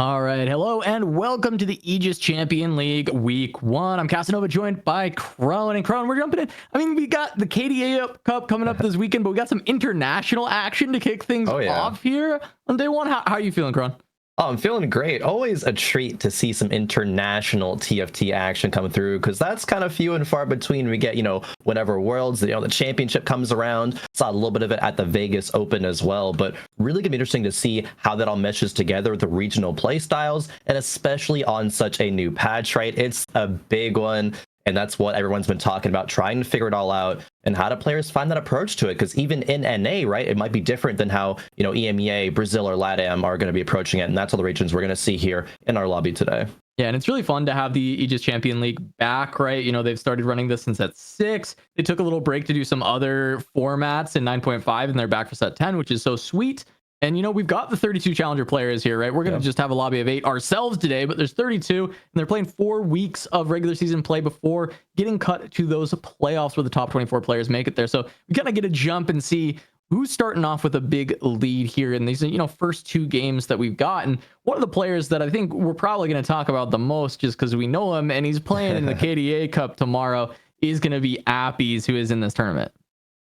All right, hello and welcome to the Aegis Champion League Week 1. I'm Casanova, joined by Crone. And Crone, we're jumping in. I mean, we got the KDA Cup coming up this weekend, but we got some international action to kick things off here on day one. How are you feeling, Crone? Oh, I'm feeling great. Always a treat to see some international TFT action come through, because that's kind of few and far between. We get, whenever Worlds, the championship comes around. Saw a little bit of it at the Vegas Open as well, but really gonna be interesting to see how that all meshes together with the regional play styles, and especially on such a new patch, right? It's a big one. And that's what everyone's been talking about, trying to figure it all out and how do players find that approach to it. Because even in NA, right, it might be different than how, EMEA, Brazil, or LATAM are going to be approaching it. And that's all the regions we're going to see here in our lobby today. Yeah, and it's really fun to have the Aegis Champion League back, right? They've started running this since set 6. They took a little break to do some other formats in 9.5, and they're back for set 10, which is so sweet. And, we've got the 32 challenger players here, right? We're going to just have a lobby of 8 ourselves today, but there's 32, and they're playing 4 weeks of regular season play before getting cut to those playoffs where the top 24 players make it there. So we kind of get a jump and see who's starting off with a big lead here in these, first 2 games that we've got. And one of the players that I think we're probably going to talk about the most, just because we know him and he's playing in the KDA Cup tomorrow, is going to be Aegis, who is in this tournament.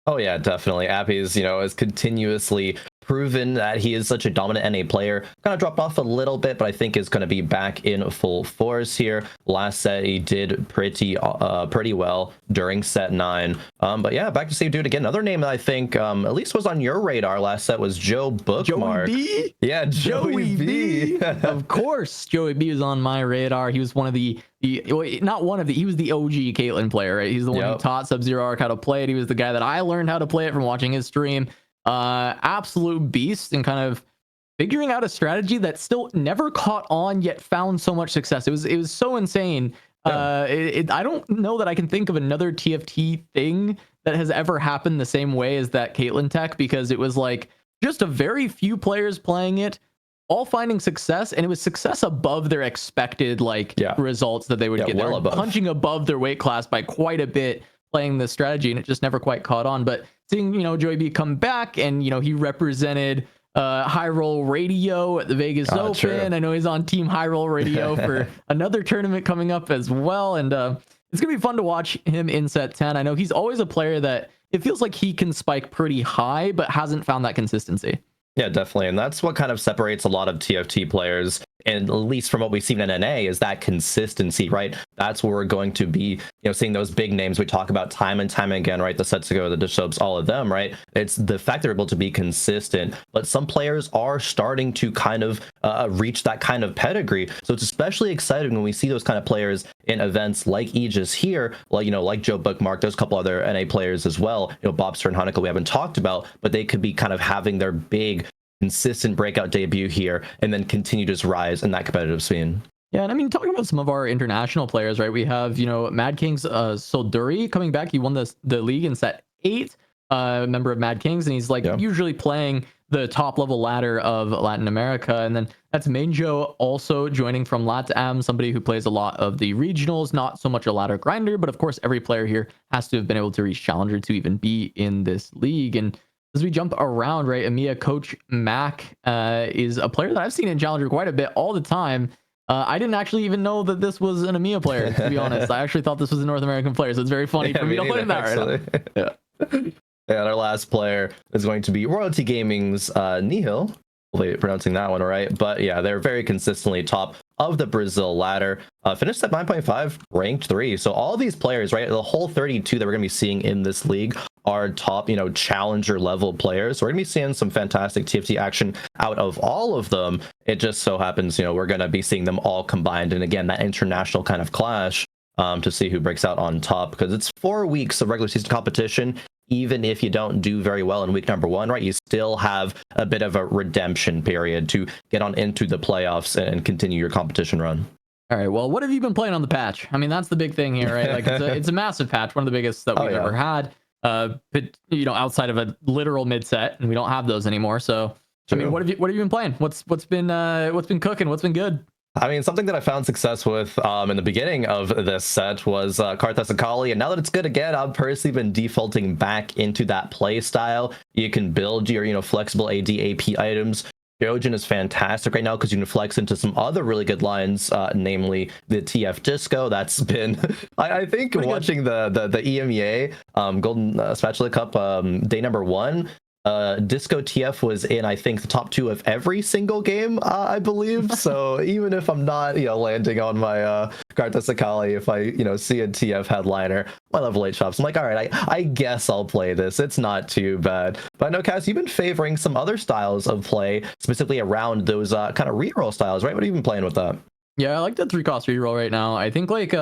Oh, yeah, definitely. Aegis, is continuously proven that he is such a dominant NA player. Kind of dropped off a little bit, but I think is going to be back in full force here. Last set, he did pretty well during set 9. But yeah, back to see you do it again. Another name that I think at least was on your radar last set was Joe Bookmark. Joey B? Yeah, Joey B. Of course, Joey B was on my radar. He was one of he was the OG Caitlyn player, right? He's the one who taught Sub-Zero Arc how to play it. He was the guy that I learned how to play it from watching his stream. Absolute beast, and kind of figuring out a strategy that still never caught on yet found so much success. It was so insane. I don't know that I can think of another TFT thing that has ever happened the same way as that Caitlyn tech, because it was like just a very few players playing it, all finding success, and it was success above their expected results that they would get. Well, punching above their weight class by quite a bit playing this strategy, and it just never quite caught on. But seeing Joey B come back, and he represented High Roll Radio at the Vegas Open. True. I know he's on Team High Roll Radio for another tournament coming up as well, and it's gonna be fun to watch him in set 10. I know he's always a player that it feels like he can spike pretty high, but hasn't found that consistency. Yeah, definitely. And that's what kind of separates a lot of TFT players, and at least from what we've seen in NA, is that consistency, right? That's where we're going to be, seeing those big names we talk about time and time again, right? The Setsugo, the Dishobs, all of them, right? It's the fact they're able to be consistent, but some players are starting to kind of reach that kind of pedigree. So it's especially exciting when we see those kind of players in events like Aegis here, like Joe Bookmark. There's a couple other NA players as well, Bobster and Hanukkah we haven't talked about, but they could be kind of having their big consistent breakout debut here and then continue to just rise in that competitive scene. Yeah, and I mean, talking about some of our international players, right? We have, Mad King's Solduri coming back. He won the league in set 8, member of Mad Kings, and he's usually playing the top level ladder of Latin America. And then that's Manjo also joining from LATAM, somebody who plays a lot of the regionals, not so much a ladder grinder, but of course every player here has to have been able to reach Challenger to even be in this league. And as we jump around, right, EMEA coach Mac is a player that I've seen in Challenger quite a bit all the time. I didn't actually even know that this was an EMEA player, to be honest. I actually thought this was a North American player, so it's very funny for me to learn that right now. Yeah. And our last player is going to be Royalty Gaming's Nihil. Hopefully pronouncing that one right. But yeah, they're very consistently top of the Brazil ladder. Finished at 9.5, ranked 3. So all these players, right, the whole 32 that we're going to be seeing in this league are top, challenger level players. So we're gonna be seeing some fantastic TFT action out of all of them. It just so happens, we're gonna be seeing them all combined, and again, that international kind of clash to see who breaks out on top, because it's 4 weeks of regular season competition. Even if you don't do very well in week number 1, right, you still have a bit of a redemption period to get on into the playoffs and continue your competition run. All right, well, what have you been playing on the patch? I mean, that's the big thing here, right? Like, it's a massive patch, one of the biggest that we've ever had. But outside of a literal mid set, and we don't have those anymore. So I mean, what have you been playing? What's been cooking? What's been good? I mean, something that I found success with in the beginning of this set was Karthus Akali, and now that it's good again, I've personally been defaulting back into that play style. You can build your flexible AD AP items Jojen is fantastic right now because you can flex into some other really good lines, namely the TF Disco. That's been, I think, pretty watching the EMEA Golden Spatula Cup day number 1. Disco TF was in, I think, the top 2 of every single game, I believe. So even if I'm not, landing on my Carta Sakali, if I, see a TF headliner, my level 8 shops, I'm like, all right, I guess I'll play this. It's not too bad. But no, Cass, you've been favoring some other styles of play, specifically around those kind of reroll styles, right? What have you been playing with that? Yeah, I like the 3-cost reroll right now. I think like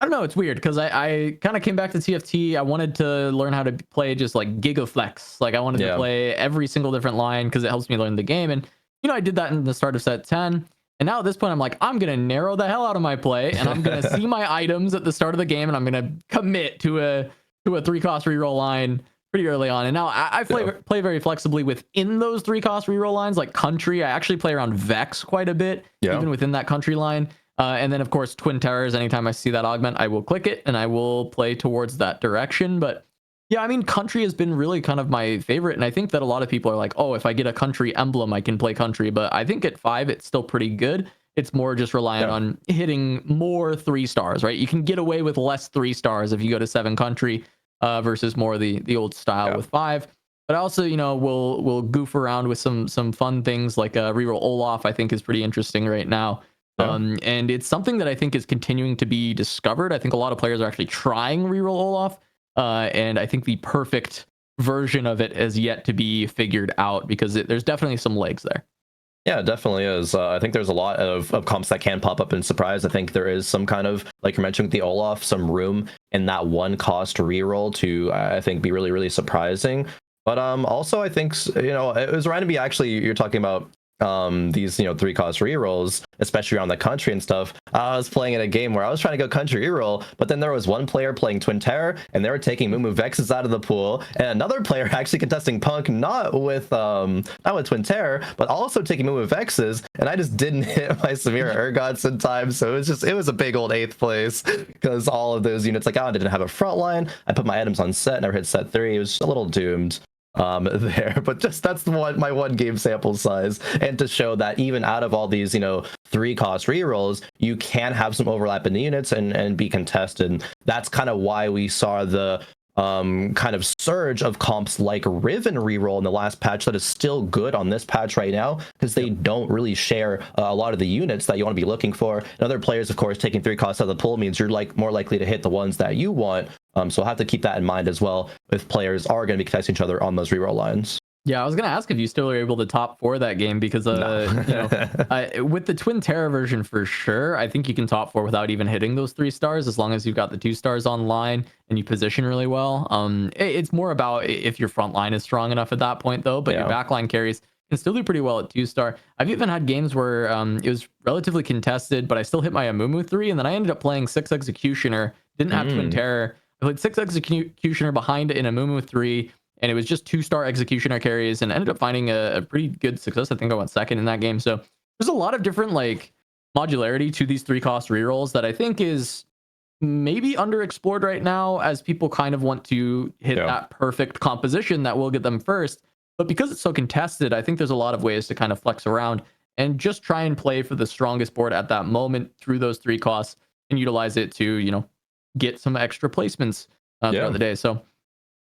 I don't know, it's weird because I kind of came back to TFT. I wanted to learn how to play just like Gigaflex. Like I wanted to play every single different line because it helps me learn the game. And, I did that in the start of set 10. And now at this point, I'm like, I'm going to narrow the hell out of my play and I'm going to see my items at the start of the game and I'm going to commit to a 3-cost reroll line pretty early on. And now I play very flexibly within those 3-cost reroll lines. Like country, I actually play around Vex quite a bit, even within that country line. And then, of course, Twin Terrors, anytime I see that augment, I will click it and I will play towards that direction. But yeah, I mean, country has been really kind of my favorite. And I think that a lot of people are like, oh, if I get a country emblem, I can play country. But I think at 5, it's still pretty good. It's more just reliant on hitting more 3 stars, right? You can get away with less 3 stars if you go to 7 country versus more the old style with 5. But also, we'll goof around with some fun things like reroll Olaf, I think is pretty interesting right now. And it's something that I think is continuing to be discovered. I think a lot of players are actually trying reroll Olaf. And I think the perfect version of it has yet to be figured out because there's definitely some legs there. Yeah, it definitely is. I think there's a lot of comps that can pop up in surprise. I think there is some kind of, like you mentioned with the Olaf, some room in that 1-cost reroll to, I think, be really, really surprising. But also, I think, it was random to be actually, you're talking about these 3-cost rerolls, especially around the country and stuff. I was playing in a game where I was trying to go country reroll, but then there was one player playing Twin Terror and they were taking Mumu Vexes out of the pool, and another player actually contesting Punk, not with Twin Terror, but also taking Mumu Vexes, and I just didn't hit my Samira Urgots in time. So it was a big old 8th place because all of those units, like, I didn't have a front line. I put my items on set, never hit set 3. It was a little doomed there, but just that's my one game sample size, and to show that even out of all these 3-cost rerolls, you can have some overlap in the units and be contested. And that's kind of why we saw the kind of surge of comps like Riven reroll in the last patch that is still good on this patch right now, because they don't really share a lot of the units that you want to be looking for. And other players, of course, taking 3 costs out of the pool means you're more likely to hit the ones that you want. So I'll have to keep that in mind as well if players are going to be contesting each other on those reroll lines. Yeah, I was going to ask if you still were able to top 4 that game because with the Twin Terror version, for sure, I think you can top 4 without even hitting those 3 stars as long as you've got the 2 stars online and you position really well. It's more about if your front line is strong enough at that point, though, but your backline carries can still do pretty well at 2-star. I've even had games where it was relatively contested, but I still hit my Amumu 3, and then I ended up playing 6 Executioner, didn't have Twin Terror. I played 6 Executioner behind in Amumu 3, and it was just 2-star Executioner carries, and ended up finding a pretty good success. I think I went 2nd in that game. So there's a lot of different like modularity to these 3-cost rerolls that I think is maybe underexplored right now, as people kind of want to hit that perfect composition that will get them first. But because it's so contested, I think there's a lot of ways to kind of flex around and just try and play for the strongest board at that moment through those 3 costs and utilize it to, get some extra placements throughout the day. So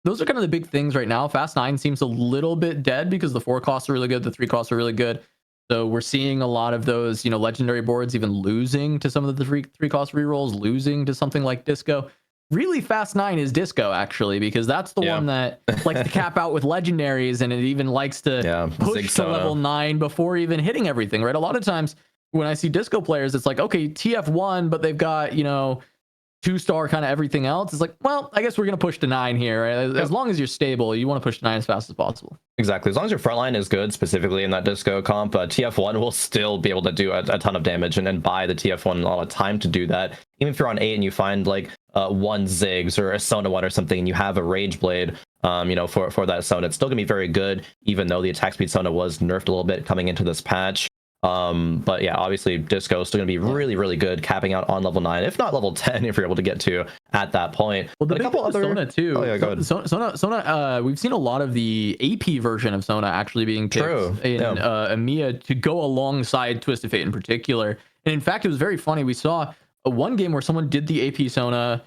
those are kind of the big things right now. Fast 9 seems a little bit dead because the 4 costs are really good. The 3 costs are really good. So we're seeing a lot of those, legendary boards even losing to some of the 3 cost rerolls, losing to something like Disco. Really, Fast 9 is Disco, actually, because that's the one that likes to cap out with legendaries, and it even likes to push to level 9 before even hitting everything, right? A lot of times when I see Disco players, it's like, okay, TF1, but they've got, 2-star kind of everything else. It's like, well, I guess we're going to push to 9 here, right? As long as you're stable, you want to push to 9 as fast as possible. Exactly. As long as your front line is good, specifically in that Disco comp, TF1 will still be able to do a ton of damage and buy the TF1 a lot of time to do that. Even if you're on 8 and you find like 1 Ziggs or a Sona 1 or something, and you have a Rage Blade, for that Sona, it's still going to be very good, even though the attack speed Sona was nerfed a little bit coming into this patch. But yeah, obviously Disco is still going to be really good, capping out on level 9, if not level 10, if you're able to get to at that point. Well, the but a couple other Sona too. Oh yeah, go ahead. Sona, we've seen a lot of the AP version of Sona actually being picked in EMEA to go alongside Twisted Fate in particular. And in fact, it was very funny. We saw one game where someone did the AP Sona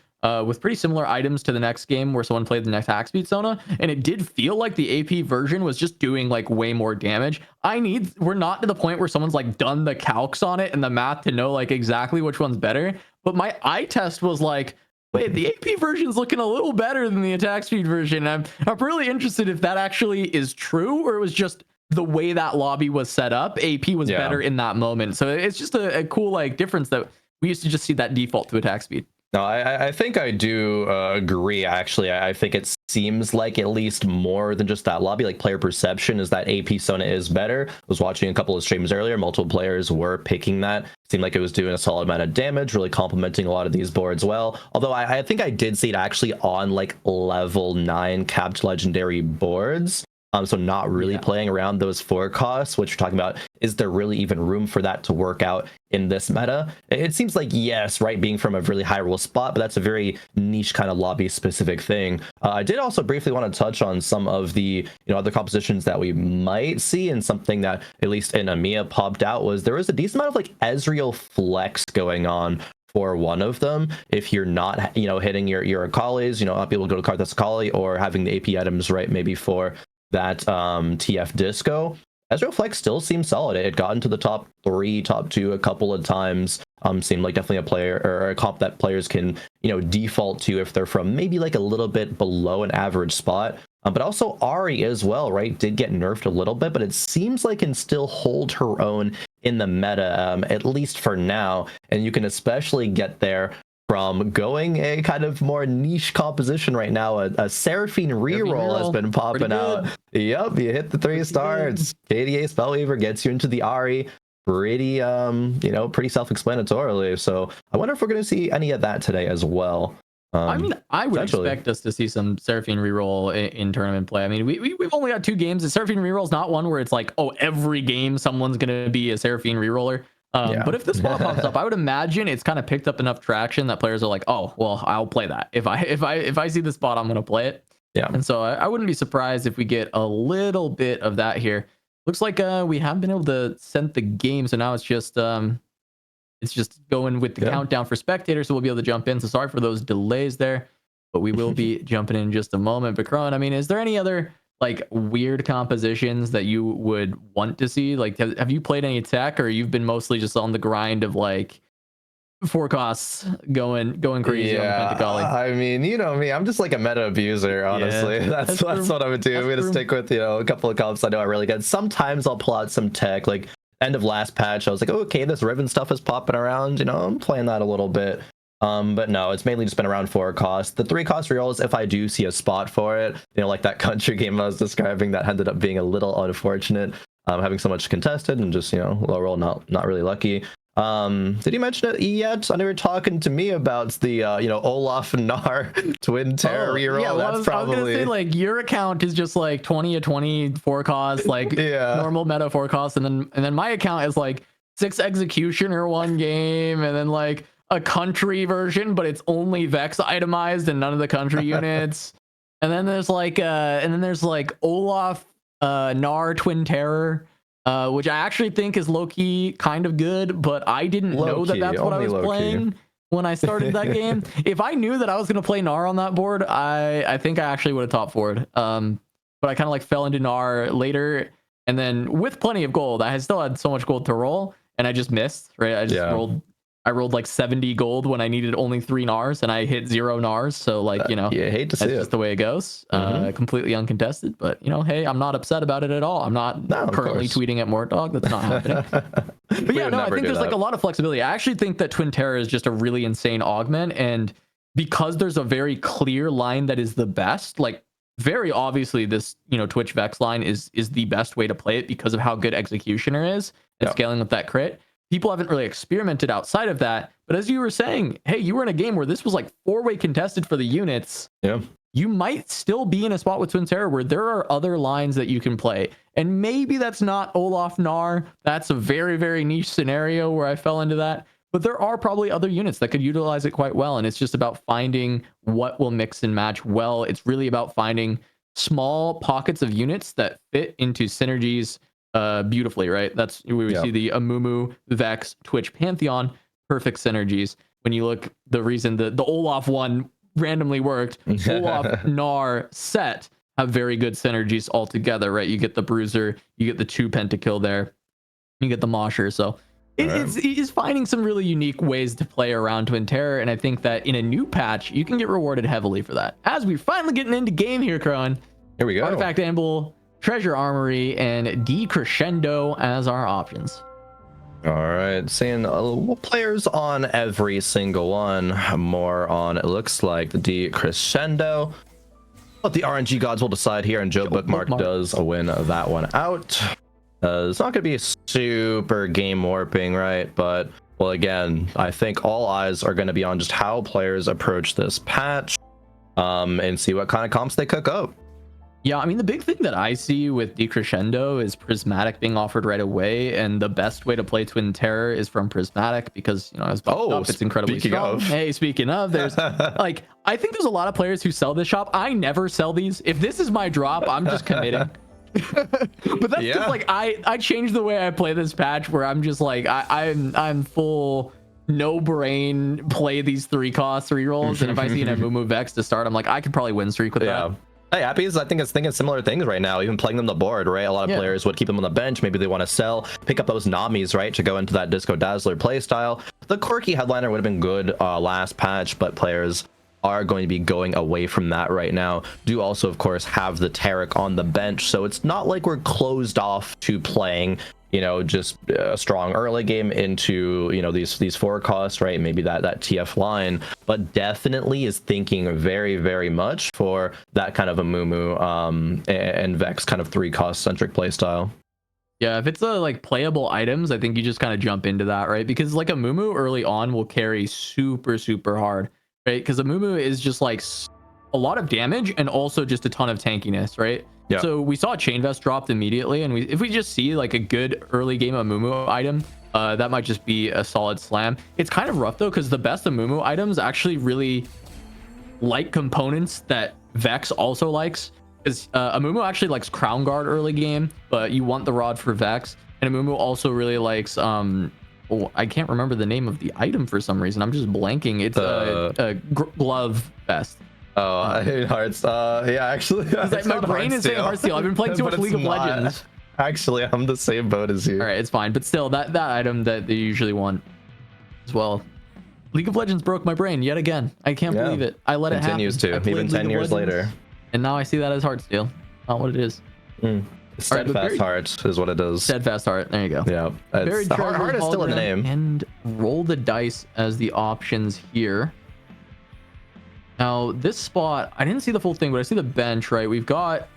with pretty similar items to the next game where someone played the next hack speed Sona, and it did feel like the AP version was just doing like way more damage. We're not to the point where someone's like done the calcs on it and the math to know like exactly which one's better, but my eye test was like, wait, the AP version's looking a little better than the attack speed version. I'm really interested if that actually is true, or it was just the way that lobby was set up. AP was better in that moment. So it's just a cool like difference that we used to just see that default to attack speed. No, I think I do agree, actually. I think it seems like at least more than just that lobby, like player perception is that AP Sona is better. I was watching a couple of streams earlier. Multiple players were picking that. Seemed like it was doing a solid amount of damage, really complementing a lot of these boards well. Although I think I did see it actually on like level 9 capped legendary boards. So not really playing around those forecasts, which you're talking about. Is there really even room for that to work out in this meta? It seems like yes, right, being from a really high roll spot, but that's a very niche kind of lobby specific thing. I did also briefly want to touch on some of the other compositions that we might see, and something that at least in EMEA popped out was there was a decent amount of like Ezreal flex going on for one of them. If you're not hitting your Akali's, not be able to go to Karthus Akali, or having the AP items right maybe for that TF Disco, Ezreal Flex still seems solid. It got into the top 3, top 2 a couple of times. Seemed like definitely a player or a comp that players can default to if they're from maybe like a little bit below an average spot. But also Ahri as well, right? Did get nerfed a little bit, but it seems like can still hold her own in the meta, at least for now. And you can especially get there from going a kind of more niche composition right now. A Seraphine reroll has been popping out. Yep, you hit the 3 stars. KDA Spellweaver gets you into the Ahri pretty, pretty self-explanatorily. So I wonder if we're going to see any of that today as well. I mean, I would expect us to see some Seraphine reroll in tournament play. I mean, we've only got 2 games. The Seraphine reroll is not one where it's like, oh, every game someone's going to be a Seraphine reroller. But if this spot pops up, I would imagine it's kind of picked up enough traction that players are like, oh, well, I'll play that. If I see the spot, I'm going to play it. Yeah. And so I wouldn't be surprised if we get a little bit of that here. Looks like we have been able to send the game. So now it's just going with the countdown for spectators. So we'll be able to jump in. So sorry for those delays there, but we will be jumping in just a moment. But Kron, I mean, is there any other like weird compositions that you would want to see? Like, have you played any tech, or you've been mostly just on the grind of like forecasts going crazy on the Pentacoli? I mean, you know me, I'm just like a meta abuser, honestly. That's what I would do. I'm gonna stick with a couple of comps I know are really good. Sometimes I'll pull out some tech, like end of last patch I was like, oh, okay, this Riven stuff is popping around, I'm playing that a little bit. But no, it's mainly just been around 4 costs. The 3 cost rerolls, if I do see a spot for it, like that country game I was describing, that ended up being a little unfortunate, having so much contested and just low roll, not really lucky. Did you mention it yet? I know you're talking to me about the Olaf and Gnar twin terror reroll. Yeah, well, I was gonna say, like, your account is just like 20 to 20 forecast, like normal meta forecast, and then my account is like 6 executioner one game, and then like a country version, but it's only Vex itemized and none of the country units. And then there's like Olaf Gnar Twin Terror, which I actually think is low-key kind of good, but I didn't know that that's what I was playing when I started that game. If I knew that I was going to play Gnar on that board, I think I actually would have top forward. But I kind of like fell into Gnar later, and then with plenty of gold, I still had so much gold to roll, and I just missed, right? I rolled like 70 gold when I needed only 3 Gnars, and I hit 0 Gnars. So like, you hate to see that's just the way it goes. Completely uncontested, but hey, I'm not upset about it at all. I'm not currently tweeting at Mortdog. That's not happening. But yeah, no, I think there's like a lot of flexibility. I actually think that Twin Terror is just a really insane augment. And because there's a very clear line that is the best, like very obviously this, Twitch Vex line is the best way to play it because of how good Executioner is and scaling with that crit. People haven't really experimented outside of that. But as you were saying, hey, you were in a game where this was like 4-way contested for the units. Yeah. you might still be in a spot with Twin Terror where there are other lines that you can play. And maybe that's not Olaf Gnar. That's a very, very niche scenario where I fell into that. But there are probably other units that could utilize it quite well. And it's just about finding what will mix and match well. It's really about finding small pockets of units that fit into synergies beautifully, right? That's where we see the Amumu, Vex, Twitch, Pantheon, perfect synergies. When you look, the reason the Olaf one randomly worked, Olaf Gnar set have very good synergies altogether, right? You get the Bruiser, you get the 2 pentakill there, you get the Mosher. So it's finding some really unique ways to play around Twin Terror, and I think that in a new patch you can get rewarded heavily for that. As we're finally getting into game here, Kron. Here we go. Artifact Amble, Treasure Armory, and Decrescendo as our options. All right, seeing players on every single one. More on, it looks like, the Decrescendo. But the RNG gods will decide here, and Joe Bookmark does win that one out. It's not going to be super game warping, right? But, well, again, I think all eyes are going to be on just how players approach this patch and see what kind of comps they cook up. Yeah, I mean, the big thing that I see with Decrescendo is Prismatic being offered right away, and the best way to play Twin Terror is from Prismatic because, you know, as up, it's incredibly strong. Hey, speaking of, there's like, I think there's a lot of players who sell this shop. I never sell these. If this is my drop, I'm just committing. But that's just like, I changed the way I play this patch, where I'm just like, I'm full no brain play these 3 cost rerolls, and if I see an Amumu Vex to start, I'm like, I could probably win streak with that. Hey, Appies, I think it's thinking similar things right now, even playing them the board, right? A lot of players would keep them on the bench. Maybe they want to sell, pick up those Namis, right, to go into that Disco Dazzler playstyle. The quirky headliner would have been good last patch, but players are going to be going away from that right now. Do also, of course, have the Taric on the bench, so it's not like we're closed off to playing, you know, just a strong early game into, you know, these 4 costs, right? Maybe that TF line, but definitely is thinking very, very much for that kind of a Mumu and Vex kind of 3 cost centric playstyle. Yeah, if it's like playable items, I think you just kind of jump into that, right? Because like a Mumu early on will carry super, super hard, right? Because a Mumu is just like a lot of damage and also just a ton of tankiness, right? Yeah. So we saw Chain Vest dropped immediately, and if we just see like a good early game Amumu item, that might just be a solid slam. It's kind of rough though, because the best Amumu items actually really like components that Vex also likes. Because Amumu actually likes Crown Guard early game, but you want the Rod for Vex, and Amumu also really likes I can't remember the name of the item for some reason. I'm just blanking. It's a glove vest. Oh, I hate Hearts. Yeah, actually, like, my brain is saying Heartsteel. I've been playing too much League of Legends. Actually, I'm the same boat as you. All right, it's fine, but still, that item that they usually want as well. League of Legends broke my brain yet again. I can't believe it. I let it happen. Continues to, even 10 years later. And now I see that as Heartsteel. Not what it is. Steadfast Heart is what it is. Steadfast Heart. There you go. Yeah. The heart is still in the name. And roll the dice as the options here. Now, this spot, I didn't see the full thing, but I see the bench, right? We've got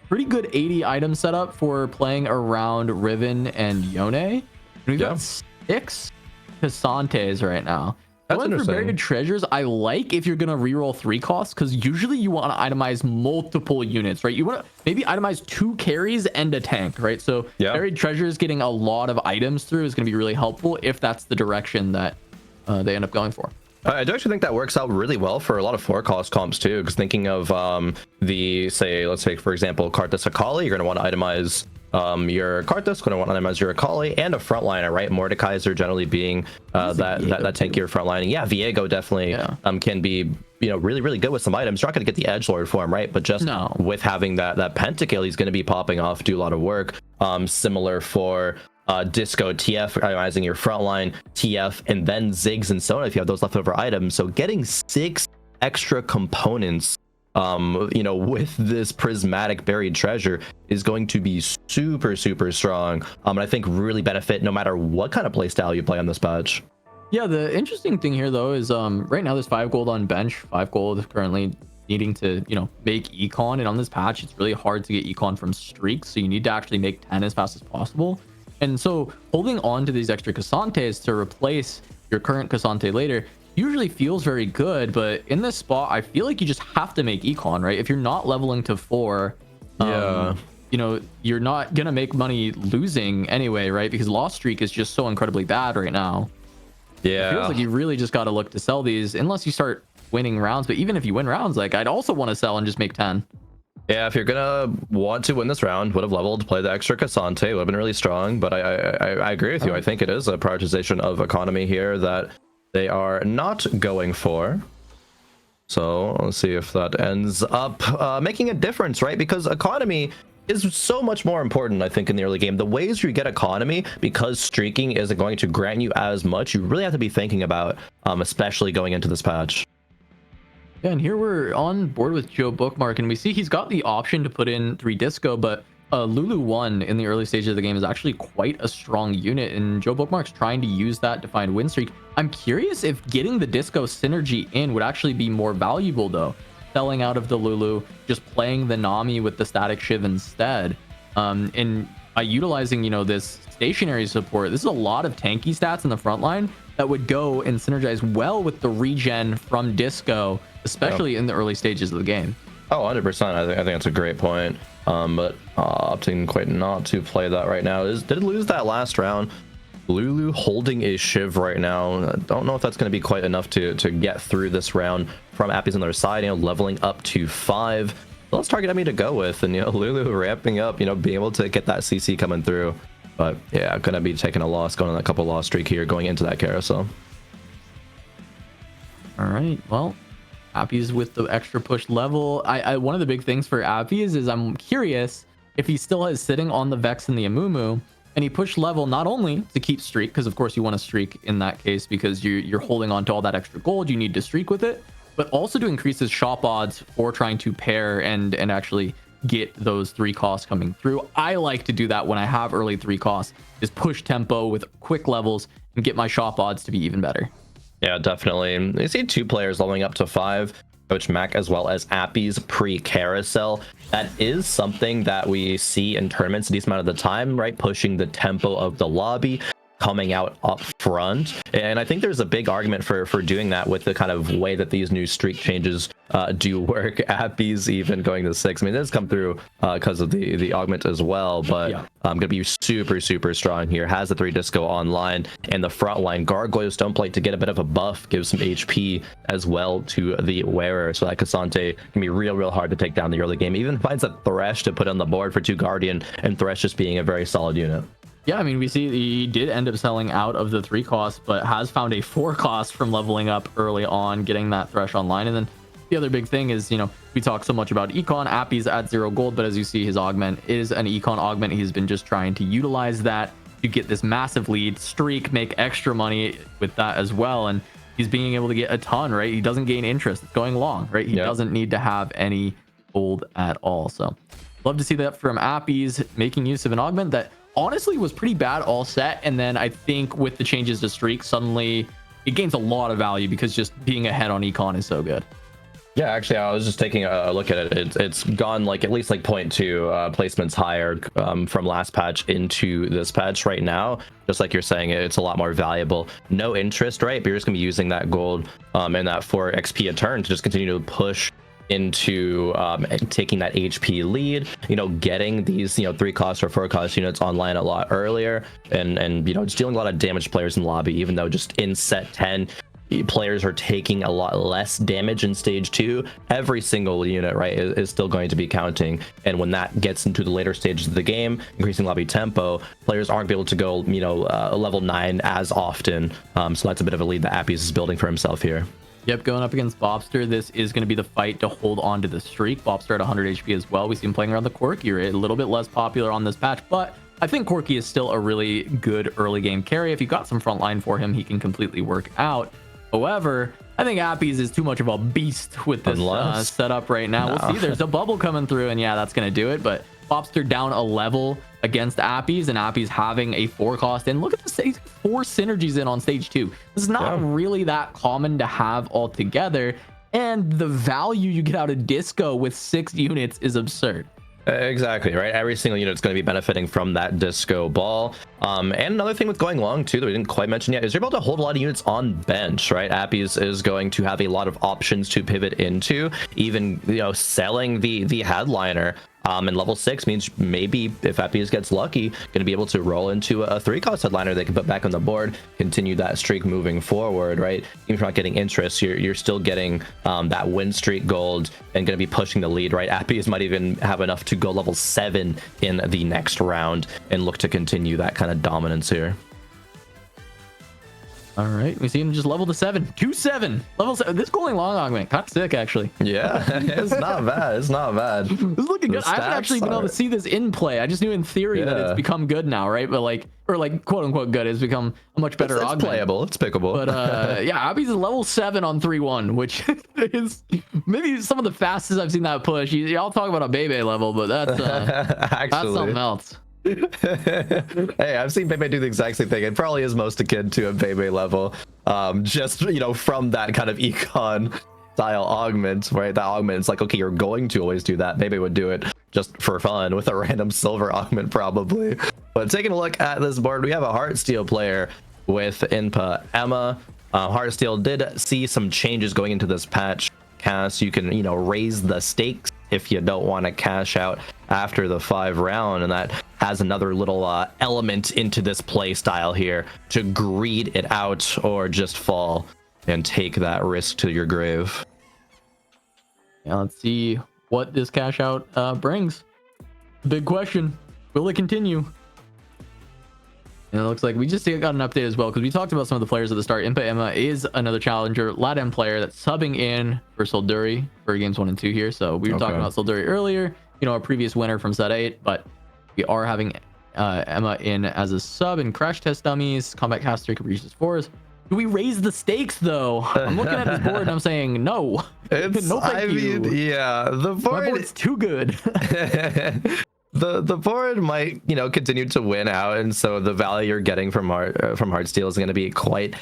pretty good 80 items set up for playing around Riven and Yone. And we've got 6 Cassantes right now. That's interesting. For buried treasures, I like if you're going to reroll 3 costs, because usually you want to itemize multiple units, right? You want to maybe itemize 2 carries and a tank, right? So buried treasures getting a lot of items through is going to be really helpful if that's the direction that they end up going for. I do actually think that works out really well for a lot of 4-cost comps too, because thinking of let's say, for example, Karthus Akali, you're going to want to itemize your Karthus, going to want to itemize your Akali, and a frontliner, right? Mordekaiser generally being that tankier frontline. Yeah, Viego definitely can be, you know, really, really good with some items. You're not going to get the Edgelord for him, right? But just with having that pentakill, he's going to be popping off, do a lot of work. Similar for Disco, TF, itemizing your frontline, TF, and then Ziggs and Sona if you have those leftover items. So getting 6 extra components, you know, with this prismatic buried treasure is going to be super, super strong. And I think really benefit no matter what kind of playstyle you play on this patch. Yeah, the interesting thing here though is right now there's 5 gold on bench, 5 gold currently needing to, you know, make econ, and on this patch it's really hard to get econ from streaks, so you need to actually make 10 as fast as possible. And so holding on to these extra Cassantes to replace your current Cassante later usually feels very good, but in this spot, I feel like you just have to make econ, right? If you're not leveling to 4, you know, you're not gonna make money losing anyway, right? Because loss streak is just so incredibly bad right now. Yeah, it feels like you really just got to look to sell these unless you start winning rounds. But even if you win rounds, like, I'd also want to sell and just make 10. Yeah, if you're gonna want to win this round, would have leveled, play the extra Cassante, would have been really strong. But I agree with you. I think it is a prioritization of economy here that they are not going for. So let's see if that ends up making a difference, right? Because economy is so much more important, I think, in the early game. The ways you get economy, because streaking isn't going to grant you as much, you really have to be thinking about, especially going into this patch. Yeah, and here we're on board with Joe Bookmark, and we see he's got the option to put in 3 disco, but Lulu 1 in the early stages of the game is actually quite a strong unit, and Joe Bookmark's trying to use that to find win streak. I'm curious if getting the disco synergy in would actually be more valuable, though. Selling out of the Lulu, just playing the Nami with the static Shiv instead. And by utilizing, you know, this stationary support, this is a lot of tanky stats in the front line that would go and synergize well with the regen from disco, especially in the early stages of the game. Oh, 100%. I think that's a great point. But opting quite not to play that right now. Did lose that last round. Lulu holding a Shiv right now. I don't know if that's going to be quite enough to get through this round from Appy's on their side, you know, leveling up to 5. So let's target Emmy to go with, and, you know, Lulu ramping up, you know, being able to get that CC coming through. But yeah, gonna be taking a loss, going on a couple loss streak here, going into that carousel. All right, well, Appy's with the extra push level. One of the big things for Appy's is I'm curious if he still is sitting on the Vex and the Amumu, and he pushed level not only to keep streak, because of course you want to streak in that case because you're holding on to all that extra gold, you need to streak with it, but also to increase his shop odds for trying to pair and actually get those 3 costs coming through. I like to do that when I have early 3 costs, is push tempo with quick levels and get my shop odds to be even better. Yeah, definitely. You see 2 players leveling up to 5, Coach Mac as well as Appy's pre-carousel. That is something that we see in tournaments a decent amount of the time, right? Pushing the tempo of the lobby, coming out up front. And I think there's a big argument for doing that with the kind of way that these new streak changes do work. Appy's even going to 6. I mean, this come through because of the augment as well, but yeah. Gonna be super strong here. Has the 3 disco online, and the front line Gargoyle Stoneplate to get a bit of a buff, gives some HP as well to the wearer, so that Cassante can be real hard to take down the early game. Even finds a Thresh to put on the board for 2 Guardian, and Thresh just being a very solid unit. Yeah, I mean, we see he did end up selling out of the 3 costs, but has found a 4 cost from leveling up early on, getting that Thresh online. And then the other big thing is, you know, we talk so much about econ. Appy's at 0 gold, but as you see, his augment is an econ augment. He's been just trying to utilize that to get this massive lead streak, make extra money with that as well. And he's being able to get a ton, right? He doesn't gain interest. It's going long, right? He doesn't need to have any gold at all. So love to see that from Appy's, making use of an augment that honestly was pretty bad all set, and then I think with the changes to streak, suddenly it gains a lot of value because just being ahead on econ is so good. Yeah, actually, I was just taking a look at it. It's gone like at least like 0.2 placements higher from last patch into this patch right now. Just like you're saying, it's a lot more valuable. No interest, right? But you're just gonna be using that gold and that 4 XP a turn to just continue to push into taking that HP lead, you know, getting these, you know, 3 cost or 4 cost units online a lot earlier, and you know, just dealing a lot of damage players in lobby, even though just in set 10 players are taking a lot less damage in stage 2. Every single unit, right, is still going to be counting, and when that gets into the later stages of the game, increasing lobby tempo, players aren't able to go, you know, level 9 as often. So that's a bit of a lead that Appy's is building for himself here. Yep, going up against Bobster, this is going to be the fight to hold on to the streak. Bobster at 100 HP as well. We see him playing around the Corki, a little bit less popular on this patch, but I think Corki is still a really good early game carry. If you got some front line for him, he can completely work out. However, I think Appy's is too much of a beast with this setup right now. We'll see. There's a bubble coming through, and yeah, that's going to do it. But Bobster down a level against Appy's, and Appy's having a 4 cost. And look at this, 4 synergies in on stage 2. This is not really that common to have altogether. And the value you get out of Disco with 6 units is absurd. Exactly, right? Every single unit's going to be benefiting from that disco ball. And another thing with going long too that we didn't quite mention yet is you're able to hold a lot of units on bench, right? Appies is going to have a lot of options to pivot into, even, you know, selling the headliner. And level 6 means maybe if Appies gets lucky, going to be able to roll into a 3-cost headliner they can put back on the board, continue that streak moving forward, right? Even if you're not getting interest, you're still getting that win streak gold and going to be pushing the lead, right? Appies might even have enough to go level 7 in the next round and look to continue that kind of dominance here. All right, we see him just level to 7, 2-7, level 7. This going long augment, kind of sick actually. Yeah, it's not bad. It's not bad. This is looking good. I haven't actually been able to see this in play. I just knew in theory that it's become good now, right? But like, or like quote unquote good, it's become a much better augment. It's playable. It's pickable. But yeah, Abby's level 7 on 3-1, which is maybe some of the fastest I've seen that push. Y'all talk about a Bebe level, but that's that's something else. Hey, I've seen Bebe do the exact same thing. It probably is most akin to a Bebe level, just, you know, from that kind of econ style augment, right? That augment, it's like, okay, you're going to always do that. Bebe would do it just for fun with a random silver augment probably. But taking a look at this board, we have a Heartsteel player with Inpa Emma. Heartsteel did see some changes going into this patch. Cast, you can, you know, raise the stakes if you don't want to cash out after the 5 round, and that has another little element into this play style here to greed it out or just fall and take that risk to your grave. Yeah, let's see what this cash out brings. Big question, will it continue? And it looks like we just got an update as well, because we talked about some of the players at the start. Impa Emma is another challenger LATAM player that's subbing in for Solduri for games 1 and 2 here. So we were talking about Solduri earlier, you know, our previous winner from set 8, but we are having Emma in as a sub in Crash Test Dummies, Combat Caster, Capricious Force. Do we raise the stakes though? I'm looking at this board and I'm saying no. No, thank you. Yeah, the board, my board's too good. The board might, you know, continue to win out, and so the value you're getting from Heartsteel is going to be quite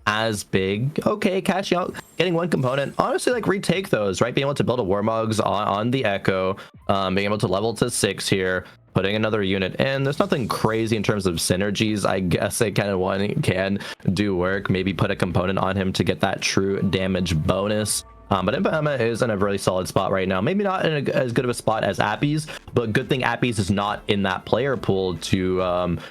as big. Okay, cashing out, getting 1 component, honestly, like, retake those, right? Being able to build a Warmogs on the Echo, being able to level to 6 here, putting another unit in. There's nothing crazy in terms of synergies. I guess it kind of can do work. Maybe put a component on him to get that true damage bonus. But Impa Emma is in a really solid spot right now. Maybe not in as good of a spot as Appies, but good thing Appies is not in that player pool to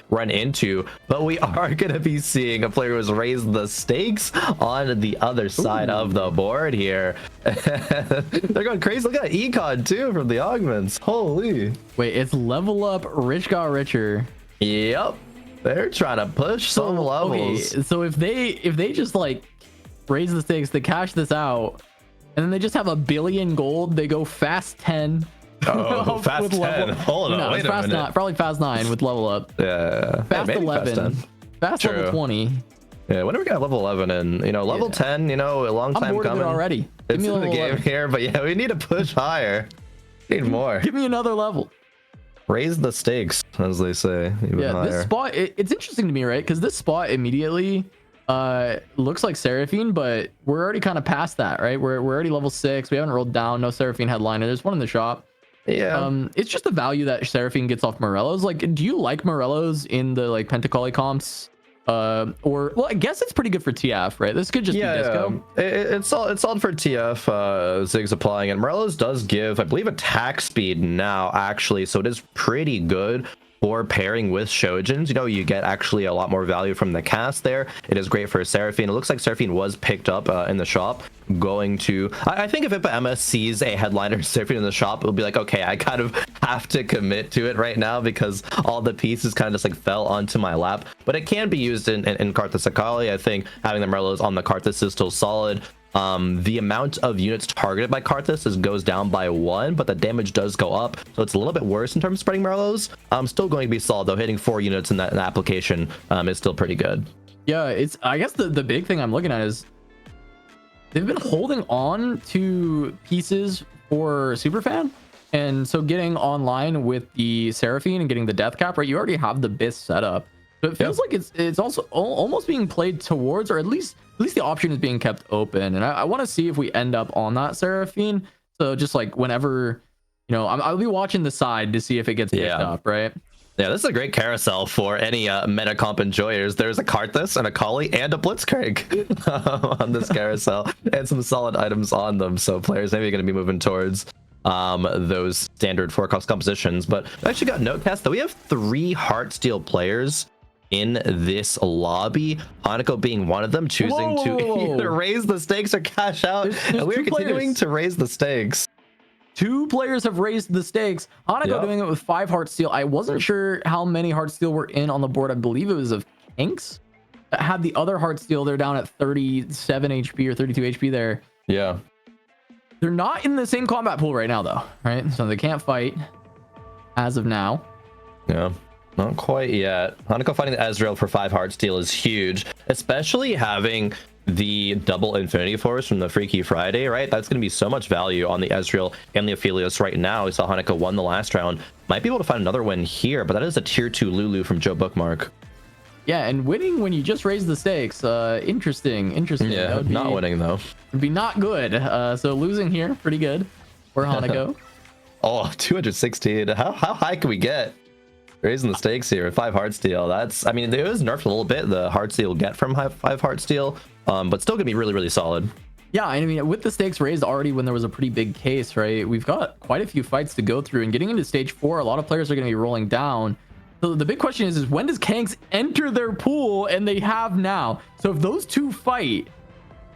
run into. But we are going to be seeing a player who has raised the stakes on the other side of the board here. They're going crazy. Look at Econ too from the augments. Holy. Wait, it's level up, rich got richer. Yep. They're trying to push some levels. Okay, so if they just like raise the stakes, they cash this out, and then they just have $1 billion gold, they go fast 10. Oh, fast 10. Hold on, wait a minute. Probably fast 9 with level up. Yeah. Fast 11. Fast level 20. Yeah, when are we gonna level 11 and, you know, level 10, you know, a long time coming. I'm bored of it already. It's in the game 11. Here, but yeah, we need to push higher. Need more. Give me another level. Raise the stakes, as they say. Even higher. This spot, it's interesting to me, right? Because this spot immediately looks like Seraphine, but we're already kind of past that, right? We're already level 6. We haven't rolled down. No Seraphine headliner. There's one in the shop. Yeah. It's just the value that Seraphine gets off Morello's. Like, do you like Morello's in the like Pentacoli comps? Or, well, I guess it's pretty good for TF, right? This could just be disco. It's solid for TF. Zig's applying, and Morello's does give, I believe, attack speed now, actually, so it is pretty good for pairing with Shojins. You know, you get actually a lot more value from the cast there. It is great for Seraphine. It looks like Seraphine was picked up in the shop. Going to, I think if Impa Emma sees a headliner Seraphine in the shop, it'll be like, okay, I kind of have to commit to it right now because all the pieces kind of just like fell onto my lap. But it can be used in Karthus Akali. I think having the Merlos on the Karthus is still solid. The amount of units targeted by Karthus goes down by 1, but the damage does go up, so it's a little bit worse in terms of spreading Merlos. Still going to be solid though. Hitting 4 units in that application is still pretty good. Yeah, it's, I guess the big thing I'm looking at is they've been holding on to pieces for Superfan, and so getting online with the Seraphine and getting the death cap, right? You already have the BIS set up, so it feels like it's also almost being played towards, or at least the option is being kept open. And I want to see if we end up on that Seraphine. So just like whenever you know, I'll be watching the side to see if it gets picked up, right? Yeah, this is a great carousel for any meta comp enjoyers. There's a Karthus and a Kali and a Blitzcrank on this carousel, and some solid items on them. So players maybe going to be moving towards those standard 4-cost compositions. But I actually got notecast that we have 3 Heartsteel players in this lobby, Hanako being one of them, choosing to either raise the stakes or cash out. And we're continuing to raise the stakes. 2 players have raised the stakes. Hanako doing it with 5 Heartsteel. I wasn't sure how many Heartsteel were in on the board. I believe it was of Kinks that had the other Heartsteel. They're down at 37 HP or 32 HP there. Yeah. They're not in the same combat pool right now, though, right? So they can't fight as of now. Yeah. Not quite yet. Hanako fighting the Ezreal for 5 Heartsteel is huge, especially having the double Infinity Force from the Freaky Friday, right? That's going to be so much value on the Ezreal and the Aphelios right now. We saw Hanako won the last round. Might be able to find another win here, but that is a tier 2 Lulu from Joe Bookmark. Yeah, and winning when you just raise the stakes. Interesting. Yeah, not winning, though. Would be not good. So losing here, pretty good for Hanako. Oh, 216. How high can we get? Raising the stakes here with 5 Heartsteel. That's, I mean, it was nerfed a little bit, the Heartsteel get from 5 Heartsteel, but still gonna be really, really solid. Yeah, I mean, with the stakes raised already when there was a pretty big case, right? We've got quite a few fights to go through, and getting into stage 4, a lot of players are going to be rolling down. So the big question is when does Kanks enter their pool? And they have now. So if those 2 fight,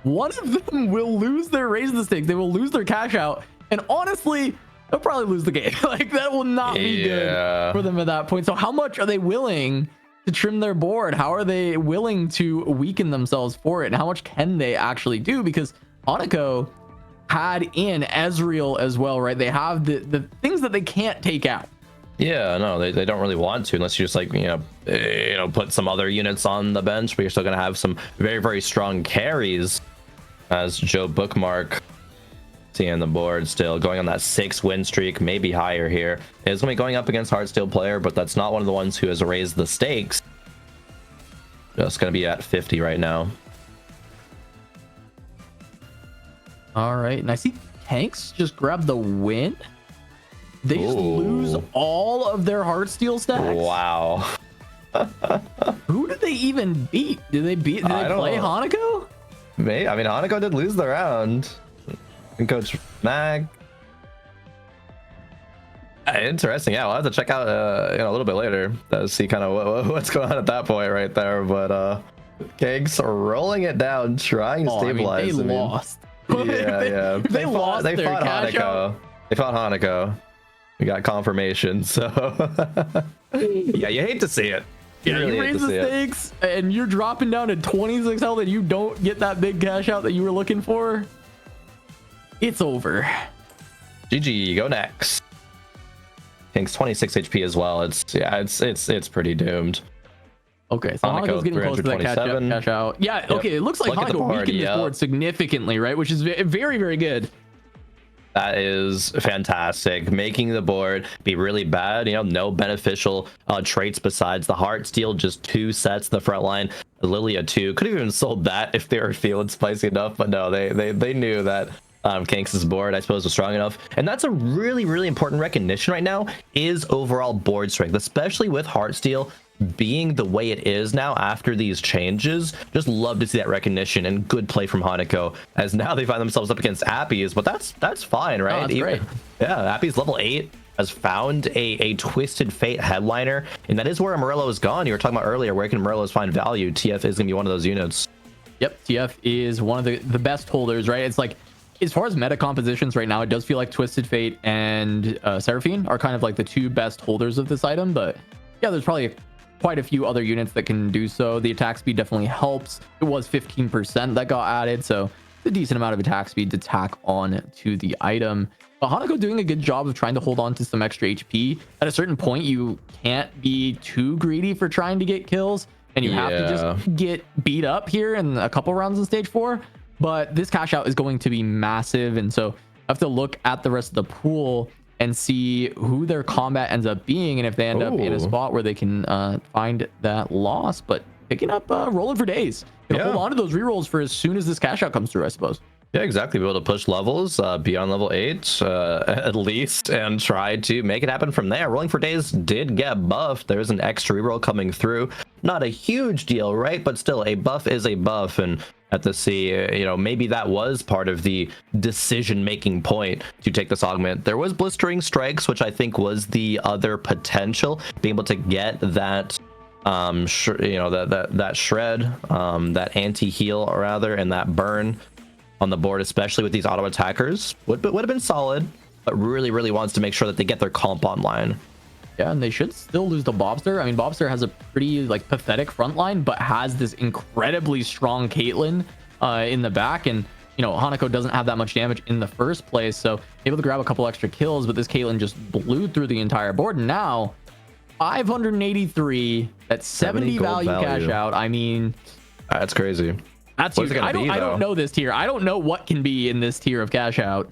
one of them will lose their raise the stakes. They will lose their cash out. And honestly, they'll probably lose the game. Like, that will not be good for them at that point. So how much are they willing to trim their board? How are they willing to weaken themselves for it? And how much can they actually do? Because Hanako had in Ezreal as well, right? They have the things that they can't take out. Yeah, no, they don't really want to, unless you just, like, you know, put some other units on the bench, but you're still going to have some very, very strong carries, as Joe Bookmark seeing the board still going on that 6 win streak, maybe higher here. It's going to be going up against Heartsteel player, but that's not one of the ones who has raised the stakes. Just going to be at 50 right now. All right, and I see Tanks just grab the win. They just lose all of their Heartsteel stacks. Wow. Who did they even beat? Did they play Hanako? Maybe. I mean, Hanako did lose the round. And Coach Mag. Interesting. Yeah, we'll have to check out a little bit later to see kind of what's going on at that point right there. But Kegs rolling it down, trying to stabilize. They lost. Yeah. They lost. They fought Hanako. They fought Hanako. We got confirmation. So yeah, you hate to see it. You raise the stakes and you're dropping down to 26 health and you don't get that big cash out that you were looking for. It's over. GG, go next. King's 26 HP as well. It's pretty doomed. Okay, so Hanako's getting close to that cash out. Yeah, okay, it looks like Hanako weakened this board significantly, right? Which is very, very good. That is fantastic. Making the board be really bad. You know, no beneficial traits besides the Heartsteel. Just 2 sets the front line. Lilia 2. Could have even sold that if they were feeling spicy enough, but no, they knew that Kanks' board, I suppose, was strong enough. And that's a really, really important recognition right now, is overall board strength, especially with Heartsteel being the way it is now after these changes. Just love to see that recognition and good play from Hanako, as now they find themselves up against Appies, but that's fine, right? That's great. Yeah, Appies level 8 has found a Twisted Fate headliner, and that is where Morello is gone. You were talking about earlier, where can Morello's find value? TF is going to be one of those units. Yep, TF is one of the best holders, right? It's like, as far as meta compositions right now, it does feel like Twisted Fate and Seraphine are kind of like the 2 best holders of this item, but yeah, there's probably quite a few other units that can do so. The attack speed definitely helps. It was 15% that got added, so it's a decent amount of attack speed to tack on to the item. But Hanako doing a good job of trying to hold on to some extra HP. At a certain point, you can't be too greedy for trying to get kills, and you have to just get beat up here in a couple rounds in stage 4. But this cash out is going to be massive, and so I have to look at the rest of the pool and see who their combat ends up being, and if they end up in a spot where they can find that loss. But picking up rolling for days, hold on to those rerolls for as soon as this cash out comes through, I suppose. Yeah, exactly. Be able to push levels beyond level 8 at least, and try to make it happen from there. Rolling for Days did get buffed. There's an extra reroll coming through. Not a huge deal, right? But still, a buff is a buff. And at the C, you know, maybe that was part of the decision-making point to take this augment. There was Blistering Strikes, which I think was the other potential, being able to get that you know, that shred, that anti-heal rather, and that burn on the board, especially with these auto attackers, would have been solid, but really wants to make sure that they get their comp online. Yeah, and they should still lose the Bobster. I mean, Bobster has a pretty like pathetic front line, but has this incredibly strong Caitlyn in the back, and you know, Hanako doesn't have that much damage in the first place, so able to grab a couple extra kills, but this Caitlyn just blew through the entire board. And now 583 at 70 value cash out. I mean, that's crazy. That's huge. I don't know this tier. I don't know what can be in this tier of cash out.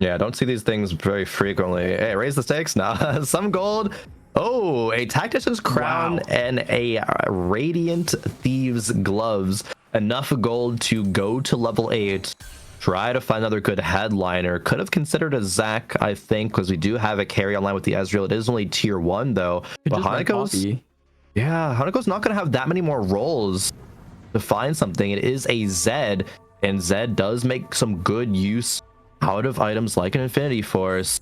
Yeah, I don't see these things very frequently. Hey, raise the stakes now. Some gold. Oh, a Tactician's Crown. Wow. And a Radiant Thieves Gloves. Enough gold to go to level 8. Try to find another good headliner. Could have considered a Zac, I think, because we do have a carry online with the Ezreal. It is only tier 1 though. But Hanako's, yeah, Hanako's not going to have that many more rolls to find something. It is a Zed, and Zed does make some good use out of items like an Infinity Force.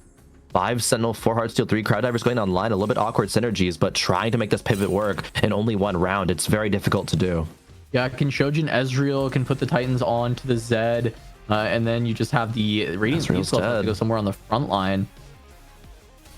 5 Sentinel, 4 Heartsteel, 3 Crowd Divers going online. A little bit awkward synergies, but trying to make this pivot work in only 1 round, it's very difficult to do. Yeah, can Shojin Ezreal can put the Titans on to the Zed, and then you just have the Radiant Thieves to go somewhere on the front line.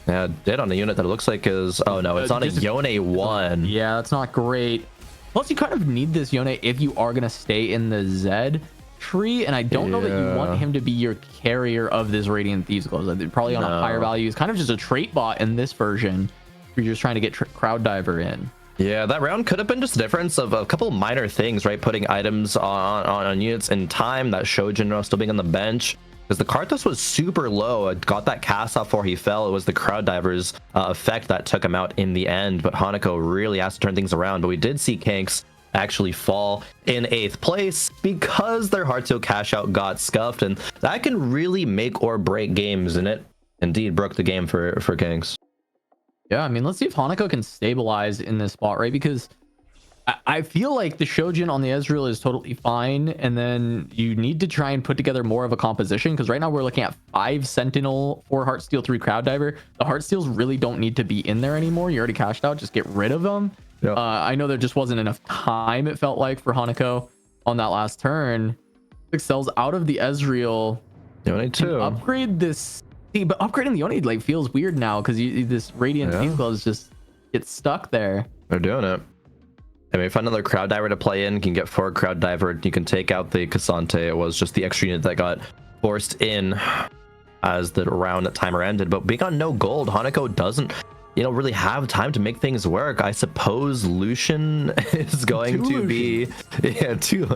Yeah, dead on a unit that it looks like is... Oh no, it's on a Yone 1. Yeah, that's not great. Plus, you kind of need this Yone if you are going to stay in the Zed tree, and I don't know that you want him to be your carrier of this Radiant Thieves Gloves. Probably on a higher value. It's kind of just a trait bot in this version. You're just trying to get Crowd Diver in. Yeah, that round could have been just a difference of a couple minor things, right? Putting items on units in time, that Shojin still being on the bench. Because the Karthus was super low. It got that cast off before he fell. It was the Crowd Divers effect that took him out in the end. But Hanako really has to turn things around. But we did see Kanks actually fall in 8th place because their Heartsteel cash out got scuffed. And that can really make or break games. And it indeed broke the game for Kanks. Yeah, I mean, let's see if Hanako can stabilize in this spot, right? Because I feel like the Shojin on the Ezreal is totally fine, and then you need to try and put together more of a composition, because right now we're looking at 5 Sentinel, 4 Heartsteel, 3 Crowd Diver. The Heartsteals really don't need to be in there anymore. You already cashed out. Just get rid of them. Yep. I know there just wasn't enough time, it felt like, for Hanako on that last turn. Excels out of the Ezreal. Yone too. Upgrade this. See, but upgrading the Yone like feels weird now, because this Radiant Thieves Gloves just gets stuck there. They're doing it. I mean, find another Crowd Diver to play in. You can get 4 Crowd Diver. You can take out the Cassante. It was just the extra unit that got forced in as the round timer ended. But being on no gold, Hanako doesn't, you know, really have time to make things work. I suppose Lucian is going to be... Yeah, 2...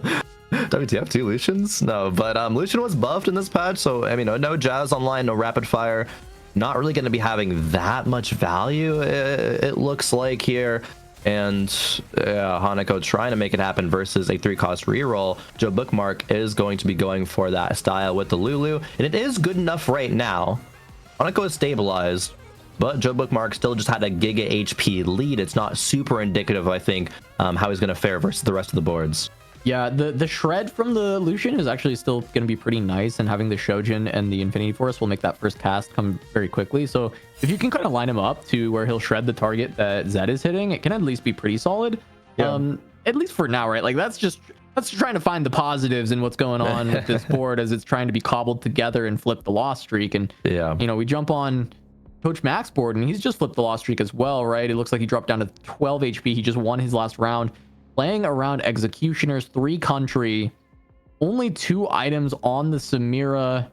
WTF, 2 Lucians? No, but Lucian was buffed in this patch. So, I mean, no Jazz online, no Rapid Fire. Not really going to be having that much value, it looks like here. And Hanako trying to make it happen versus a 3-cost reroll. Joe Bookmark is going to be going for that style with the Lulu, and it is good enough right now. Hanako is stabilized, but Joe Bookmark still just had a Giga HP lead. It's not super indicative, I think, how he's going to fare versus the rest of the boards. Yeah, the shred from the Lucian is actually still going to be pretty nice, and having the Shojin and the Infinity Force will make that first cast come very quickly. So if you can kind of line him up to where he'll shred the target that Zed is hitting, it can at least be pretty solid. Yeah. At least for now, right? Like that's trying to find the positives in what's going on with this board as it's trying to be cobbled together and flip the loss streak. And you know, we jump on Coach Mac's board, and he's just flipped the loss streak as well, right? It looks like he dropped down to 12 HP. He just won his last round. Playing around Executioners, 3 country, only 2 items on the Samira,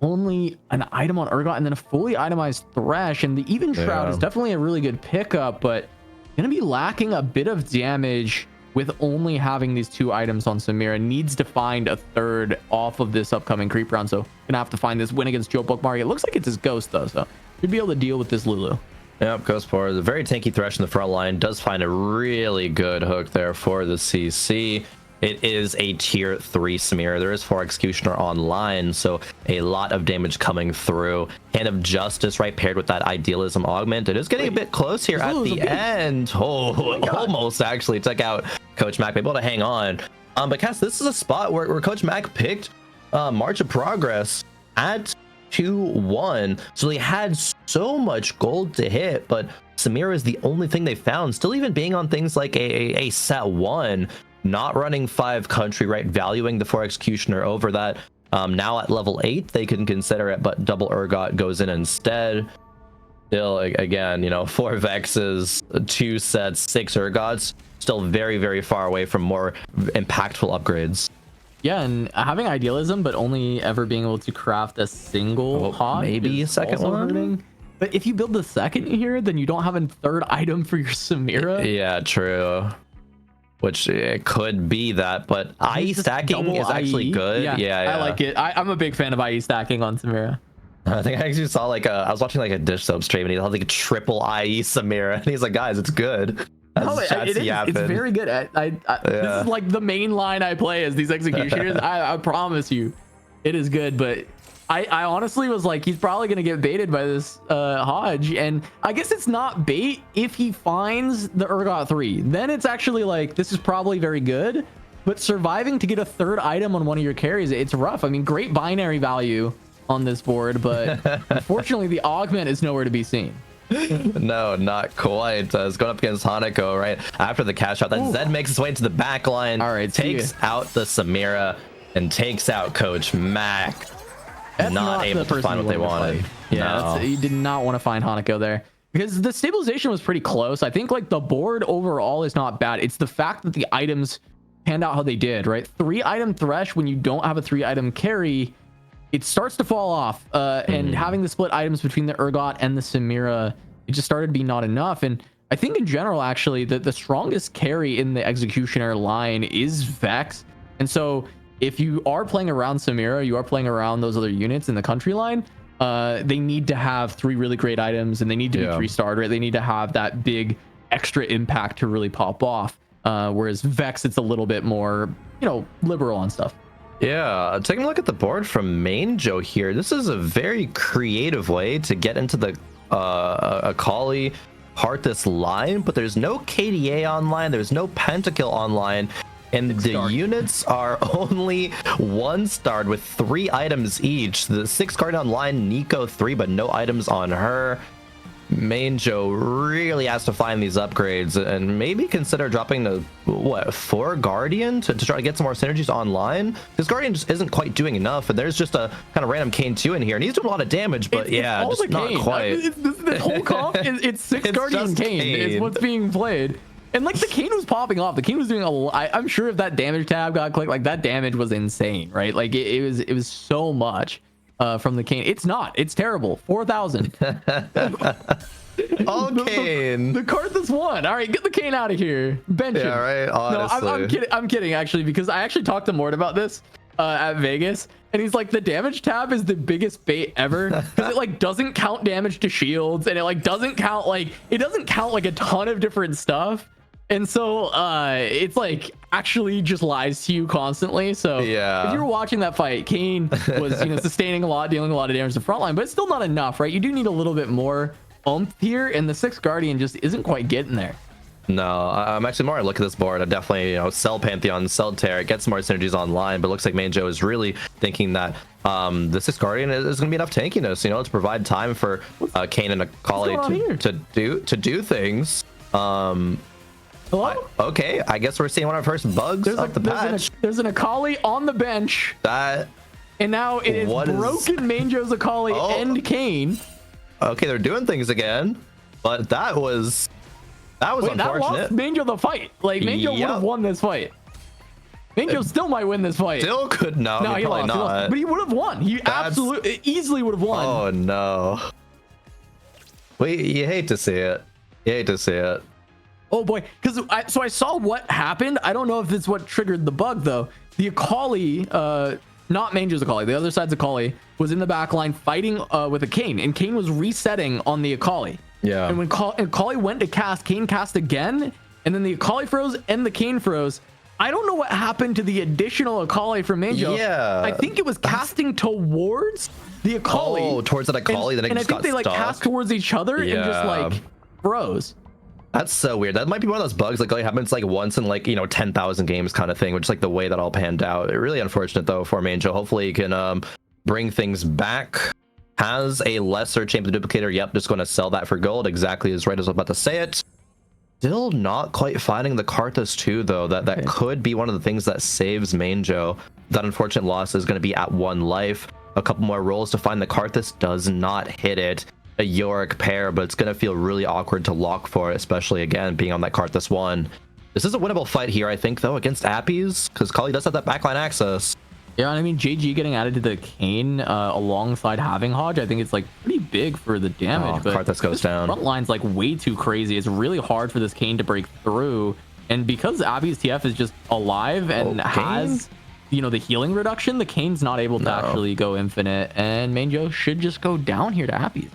only an item on Urgot, and then a fully itemized Thresh. And the Even Shroud is definitely a really good pickup, but going to be lacking a bit of damage with only having these 2 items on Samira. Needs to find a 3rd off of this upcoming creep round, so gonna have to find this win against Joe Bookmark. It looks like it's his Ghost though, so should be able to deal with this Lulu. Yep, goes for the very tanky Thresh in the front line. Does find a really good hook there for the CC. it is a tier 3 Samira. There is 4 Executioner online, so a lot of damage coming through. Hand of Justice, right, paired with that Idealism Augment. It is getting a bit close here at the end. Oh, almost actually took out Coach Mac, able to hang on. But Cass, this is a spot where Coach Mac picked March of Progress at 2-1, so they had so much gold to hit, but Samira is the only thing they found, still even being on things like a set 1, not running 5 country, right, valuing the 4 Executioner over that. Now at level 8 they can consider it, but double Urgot goes in instead. Still, again, you know, 4 Vexes, 2 sets, 6 Urgots, still very, very far away from more impactful upgrades. Yeah, and having Idealism, but only ever being able to craft a single hot, maybe a second one. Hurting. But if you build the second here, then you don't have a third item for your Samira. Yeah, true. Which it could be that, but IE stacking is actually good. Yeah, I like it. I'm a big fan of IE stacking on Samira. I think I actually saw like I was watching like a Dish Soap stream, and he had like a triple IE Samira, and he's like, guys, it's good. No, it's very good. This is like the main line I play as these executioners. I promise you, it is good. But I honestly was like, he's probably gonna get baited by this Hodge, and I guess it's not bait if he finds the Urgot 3. Then it's actually like, this is probably very good. But surviving to get a third item on one of your carries, it's rough. I mean, great binary value on this board, but unfortunately the augment is nowhere to be seen. No, not quite. It's going up against Hanako right after the cash out. Then Zed makes his way to the back line. All right, takes out the Samira and takes out Coach Mac. Not able to find what they wanted. Yeah, you did not want to find Hanako there, because the stabilization was pretty close. I think like the board overall is not bad. It's the fact that the items panned out how they did, right? 3-item Thresh when you don't have a 3-item carry, it starts to fall off, and having the split items between the Urgot and the Samira, it just started to be not enough. And I think in general, actually, the strongest carry in the Executioner line is Vex. And so if you are playing around Samira, you are playing around those other units in the country line, they need to have 3 really great items, and they need to be 3-starred, right? They need to have that big extra impact to really pop off. Whereas Vex, it's a little bit more, you know, liberal on stuff. Yeah, taking a look at the board from Main Joe here, this is a very creative way to get into the Akali Heartless line, but there's no KDA online, there's no Pentakill online, and the units are only 1-starred with 3 items each. The 6 card online, Nico 3, but no items on her. Main Joe really has to find these upgrades and maybe consider dropping the 4 Guardian to try to get some more synergies online, because Guardian just isn't quite doing enough, and there's just a kind of random Kane 2 in here, and he's doing a lot of damage, but it's just not Kane. Quite. This whole comp it's 6 Guardian Kane is what's being played. And like the Kane was popping off. The Kane was doing a lot. I'm sure if that damage tab got clicked, like that damage was insane, right? Like it was so much from the Kane. It's terrible. 4,000. All Kane. The Karthus won. All right, get the Kane out of here. Bench him. Yeah, right. Honestly. No, I'm kidding actually, because I actually talked to Mort about this at Vegas, and he's like, the damage tab is the biggest bait ever, because it like doesn't count damage to shields, and it like doesn't count like a ton of different stuff. And so it's like actually just lies to you constantly. So if you were watching that fight, Kane was, you know, sustaining a lot, dealing a lot of damage to the front line, but it's still not enough, right? You do need a little bit more oomph here, and the 6th Guardian just isn't quite getting there. No, I'm actually more. I look at this board, I definitely, you know, sell Pantheon, sell Terra, get some more synergies online, but it looks like Main Joe is really thinking that the 6th Guardian is going to be enough tankiness, you know, to provide time for Kane and Akali to do things. Hello? Okay, I guess we're seeing one of our first bugs off the patch. There's an Akali on the bench. And now it is broken Main Joe's Akali and Kane. Okay, they're doing things again, but that was unfortunate. That lost Main Joe the fight. Like, Main Joe would have won this fight. Main Joe still might win this fight. Still could no, he probably not. But he would have won. He absolutely easily would have won. Oh no. You hate to see it. Oh boy, because I saw what happened. I don't know if it's what triggered the bug though. The Akali, not Main Joe's Akali, the other side's Akali, was in the back line fighting with a Kane, and Kane was resetting on the Akali. Yeah. And when Akali went to cast, Kane cast again, and then the Akali froze and the Kane froze. I don't know what happened to the additional Akali from Manjo. Yeah. I think it was casting towards the Akali. Oh, towards that Akali, then it and just I think they like stuck. cast towards each other and just like froze. That's so weird. That might be one of those bugs like happens like once in like 10,000 games kind of thing, which is like the way that all panned out. Really unfortunate though for Manjo. Hopefully he can bring things back. Has a lesser champion duplicator. Yep, just going to sell that for gold. Exactly as right as I was about to say it. Still not quite finding the Karthus 2 though. That could be one of the things that saves Manjo. That unfortunate loss is going to be at 1 life. A couple more rolls to find the Karthus. Does not hit it. A Yorick pair, but it's going to feel really awkward to lock for it, especially again being on that Karthus 1. This is a winnable fight here, I think, though, against Appies, because Kali does have that backline access. Yeah, and I mean, JG getting added to the Kane alongside having Hodge, I think it's like pretty big for the damage. But Karthus goes down. Front line's like way too crazy. It's really hard for this Kane to break through. And because Abby's TF is just alive and has, the healing reduction, the Kane's not able to actually go infinite. And Manjo should just go down here to Abby's.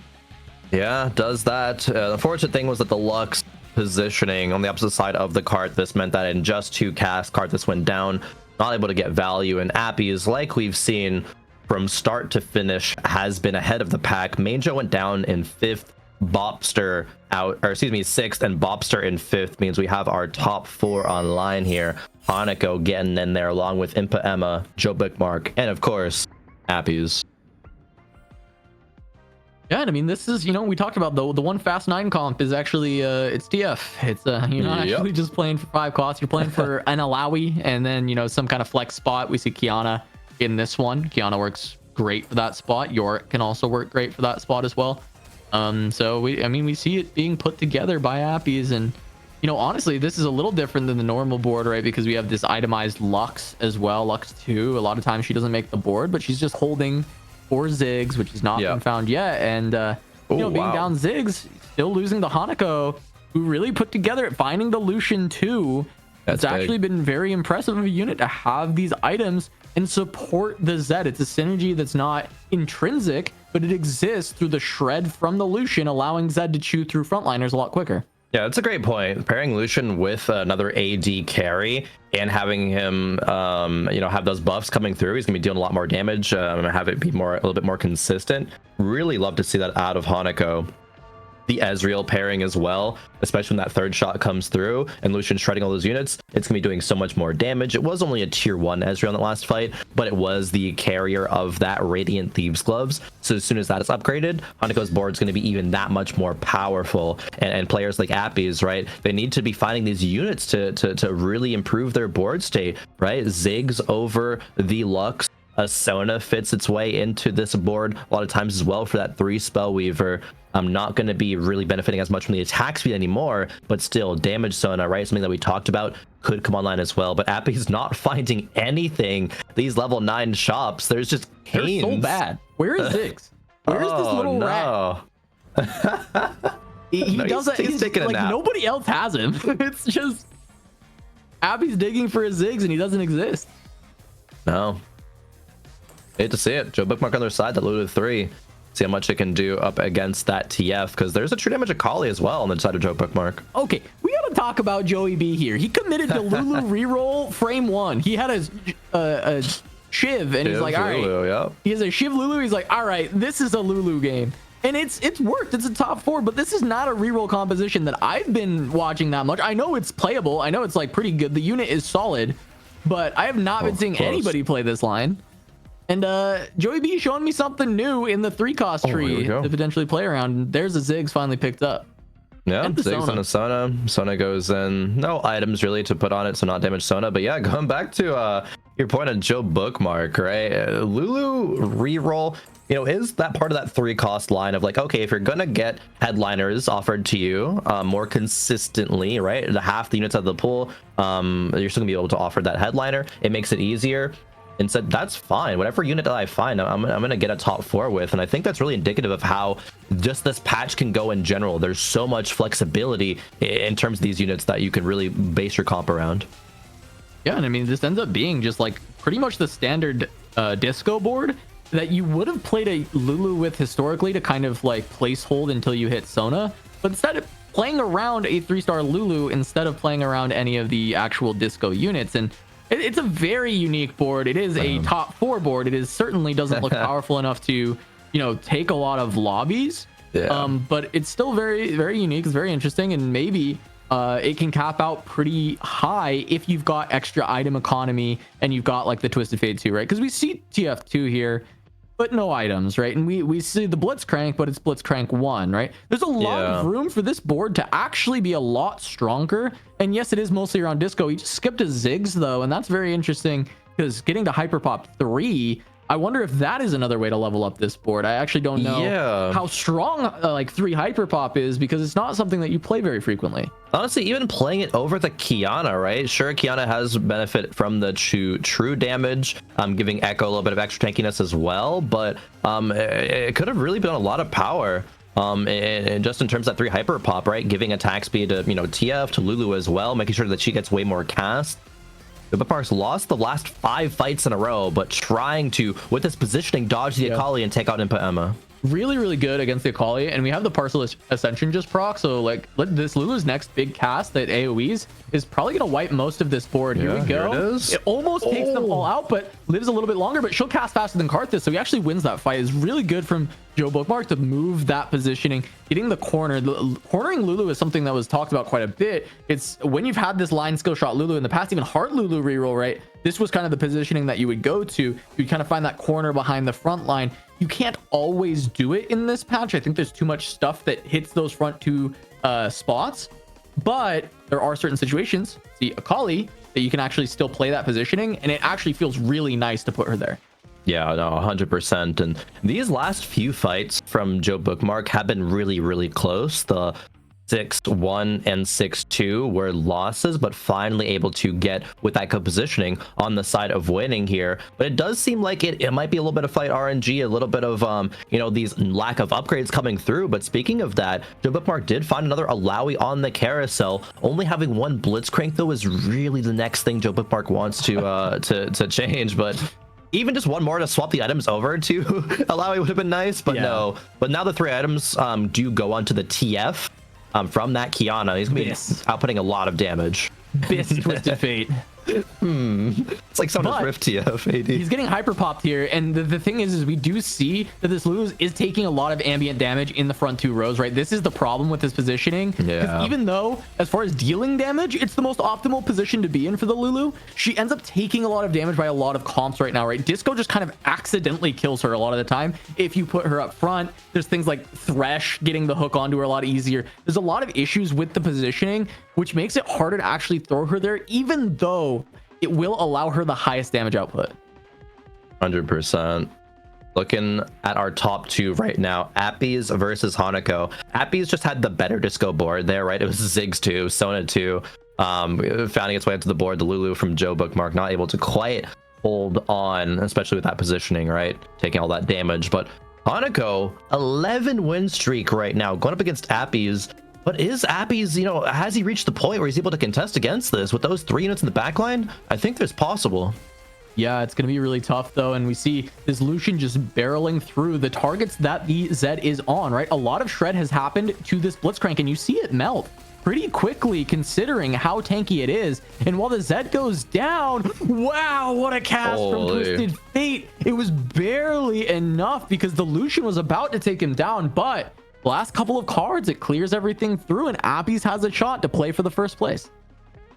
Yeah, does that. The unfortunate thing was that the Lux positioning on the opposite side of the Karthus meant that in just 2 casts, Karthus went down, not able to get value. And Appies, like we've seen from start to finish, has been ahead of the pack. Manjo went down in 5th, Bopster out, or excuse me, 6th, and Bopster in 5th. Means we have our top 4 online here. Hanako getting in there along with Impa Emma, Joe Bookmark, and of course, Appies. Yeah, and I mean, this is, we talked about the one Fast 9 comp is actually, it's TF. It's, you're not actually just playing for 5 costs. You're playing for an Alawi and then, some kind of flex spot. We see Kiana in this one. Kiana works great for that spot. Yorick can also work great for that spot as well. So we see it being put together by Appies, and, honestly, this is a little different than the normal board, right? Because we have this itemized Lux as well. Lux 2, a lot of times she doesn't make the board, but she's just holding 4 Ziggs, which has not been found yet. And being down Ziggs, still losing the Hanako, who really put together finding the Lucian too. It's actually been very impressive of a unit to have these items and support the Zed. It's a synergy that's not intrinsic, but it exists through the shred from the Lucian, allowing Zed to chew through frontliners a lot quicker. Yeah, that's a great point. Pairing Lucian with another AD carry and having him, have those buffs coming through, he's gonna be dealing a lot more damage. Have it be a little bit more consistent. Really love to see that out of Hanako. The Ezreal pairing as well, especially when that 3rd shot comes through and Lucian shredding all those units, it's gonna be doing so much more damage. It was only a tier 1 Ezreal in the last fight, but it was the carrier of that Radiant Thieves Gloves. So as soon as that is upgraded, Hanako's board is going to be even that much more powerful. And players like Appies, right, they need to be finding these units to really improve their board state, right? Ziggs over the Lux. A Sona fits its way into this board a lot of times as well for that 3 spell weaver. I'm not going to be really benefiting as much from the attack speed anymore, but still damage Sona, right? Something that we talked about could come online as well. But Appy's not finding anything. These level 9 shops, there's just canes. They're so bad. Where is Ziggs? Where is this little rat? He does he's taking a nap. Nobody else has him. It's just Appy's digging for his Ziggs and he doesn't exist. No. Hate to see it. Joe Bookmark on their side, that looted 3. See how much it can do up against that TF, because there's a true damage Akali as well on the side of Joe Bookmark. Okay, we gotta talk about Joey B here. He committed to Lulu reroll frame 1. He had a Shiv, and he's like, all right. Lulu, he has a Shiv Lulu. He's like, all right, this is a Lulu game. And it's worked. It's a top 4, but this is not a reroll composition that I've been watching that much. I know it's playable. I know it's like pretty good. The unit is solid, but I have not been seeing anybody play this line. And Joey B showing me something new in the 3-cost tree to potentially play around. There's a Ziggs finally picked up. Yeah, Ziggs on a Sona. Sona goes in. No items really to put on it, so not damage Sona. But yeah, going back to your point on Joe Bookmark, right? Lulu reroll, is that part of that 3-cost line of like, okay, if you're gonna get headliners offered to you more consistently, right? The half the units out of the pool, you're still gonna be able to offer that headliner. It makes it easier. And said, that's fine. Whatever unit that I find, I'm going to get a top 4 with. And I think that's really indicative of how just this patch can go in general. There's so much flexibility in terms of these units that you can really base your comp around. Yeah, and I mean, this ends up being just like pretty much the standard disco board that you would have played a Lulu with historically to kind of like place hold until you hit Sona. But instead, playing around a 3-star Lulu instead of playing around any of the actual disco units. And it's a very unique board. It is a top 4 board. It is certainly doesn't look powerful enough to, you know, take a lot of lobbies. But it's still very, very unique. It's very interesting, and maybe it can cap out pretty high if you've got extra item economy and you've got like the Twisted Fate 2, right? Because we see TF2 here, but no items, right? And we see the Blitzcrank, but it's Blitzcrank 1, right? There's a lot of room for this board to actually be a lot stronger. And yes, it is mostly around disco. He just skipped a Ziggs though, and that's very interesting because getting to Hyperpop 3, I wonder if that is another way to level up this board. I actually don't know how strong like 3 Hyperpop is, because it's not something that you play very frequently. Honestly, even playing it over the Kiana, right? Sure, Kiana has benefit from the true damage, giving Echo a little bit of extra tankiness as well, but it could have really been a lot of power. And just in terms of that 3 Hyperpop, right? Giving attack speed to, you know, TF, to Lulu as well, making sure that she gets way more cast. Park's lost the last 5 fights in a row, but trying to, with this positioning, dodge the Akali and take out Impa Emma. Really, really good against the Akali, and we have the Parcel Ascension just proc, so like this Lulu's next big cast that AoEs is probably gonna wipe most of this board. Here we go. Here it is. It almost takes them all out, but lives a little bit longer, but she'll cast faster than Karthus, so he actually wins that fight. Is really good from Joe Bookmark to move that positioning, getting the corner. Cornering Lulu is something that was talked about quite a bit. It's when you've had this line skill shot Lulu in the past, even Heart Lulu reroll, right? This was kind of the positioning that you would go to. You'd kind of find that corner behind the front line. You can't always do it in this patch. I think there's too much stuff that hits those front 2 spots, but there are certain situations, see Akali, that you can actually still play that positioning, and it actually feels really nice to put her there. Yeah, no, 100%. And these last few fights from Joe Bookmark have been really, really close. The 6-1 and 6-2 were losses, but finally able to get with that good positioning on the side of winning here. But it does seem like it might be a little bit of fight RNG, a little bit of you know, these lack of upgrades coming through. But speaking of that, Joe Bookmark did find another Alawi on the carousel. Only having 1 Blitzcrank though is really the next thing Joe Bookmark wants to change. But even just 1 more to swap the items over to Alawi would have been nice, but no. But now the 3 items do go onto the TF. From that Kiana. He's gonna be outputting a lot of damage. Twisted Fate. It's like someone's rift TF AD. He's getting hyper popped here, and the thing is we do see that this Lulu is taking a lot of ambient damage in the front 2 rows, right? This is the problem with his positioning. Even though as far as dealing damage, it's the most optimal position to be in for the Lulu, she ends up taking a lot of damage by a lot of comps right now, right? Disco just kind of accidentally kills her a lot of the time if you put her up front. There's things like Thresh getting the hook onto her a lot easier. There's a lot of issues with the positioning, which makes it harder to actually throw her there, even though it will allow her the highest damage output. 100%. Looking at our top 2 right now, Appies versus Hanako. Appies just had the better disco board there, right? It was Ziggs 2, Sona 2, finding its way up to the board. The Lulu from Joe Bookmark not able to quite hold on, especially with that positioning, right? Taking all that damage. But Hanako, 11 win streak right now, going up against Appies. But is Appies, you know, has he reached the point where he's able to contest against this with those 3 units in the backline? I think there's possible. Yeah, it's going to be really tough, though. And we see this Lucian just barreling through the targets that the Zed is on, right? A lot of shred has happened to this Blitzcrank, and you see it melt pretty quickly considering how tanky it is. And while the Zed goes down, wow, what a cast from Twisted Fate. It was barely enough because the Lucian was about to take him down, but last couple of cards, it clears everything through, and Appies has a shot to play for the first place.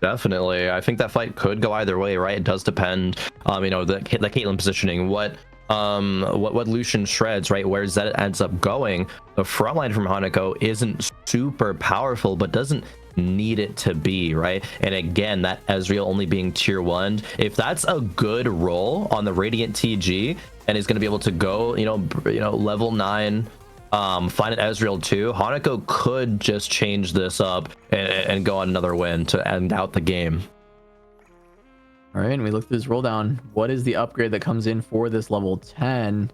Definitely. I think that fight could go either way, right? It does depend, you know, the Caitlyn positioning, what Lucian shreds, right? Where Zed ends up going. The front line from Hanako isn't super powerful, but doesn't need it to be, right? And again, that Ezreal only being tier 1, if that's a good roll on the Radiant TG and is going to be able to go, you know, level 9, find an Ezreal 2, Hanako could just change this up and go on another win to end out the game. All right, and we look through this roll down. What is the upgrade that comes in for this level 10?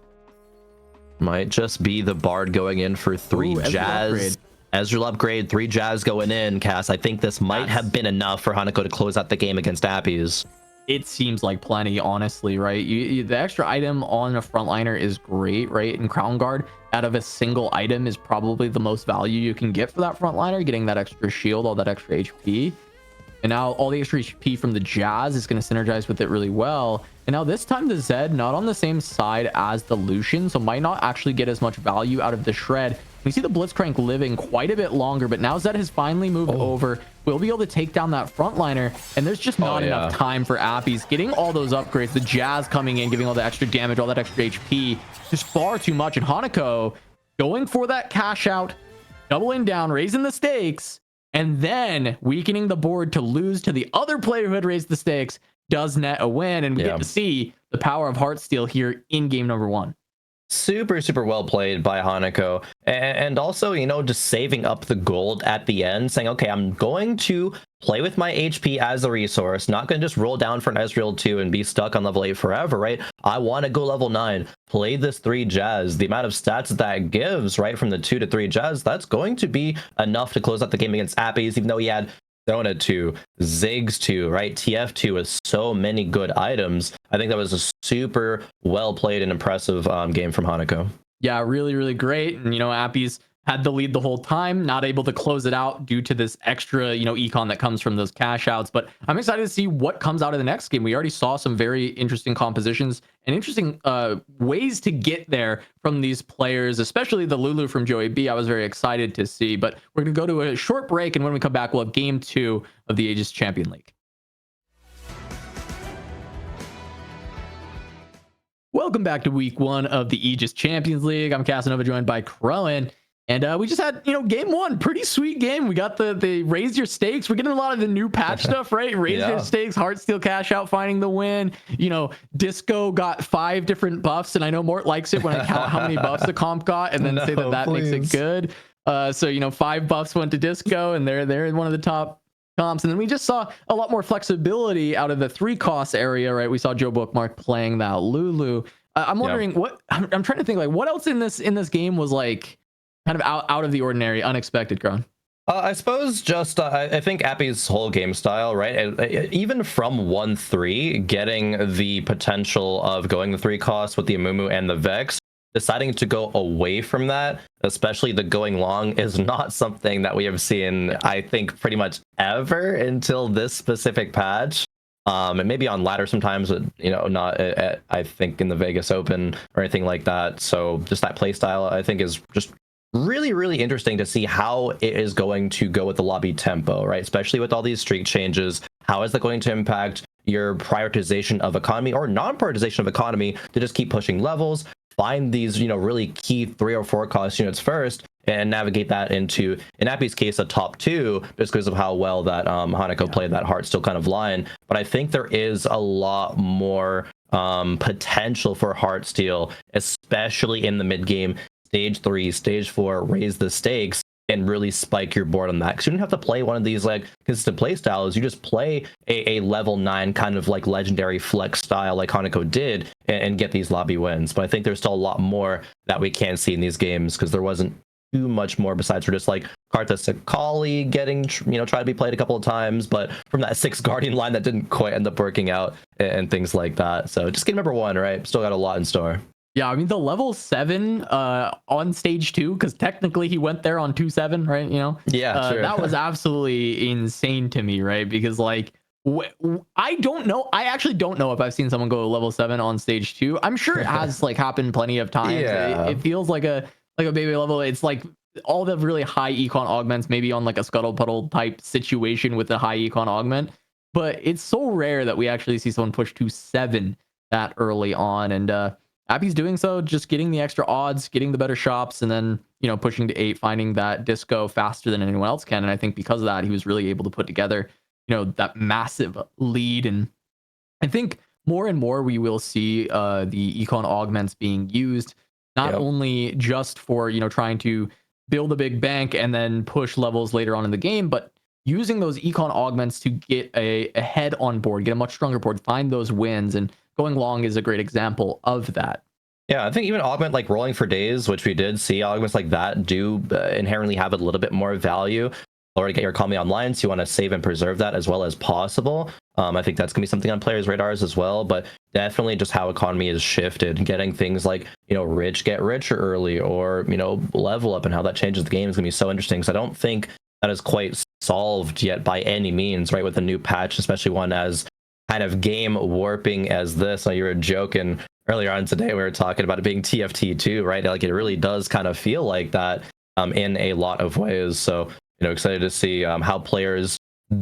Might just be the Bard going in for 3 Jazz. Ezreal upgrade, 3 Jazz going in, Cass. I think this might have been enough for Hanako to close out the game against Appies. it seems like plenty, honestly, right? The extra item on a frontliner is great, right? And Crown Guard out of a single item is probably the most value you can get for that frontliner, getting that extra shield, all that extra HP. And now all the extra HP from the Jazz is going to synergize with it really well. And now this time the Zed not on the same side as the Lucian, so might not actually get as much value out of the Shred. We see the Blitzcrank living quite a bit longer, but now Zed has finally moved over. We'll be able to take down that frontliner, and there's just not enough time for Appies getting all those upgrades. The Jazz coming in, giving all the extra damage, all that extra HP, just far too much. And Hanako going for that cash out, doubling down, raising the stakes, and then weakening the board to lose to the other player who had raised the stakes, does net a win. And we get to see the power of Heartsteel here in game number 1. Super well played by Hanako, and also, you know, just saving up the gold at the end, saying, okay, I'm going to play with my HP as a resource, not going to just roll down for an Ezreal 2 and be stuck on level 8 forever, right? I want to go level 9, play this 3 Jazz. The amount of stats that gives, right, from the 2 to 3 Jazz, that's going to be enough to close out the game against Appies, even though he had Thrown 2, Ziggs 2, right? TF2 with so many good items. I think that was a super well played and impressive game from Hanako. Yeah, really great. And, you know, Appies had the lead the whole time, not able to close it out due to this extra, you know, econ that comes from those cash outs. But I'm excited to see what comes out of the next game. We already saw some very interesting compositions and interesting ways to get there from these players, especially the Lulu from Joey B. I was very excited to see. But we're going to go to a short break, and when we come back, we'll have game 2 of the Aegis Champion League. Welcome back to week 1 of the Aegis Champions League. I'm Casanova, joined by Crowan. And we just had, you know, game 1, pretty sweet game. We got the raise your stakes. We're getting a lot of the new patch stuff, right? Raise your stakes, Heartsteel cash out, finding the win. You know, Disco got 5 different buffs, and I know Mort likes it when I count how many buffs the comp got and then say that makes it good. So, you know, 5 buffs went to Disco, and they're in one of the top comps. And then we just saw a lot more flexibility out of the 3 cost area, right? We saw Joe Bookmark playing that Lulu. I'm wondering what I'm trying to think, like, what else in this game was like kind of out of the ordinary, unexpected, Kron? I suppose just I think Appy's whole game style, right? Even from 1-3, getting the potential of going the 3 costs with the Amumu and the Vex, deciding to go away from that, especially the going long, is not something that we have seen, I think, pretty much ever until this specific patch. And maybe on ladder sometimes, but, you know, not I think in the Vegas Open or anything like that. So just that play style, I think, is just really interesting to see how it is going to go with the lobby tempo, right? Especially with all these streak changes. How is that going to impact your prioritization of economy or non-prioritization of economy to just keep pushing levels, find these, you know, really key 3 or 4 cost units first, and navigate that into, in Appy's case, a top 2, just because of how well that Hanako played that Heartsteel kind of line. But I think there is a lot more potential for Heartsteel, especially in the mid game. Stage 3, stage 4, raise the stakes and really spike your board on that, because you don't have to play one of these like consistent play styles. You just play a level 9 kind of like legendary flex style like Hanako did, and get these lobby wins. But I think there's still a lot more that we can see in these games, because there wasn't too much more besides for just like Karthus Sakali getting, you know, try to be played a couple of times, but from that 6 Guardian line that didn't quite end up working out, and things like that. So just game number 1, right? Still got a lot in store. Yeah, I mean, the level 7 on stage 2, because technically he went there on 2-7, right? You know, sure. That was absolutely insane to me, right? Because like, I don't know. I actually don't know if I've seen someone go level 7 on stage 2. I'm sure it has like happened plenty of times. It feels like a baby level. It's like all the really high econ augments, maybe on like a scuttle puddle type situation with a high econ augment. But it's so rare that we actually see someone push to 7 that early on. And Appy's doing so, just getting the extra odds, getting the better shops, and then, you know, pushing to 8, finding that Disco faster than anyone else can. And I think because of that, he was really able to put together, you know, that massive lead. And I think more and more we will see the econ augments being used, not only just for, you know, trying to build a big bank and then push levels later on in the game, but using those econ augments to get a head on board, get a much stronger board, find those wins. And going long is a great example of that. Yeah, I think even augment like rolling for days, which we did see augments like that do inherently have a little bit more value. or to get your economy online, so you want to save and preserve that as well as possible. I think that's gonna be something on players' radars as well, but definitely just how economy is shifted, getting things like, you know, rich get richer early, or, you know, level up, and how that changes the game is gonna be so interesting. So I don't think that is quite solved yet by any means, right? With a new patch, especially one as kind of game warping as this. You were joking earlier on today, we were talking about it being TFT2, right? Like, it really does kind of feel like that in a lot of ways. So, you know, excited to see how players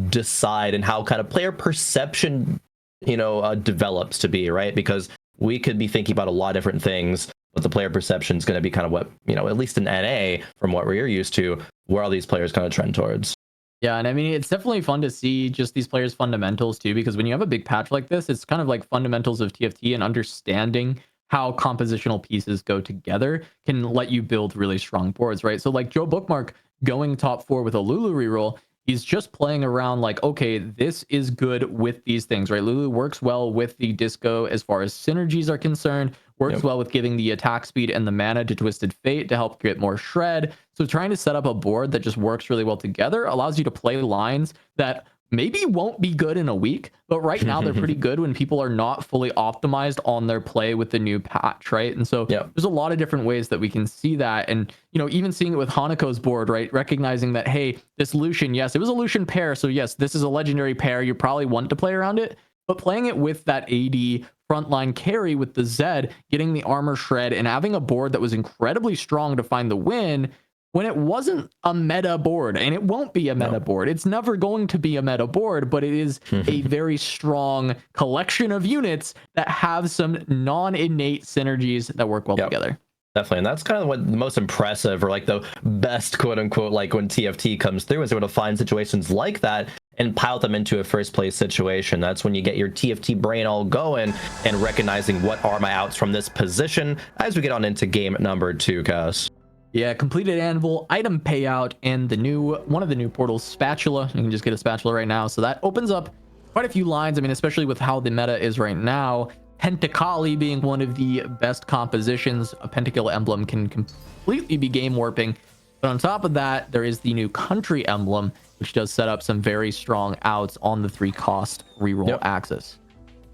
decide and how kind of player perception, you know, develops to be, right? Because we could be thinking about a lot of different things, but the player perception is going to be kind of what, you know, at least in NA, from what we're used to, where all these players kind of trend towards. Yeah, and I mean, it's definitely fun to see just these players' fundamentals too, because when you have a big patch like this, it's kind of like fundamentals of TFT, and understanding how compositional pieces go together can let you build really strong boards, right? So like Joe Bookmark going top 4 with a Lulu reroll, he's just playing around like, okay, this is good with these things, right? Lulu works well with the disco as far as synergies are concerned, works well with giving the attack speed and the mana to Twisted Fate to help get more shred. So trying to set up a board that just works really well together allows you to play lines that maybe won't be good in a week, but right now they're pretty good when people are not fully optimized on their play with the new patch, right? And so there's a lot of different ways that we can see that. And, you know, even seeing it with Hanako's board, right? Recognizing that, hey, this Lucian, yes, it was a Lucian pair. So yes, this is a legendary pair. You probably want to play around it, but playing it with that AD frontline carry with the Zed, getting the armor shred, and having a board that was incredibly strong to find the win, when it wasn't a meta board, and it won't be a meta board. It's never going to be a meta board, but it is a very strong collection of units that have some non-innate synergies that work well together. Definitely, and that's kind of what the most impressive, or like the best, quote unquote, like when TFT comes through, is able to find situations like that and pile them into a first place situation. That's when you get your TFT brain all going and recognizing what are my outs from this position as we get on into game number 2, Cass. Yeah, completed anvil, item payout, and the new one of the new portals, spatula. You can just get a spatula right now, so that opens up quite a few lines. I mean, especially with how the meta is right now, Pentakali being one of the best compositions. A pentakill emblem can completely be game warping, but on top of that, there is the new country emblem, which does set up some very strong outs on the 3-cost reroll axis.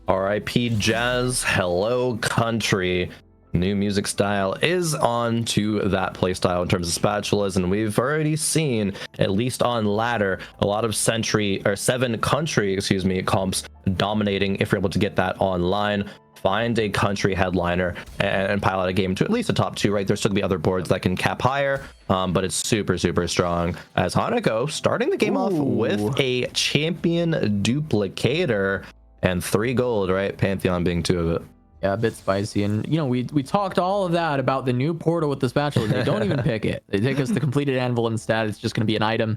RIP Jazz, hello country. New music style is on to that playstyle in terms of spatulas, and we've already seen, at least on ladder, a lot of 7 country, comps dominating. If you're able to get that online, find a country headliner and pile out a game to at least the top 2, right? There's still gonna be other boards that can cap higher, but it's super strong. As Hanako starting the game off with a champion duplicator and 3 gold, right? Pantheon being 2 of it. Yeah, a bit spicy. And, you know, we talked all of that about the new portal with the spatula. They don't even pick it. They take us the completed anvil instead. It's just going to be an item.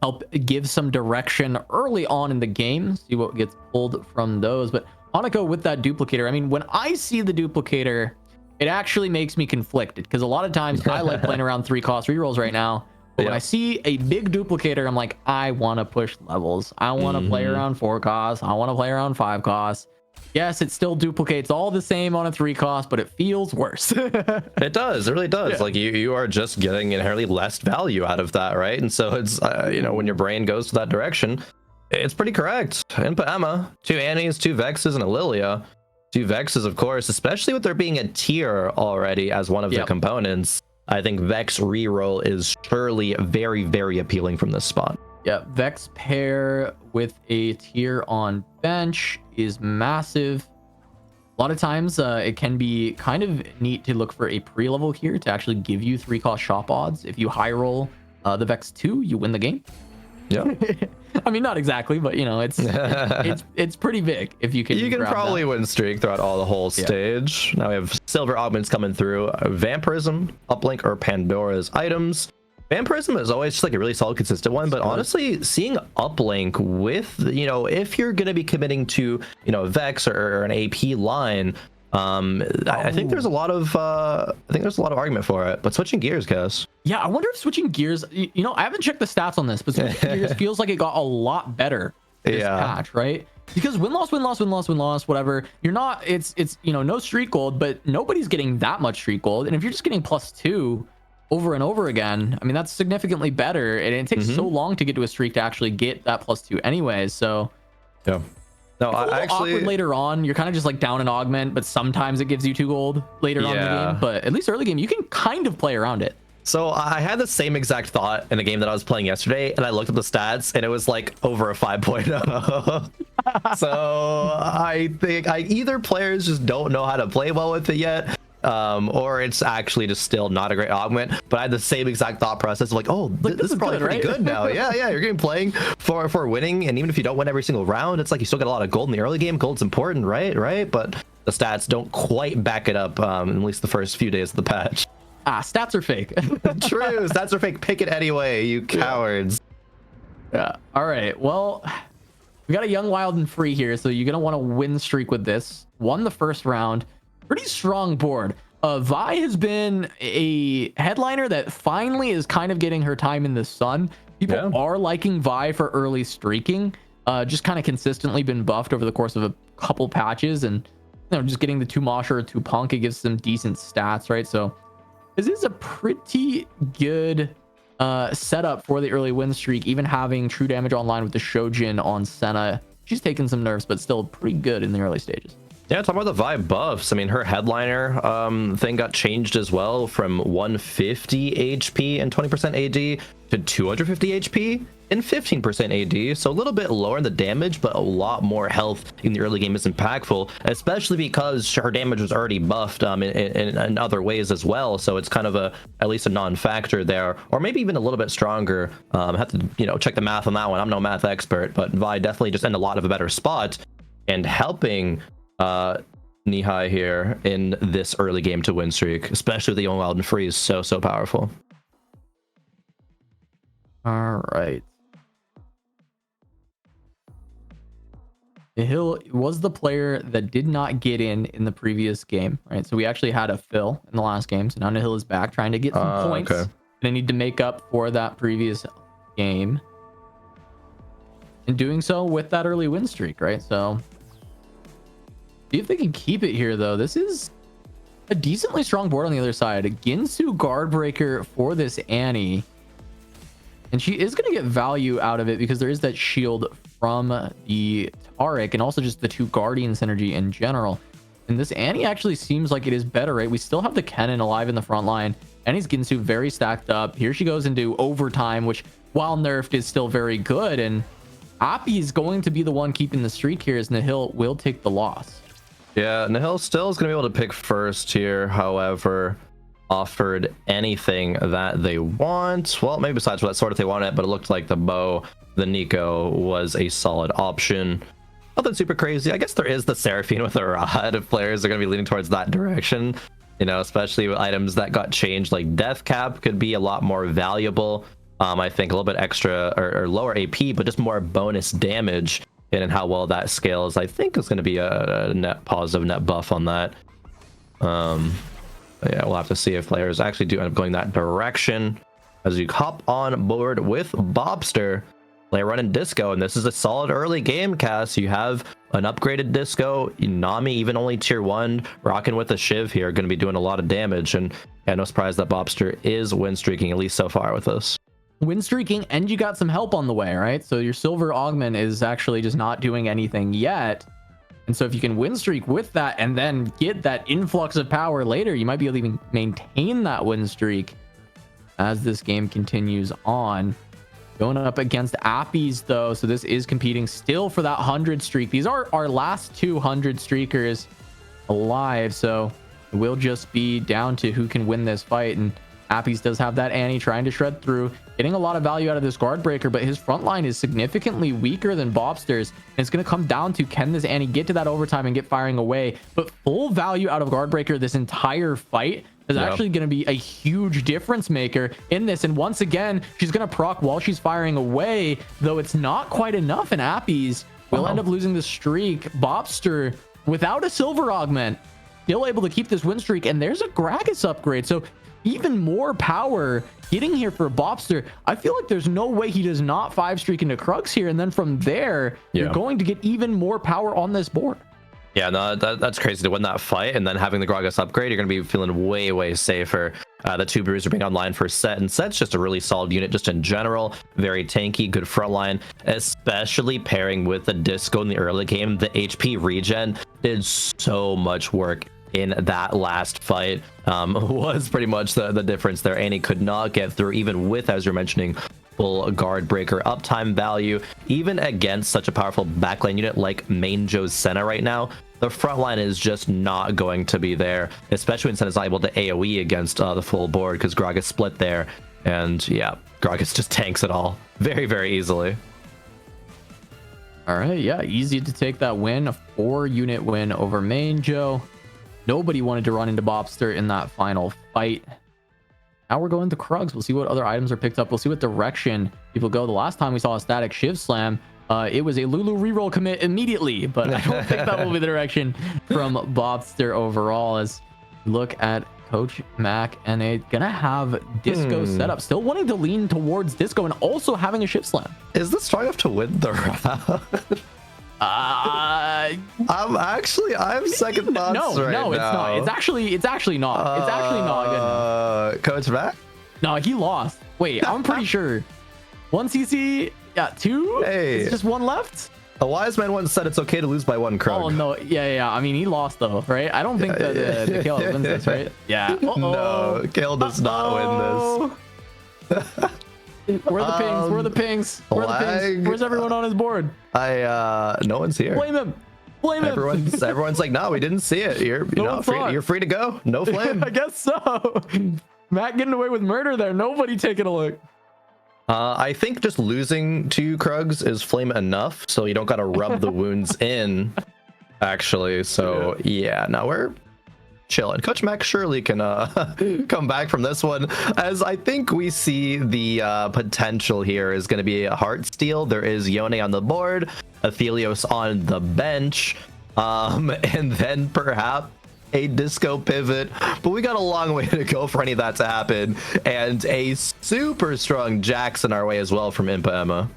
Help give some direction early on in the game. See what gets pulled from those. But Hanako with that duplicator. I mean, when I see the duplicator, it actually makes me conflicted. Because a lot of times I like playing around 3-cost rerolls right now. But when I see a big duplicator, I'm like, I want to push levels. I want to play around 4 costs. I want to play around 5 costs. Yes, it still duplicates all the same on a 3-cost, but it feels worse. It does. It really does. Yeah. Like you are just getting inherently less value out of that, right? And so it's, you know, when your brain goes to that direction, it's pretty correct. Input Emma, 2 Annies, 2 Vexes, and a Lilia. 2 Vexes, of course, especially with there being a tier already as one of the components. I think Vex reroll is surely very appealing from this spot. Yeah, Vex pair with a tier on bench is massive. A lot of times it can be kind of neat to look for a pre-level here to actually give you 3-cost shop odds. If you high roll the Vex 2, you win the game. Yeah. I mean, not exactly, but you know, it's pretty big if you can. You can probably win streak throughout all the whole stage. Now we have silver augments coming through, Vampirism, Uplink, or Pandora's items. Vampirism is always just like a really solid, consistent one, but honestly, seeing Uplink with, you know, if you're going to be committing to, you know, Vex or an AP line, I think there's a lot of argument for it. But switching gears, Cass. Yeah, I wonder if switching gears, you know, I haven't checked the stats on this, but switching gears feels like it got a lot better this patch, right? Because win loss, whatever. You're not, it's you know, no streak gold, but nobody's getting that much streak gold, and if you're just getting +2. over and over again, I mean, that's significantly better. And it takes so long to get to a streak to actually get that +2 anyways. So yeah. No, I actually awkward later on. You're kind of just like down an augment, but sometimes it gives you 2 gold later on in the game. But at least early game, you can kind of play around it. So I had the same exact thought in the game that I was playing yesterday, and I looked at the stats, and it was like over a 5.0. So I think either players just don't know how to play well with it yet, or it's actually just still not a great augment. But I had the same exact thought process of like, oh, this is probably pretty good now. Yeah, you're getting playing for winning, and even if you don't win every single round, it's like you still get a lot of gold in the early game. Gold's important, right? But the stats don't quite back it up, at least the first few days of the patch. Stats are fake. True, stats are fake. Pick it anyway, you cowards. Yeah. All right. Well, we got a young, wild, and free here, so you're gonna want to win streak with this. Won the first round. Pretty strong board. Vi has been a headliner that finally is kind of getting her time in the sun. People are liking Vi for early streaking. Just kind of consistently been buffed over the course of a couple patches, and just getting the 2 Mosher or 2 Punk, it gives some decent stats, right? So this is a pretty good setup for the early win streak, even having true damage online with the Shojin on Senna. She's taken some nerfs, but still pretty good in the early stages. Yeah, talking about the Vi buffs, I mean, her headliner thing got changed as well from 150 HP and 20% AD to 250 HP and 15% AD. So a little bit lower in the damage, but a lot more health in the early game is impactful, especially because her damage was already buffed in other ways as well. So it's kind of at least a non-factor there, or maybe even a little bit stronger. I have to, check the math on that one. I'm no math expert, but Vi definitely just in a lot of a better spot and helping Nihai here in this early game to win streak, especially with the young, wild, and free is so powerful. All right. Hill was the player that did not get in the previous game, right? So we actually had a fill in the last game. So now Nihil is back trying to get some points. Okay. They need to make up for that previous game. And doing so with that early win streak, right? So see if they can keep it here, though. This is a decently strong board on the other side. A Ginsu guard breaker for this Annie. And she is going to get value out of it because there is that shield from the Taric and also just the 2 Guardian synergy in general. And this Annie actually seems like it is better, right? We still have the Kennen alive in the front line. Annie's Ginsu very stacked up. Here she goes into overtime, which while nerfed is still very good. And Appy is going to be the one keeping the streak here as Nihil will take the loss. Yeah, Nihil still is going to be able to pick first here. However, offered anything that they want. Well, maybe besides what sort of they wanted, but it looked like the bow, the Nico was a solid option. Nothing super crazy. I guess there is the Seraphine with a rod. If players are going to be leaning towards that direction, especially with items that got changed, like Death Cap could be a lot more valuable. I think a little bit extra or lower AP, but just more bonus damage. And how well that scales, I think, is going to be a net positive, net buff on that. Yeah, we'll have to see if players actually do end up going that direction. As you hop on board with Bobster, play running Disco, and this is a solid early game cast. You have an upgraded Disco, Nami, even only tier 1, rocking with a Shiv here, going to be doing a lot of damage. And yeah, no surprise that Bobster is win streaking, at least so far with us. Win streaking, and you got some help on the way, right? So your silver augment is actually just not doing anything yet. And so if you can win streak with that and then get that influx of power later, you might be able to even maintain that win streak as this game continues on. Going up against Appies, though, so this is competing still for that 100 streak. These are our last 200 streakers alive, so it will just be down to who can win this fight. And Appies does have that Annie trying to shred through, getting a lot of value out of this guard breaker, but his front line is significantly weaker than Bobster's. And it's going to come down to, can this Annie get to that overtime and get firing away? But full value out of guard breaker this entire fight is actually going to be a huge difference maker in this. And once again, she's going to proc while she's firing away, though it's not quite enough. And Appies will end up losing the streak. Bobster, without a silver augment, still able to keep this win streak. And there's a Gragas upgrade. So even more power getting here for Bobster. I feel like there's no way he does not 5 streak into Krugs here. And then from there, you're going to get even more power on this board. Yeah, no, that's crazy to win that fight. And then having the Gragas upgrade, you're going to be feeling way safer. The two brews are being online for Set, and Set's just a really solid unit just in general. Very tanky, good frontline, especially pairing with the Disco in the early game. The HP regen did so much work in that last fight. Was pretty much the difference there. And he could not get through, even with, as you're mentioning, full guard breaker uptime value. Even against such a powerful backline unit like Main Joe's Senna right now, the front line is just not going to be there, especially when Senna's not able to AoE against the full board, because Gragas split there. And yeah, Gragas just tanks it all very, very easily. All right, yeah, easy to take that win. A 4-unit win over Main Joe. Nobody wanted to run into Bobster in that final fight. Now we're going to Krugs. We'll see what other items are picked up. We'll see what direction people go. The last time we saw a static Shiv Slam, it was a Lulu reroll commit immediately, but I don't think that will be the direction from Bobster overall. As we look at Coach Mac, and it's gonna have Disco set up, still wanting to lean towards Disco and also having a Shiv Slam. Is this strong enough to win the round? I'm second thoughts. No, it's not. It's actually not. It's actually not good enough. Coach Mac? No, he lost. Wait, I'm pretty sure. 1 CC, yeah, 2. Hey, it's just 1 left. A wise man once said it's okay to lose by 1 Krug. Oh no, yeah. I mean, he lost though, right? I don't think that the Kale wins this, right? Yeah. No, Kale does not win this. Where are the pings? Where are the pings? Where are the pings? Where's everyone on his board? No one's here. Blame him. Blame him. Everyone's like, no, we didn't see it. You're free to go. No flame. I guess so. Matt getting away with murder there. Nobody taking a look. I think just losing to Krugs is flame enough, so you don't gotta rub the wounds in. Actually, so yeah, now we're chilling. Coach Mac surely can come back from this one, as I think we see the potential here is going to be a Heartsteel. There is Yone on the board, Athelios on the bench, and then perhaps a Disco pivot, but we got a long way to go for any of that to happen, and a super strong Jax in our way as well from Impa Emma.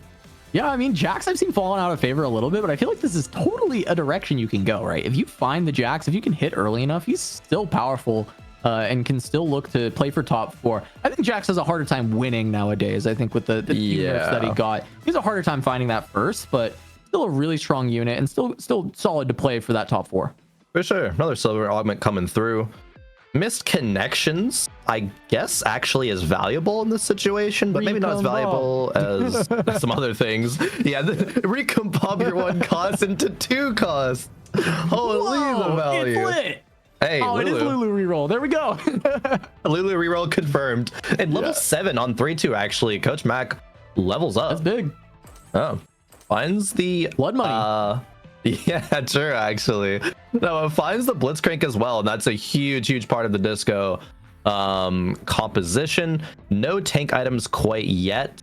Yeah, I mean, Jax I've seen falling out of favor a little bit, but I feel like this is totally a direction you can go, right? If you find the Jax, if you can hit early enough, he's still powerful and can still look to play for top 4. I think Jax has a harder time winning nowadays. I think with the few nerfs that he got, he has a harder time finding that first, but still a really strong unit and still solid to play for that top 4. For sure. Another silver augment coming through. Missed connections, I guess, actually is valuable in this situation, but maybe not as valuable as some other things. Yeah, recompomp your 1 cost into 2 costs. Holy the value. It's lit. Hey, oh, Lulu. It is Lulu reroll. There we go. Lulu reroll confirmed. And level 7 on 3-2, actually. Coach Mac levels up. That's big. Oh. Finds the blood money. Yeah, true, actually. No, it finds the Blitzcrank as well, and that's a huge part of the Disco composition. No tank items quite yet,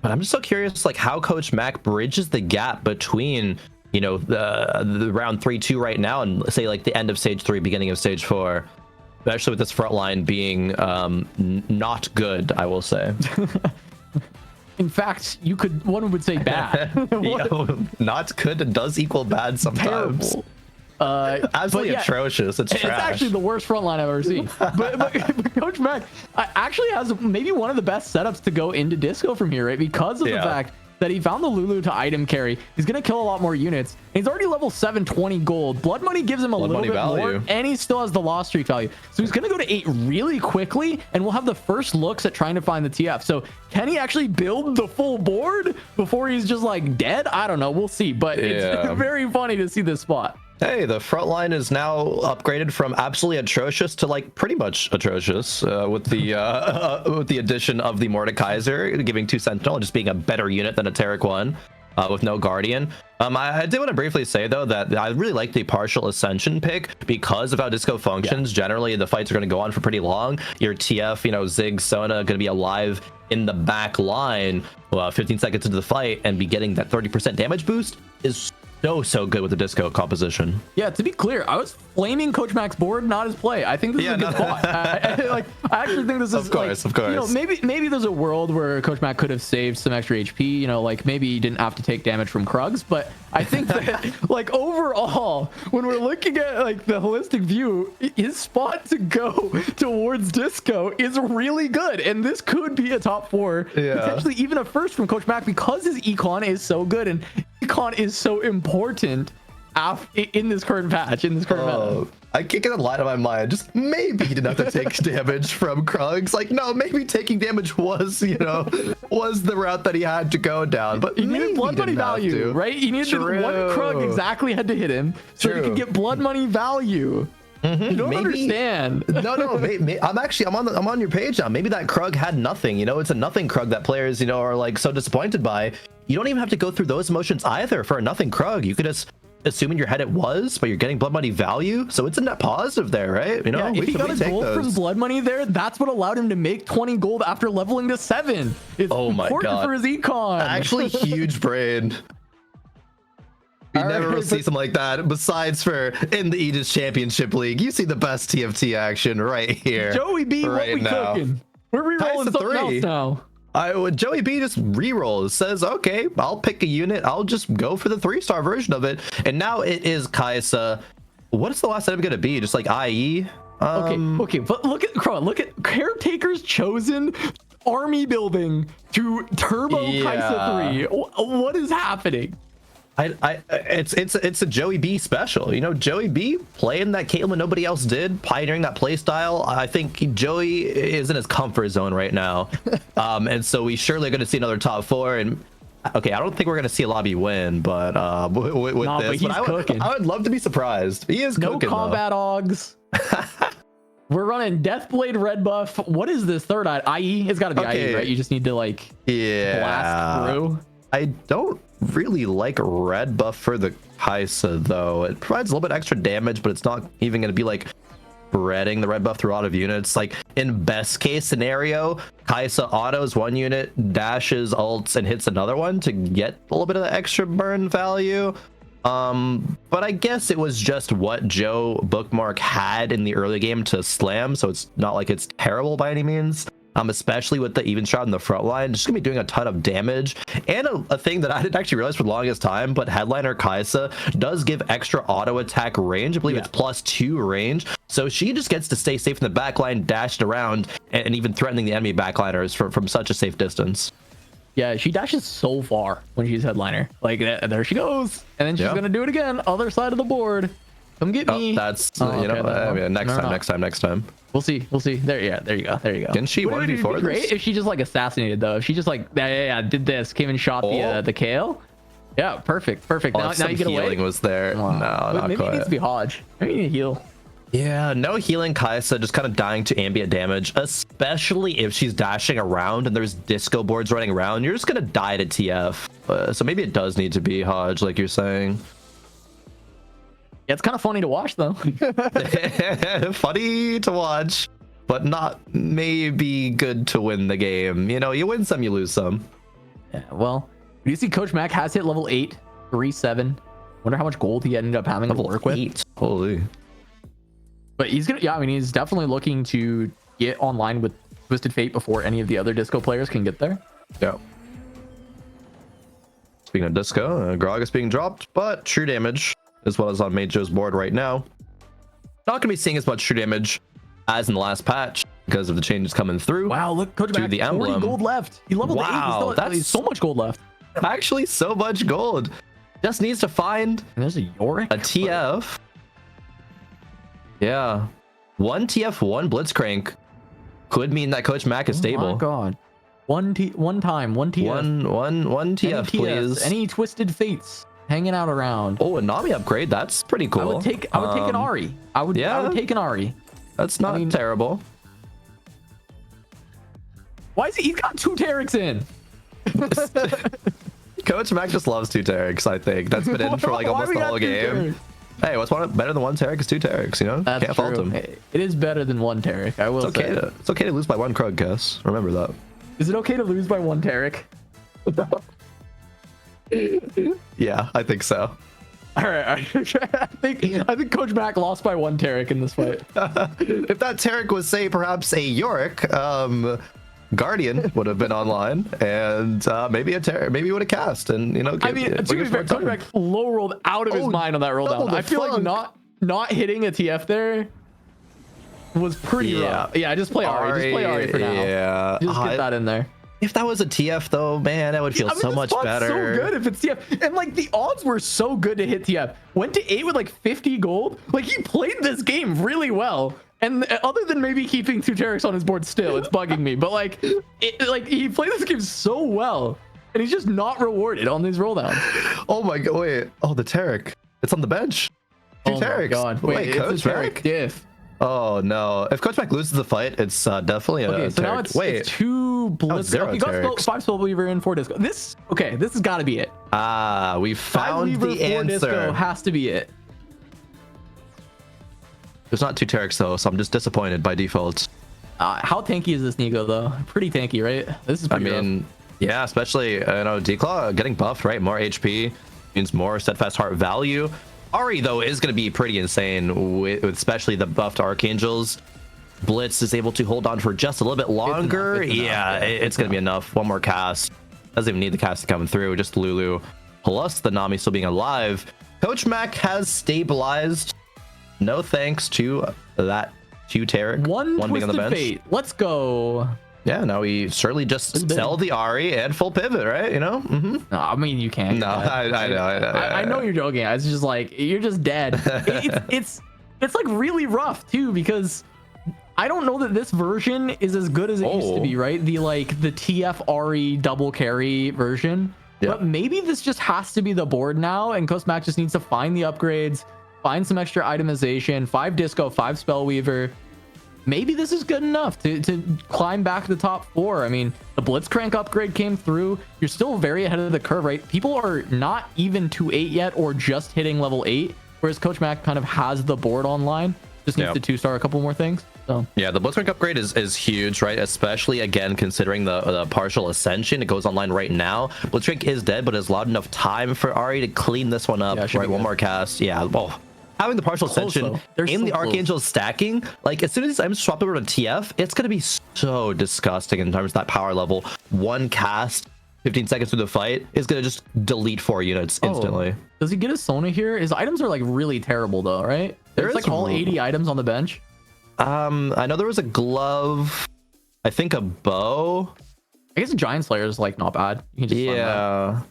but I'm just so curious, like, how Coach Mac bridges the gap between, you know, the round 3-2 right now and say like the end of stage 3, beginning of stage 4, especially with this front line being not good, I will say. In fact, one would say bad. Not good does equal bad sometimes. Terrible. Absolutely atrocious. It's trash. It's actually the worst front line I've ever seen. but Coach Mac actually has maybe one of the best setups to go into Disco from here, right? Because of the fact that he found the Lulu to item carry. He's going to kill a lot more units. He's already level 720 gold. Blood money gives him a little bit more, and he still has the lost streak value. So he's going to go to 8 really quickly, and we'll have the first looks at trying to find the TF. So can he actually build the full board before he's just like dead? I don't know. We'll see. But it's very funny to see this spot. Hey, the front line is now upgraded from absolutely atrocious to like pretty much atrocious with the addition of the Mordekaiser, giving 2 Sentinel and just being a better unit than a Taric 1 with no Guardian. I did want to briefly say though that I really like the partial Ascension pick because of how Disco functions. Generally, the fights are going to go on for pretty long. Your TF, you know, Zig, Sona going to be alive in the back line 15 seconds into the fight and be getting that 30% damage boost is so good with the disco composition. Yeah, to be clear, I was flaming Coach Mac's board, not his play. I think this is a good spot. I actually think this is of course. You know, maybe there's a world where Coach Mac could have saved some extra HP. You know, like maybe he didn't have to take damage from Krugs. But I think that like overall, when we're looking at like the holistic view, his spot to go towards disco is really good, and this could be a top 4, potentially even a first from Coach Mac because his econ is so good and econ is so important in this current patch, in this current meta. I can't get a line of my mind. Just maybe he didn't have to take damage from Krugs. Like, no, maybe taking damage was, you know, was the route that he had to go down. But he needed blood money value, right? He needed one Krug exactly had to hit him so he could get blood money value. You don't understand. No. I'm on your page now. Maybe that Krug had nothing. You know, it's a nothing Krug that players, you know, are like so disappointed by. You don't even have to go through those motions either for a nothing Krug. You could just assume in your head it was, but you're getting blood money value, so it's a net positive there, right? You know, if he got a gold from blood money there, that's what allowed him to make 20 gold after leveling to 7. It's important for his econ. Actually, huge brain. You never will see something like that besides for in the Aegis Championship League. You see the best TFT action right here. Joey B, what we cooking? We're rerolling something else now. Joey B just rerolls, says, okay, I'll pick a unit. I'll just go for the 3-star version of it. And now it is Kaisa. What is the last item going to be? Just like IE? Okay, but look at Caretaker's chosen army building to turbo Kaisa 3. What is happening? It's a Joey B special. You know, Joey B playing that Caitlyn nobody else did, pioneering that play style. I think Joey is in his comfort zone right now. And so we surely are going to see another top 4. And okay, I don't think we're going to see a lobby win, but with this, but I would love to be surprised. He is cooking. No combat augs. We're running Deathblade red buff. What is this third IE? It's got to be IE, right? You just need to like blast through. I don't really like red buff for the Kaisa though. It provides a little bit extra damage, but it's not even going to be like spreading the red buff through a lot of units. Like in best case scenario, Kaisa autos one unit, dashes, ults, and hits another one to get a little bit of the extra burn value. But I guess it was just what Joe Bookmark had in the early game to slam, so it's not like it's terrible by any means. Especially with the even shot in the front line, just gonna be doing a ton of damage. And a thing that I didn't actually realize for the longest time, but Headliner Kaisa does give extra auto attack range. I believe it's +2 range, so she just gets to stay safe in the back line, dashed around, and even threatening the enemy backliners from such a safe distance. Yeah, she dashes so far when she's Headliner. Like there she goes, and then she's gonna do it again, other side of the board. Come get me. That's next time. We'll see. There you go. Can she 1v4 this? Great if she just like assassinated though. If she just like did this, came and shot the Kale. Yeah, perfect. Now you get away. Healing was there. No, not maybe quite. It needs to be Hodge. Maybe you need to heal. Yeah, no healing Kaisa, just kind of dying to ambient damage, especially if she's dashing around and there's disco boards running around. You're just gonna die to TF. So maybe it does need to be Hodge, like you're saying. Yeah, it's kind of funny to watch though. Funny to watch, but not maybe good to win the game. You know, you win some, you lose some. Yeah, well, you see Coach Mac has hit level 8, 3-7. Wonder how much gold he ended up having to work with. Holy. But he's gonna, I mean, he's definitely looking to get online with Twisted Fate before any of the other disco players can get there. Yeah. Speaking of disco, Grog is being dropped, but true damage as well as on Majo's board right now. Not going to be seeing as much true damage as in the last patch because of the changes coming through. Wow, look, Coach Mac, the emblem. 40 gold left. He leveled 8. That's so much gold left. Actually, so much gold. Just needs to find there's a Yorick, a TF. Yeah, 1 TF, 1 Blitzcrank could mean that Coach Mac is stable. Oh my god. One TF. One TF, please. Any Twisted Fates hanging out around. Oh, a Nami upgrade. That's pretty cool. I would take an Ari. I would take an Ari. That's not terrible. Why is he's got 2 Tarics in? Coach Mac just loves 2 Tarics, I think. That's been in for like almost the whole game. Hey, what's better than 1 Taric is 2 Tarics, you know? That's Can't fault him. It is better than 1 Taric, I will say. It's okay to lose by 1 Krug, Cass. Remember that. Is it okay to lose by 1 Taric? Yeah, I think so. All right. I think Coach Mac lost by 1 Taric in this fight. If that Taric was, say, perhaps a Yorick, Guardian would have been online, and maybe a Taric, maybe he would have cast, and I mean, to be fair, Coach Mac low rolled out of his mind on that roll down. I feel like not hitting a TF there was pretty rough. Yeah, just play Ari. Just play Ari for now. Yeah, just get that in there. If that was a TF though, man, that would feel so much better. So good if it's TF, and like the odds were so good to hit TF. Went to 8 with like 50 gold. Like he played this game really well, and other than maybe keeping 2 Tarics on his board, still it's bugging me. But like, he played this game so well, and he's just not rewarded on these rolldowns. Oh my god! Wait, oh the Taric, it's on the bench. 2 Tarics. God. Wait, Coach Mac? Diff. Oh no! If Coach Mac loses the fight, it's definitely a. Okay, so now it's 2 Blitz. Oh, you got 5 Spell Weaver and 4 Disco. This has got to be it. Ah, we found 5 Weaver, the 4 answer. Disco has to be it. There's not 2 Tarics though, so I'm just disappointed by default. How tanky is this Nico though? Pretty tanky, right? This is pretty rough. Yeah, especially D-Claw getting buffed, right? More HP means more steadfast heart value. Ari though is going to be pretty insane with especially the buffed Archangels. Blitz is able to hold on for just a little bit longer. It's going to be enough. One more cast. Doesn't even need the cast to come through. Just Lulu plus the Nami still being alive. Coach Mac has stabilized. No thanks to that 2 Taric. One being on the bench. Fate. Let's go. Yeah, now we certainly just sell the Ari and full pivot, right? You know? No, I mean you can't. No, I know you're joking. It's just like you're just dead. it's like really rough too, because I don't know that this version is as good as it used to be, right? The TF Ari double carry version. Yep. But maybe this just has to be the board now, and Coach Mac just needs to find the upgrades, find some extra itemization, 5 Disco, 5 Spellweaver. Maybe this is good enough to climb back to the top 4. I mean, the Blitzcrank upgrade came through. You're still very ahead of the curve, right? People are not even to 8 yet or just hitting level 8, whereas Coach Mac kind of has the board online. Just needs to 2-star a couple more things. So yeah, the Blitzcrank upgrade is huge, right? Especially again considering the partial ascension. It goes online right now. Blitzcrank is dead, but has allowed enough time for Ari to clean this one up. Right, one more cast. Yeah, well, having the partial ascension in the Archangel stacking, like as soon as these items swap over to TF, it's gonna be so disgusting in terms of that power level. One cast, 15 seconds through the fight is gonna just delete 4 units instantly. Does he get a Sona here? His items are like really terrible though, right? There's like all 80 items on the bench. I know there was a glove, I think a bow. I guess a Giant Slayer is like not bad. You can just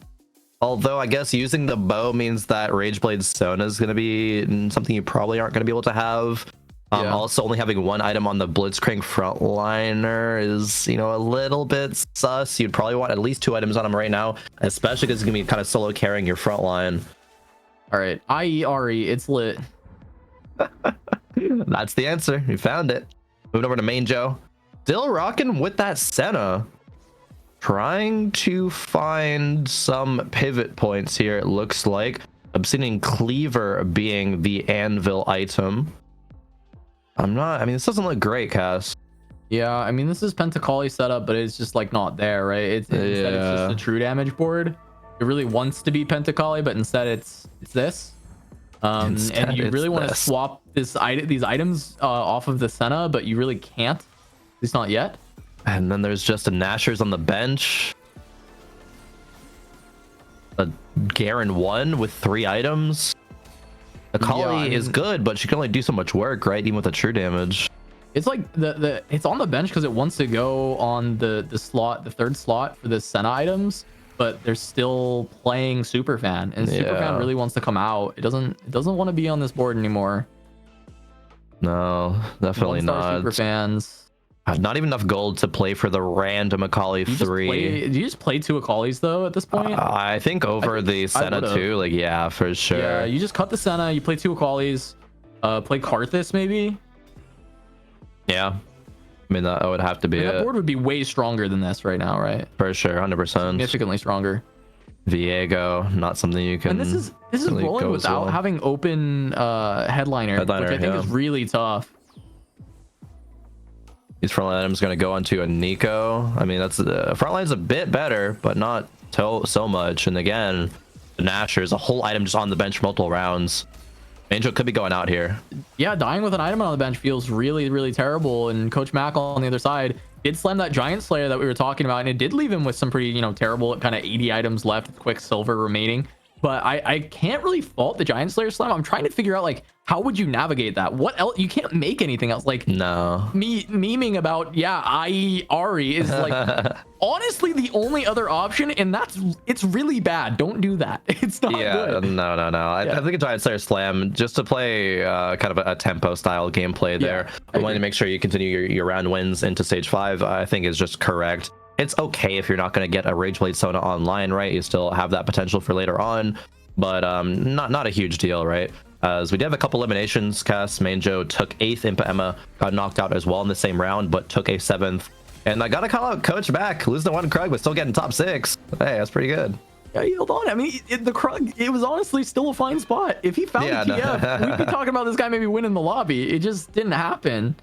although I guess using the bow means that Rageblade Sona is going to be something you probably aren't going to be able to have. Also only having 1 item on the Blitzcrank frontliner is, a little bit sus. You'd probably want at least 2 items on him right now, especially because it's going to be kind of solo carrying your front line. All right, IE Ari, it's lit. That's the answer. We found it. Moving over to Main Joe. Still rocking with that Senna. Trying to find some pivot points here, it looks like. Obsidian Cleaver being the anvil item. This doesn't look great, Cass. Yeah, I mean, this is Pentacoli setup, but it's just like not there, right? Instead it's just a true damage board. It really wants to be Pentacoli, but instead it's this. And you really want to swap these items off of the Senna, but you really can't. At least not yet. And then there's just a Nashers on the bench. A Garen 1 with 3 items. The Kali is good, but she can only do so much work, right? Even with the true damage. It's like it's on the bench because it wants to go on the third slot for the Senna items, but they're still playing Superfan, and Superfan really wants to come out. It doesn't want to be on this board anymore. No, definitely not. Superfans. Not even enough gold to play for the random Akali 3. Do you just play 2 Akalis though at this point? I think over the Senna too. Like, yeah, for sure. Yeah, you just cut the Senna, you play 2 Akalis, play Karthus maybe. Yeah. I mean, that would have to be that board would be way stronger than this right now, right? For sure, 100%. Significantly stronger. Viego, not something you can. And this is really rolling without having open headliner, which I think is really tough. These frontline items going to go onto a Nico. I mean, that's frontline's a bit better, but not so much. And again, the Nashers, a whole item just on the bench for multiple rounds. Angel could be going out here. Yeah, dying with an item on the bench feels really, really terrible. And Coach Mac on the other side did slam that Giant Slayer that we were talking about, and it did leave him with some pretty, terrible kind of 80 items left with Quicksilver remaining. But I can't really fault the Giant Slayer slam. I'm trying to figure out, like, how would you navigate that? What else? You can't make anything else. Like, no. Me memeing about, IE Ari is like honestly the only other option, and it's really bad. Don't do that. It's not good. No. I think a Giant Slayer slam just to play kind of a tempo style gameplay there. I wanted to make sure you continue your round wins into stage 5. I think is just correct. It's okay if you're not going to get a Rageblade Sona online, right? You still have that potential for later on, but not a huge deal, right? As we did have a couple eliminations. Cass Manjo took 8th. Impa Emma got knocked out as well in the same round, but took a 7th. And I gotta call out Coach back. Losing to one Krug, but still getting top 6. Hey, that's pretty good. Yeah, hold on. I mean, the Krug, it was honestly still a fine spot. If he found TF, we'd be talking about this guy maybe winning the lobby. It just didn't happen.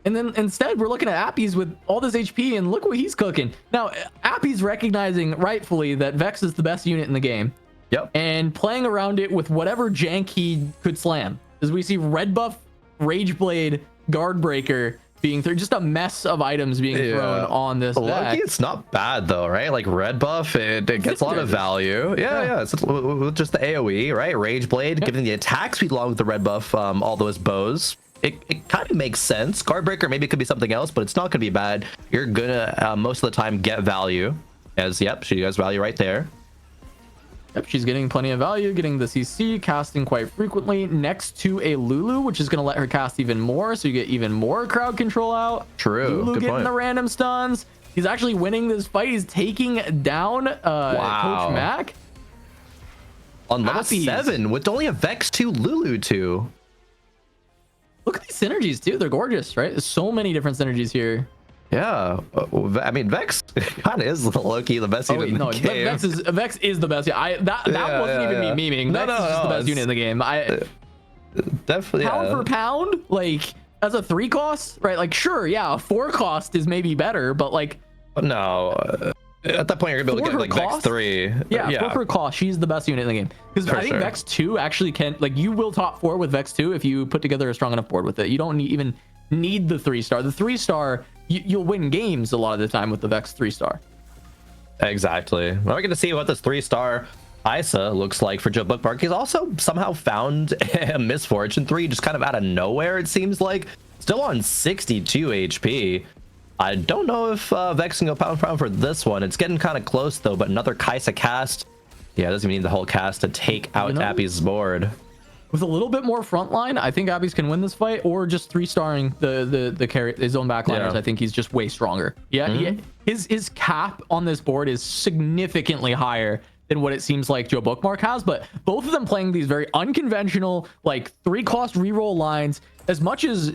And then instead, we're looking at Appy's with all this HP, and look what he's cooking. Now, Appy's recognizing rightfully that Vex is the best unit in the game. Yep. And playing around it with whatever jank he could slam. As we see red buff, Rageblade, Guardbreaker being through, just a mess of items being thrown on this deck. It's not bad though, right? Like red buff, it gets a lot of value. Yeah. It's just the AoE, right? Rageblade, giving the attack speed along with the red buff, all those bows. It kind of makes sense. Guardbreaker maybe it could be something else, but it's not gonna be bad. You're gonna most of the time get value. As she has value right there. Yep, she's getting plenty of value, getting the CC, casting quite frequently next to a Lulu, which is going to let her cast even more, so you get even more crowd control out. True. Lulu getting the random stuns. He's actually winning this fight. He's taking down Coach Mac. On level 7 with only a Vex 2 Lulu 2. Look at these synergies, too. They're gorgeous, right? There's so many different synergies here. Yeah, I mean Vex kind of is low-key the best unit in the game. Vex is the best. That wasn't even me memeing. Vex is just the best unit in the game. Definitely pound for pound, like as a 3 cost, right? Like sure, a 4 cost is maybe better, but like no. At that point, you're gonna be able to get like Vex 3. Yeah, for cost, she's the best unit in the game. Because I think Vex 2 actually can, like, you will top 4 with Vex 2 if you put together a strong enough board with it. You don't even need the 3-star. The 3-star, you'll win games a lot of the time with the Vex 3-star. Exactly. Well, we're gonna see what this 3-star Isa looks like for Joe Bookmark. He's also somehow found a Misfortune 3 just kind of out of nowhere, it seems like. Still on 62 HP. I don't know if Vex can go pound for pound for this one. It's getting kind of close though, but another Kaisa cast. Yeah, it doesn't even need the whole cast to take out Appy's board. With a little bit more frontline, I think Aegis can win this fight, or just 3-starring the carry, his own backliners. I think he's just way stronger. His cap on this board is significantly higher than what it seems like Joe Bookmark has, but both of them playing these very unconventional, like 3-cost reroll lines. As much as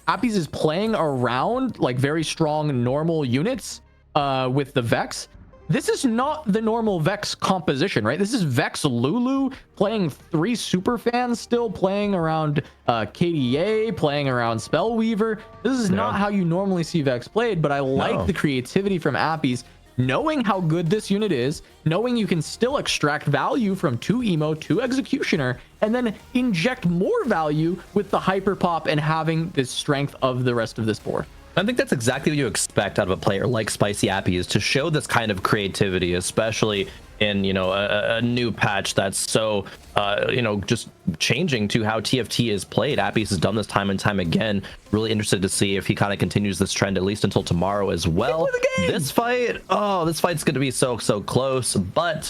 Appy's is playing around like very strong normal units with the Vex, this is not the normal Vex composition, right? This is Vex Lulu playing 3 super fans, still playing around KDA, playing around Spellweaver. This is not how you normally see Vex played, but I like the creativity from Appy's, knowing how good this unit is, knowing you can still extract value from 2 Emo, 2 Executioner, and then inject more value with the Hyper Pop and having the strength of the rest of this board. I think that's exactly what you expect out of a player like Spicy Appy, is to show this kind of creativity, especially in a new patch that's so just changing to how TFT is played. Appy's has done this time and time again. Really interested to see if he kind of continues this trend at least until tomorrow as well. This fight's going to be so close, but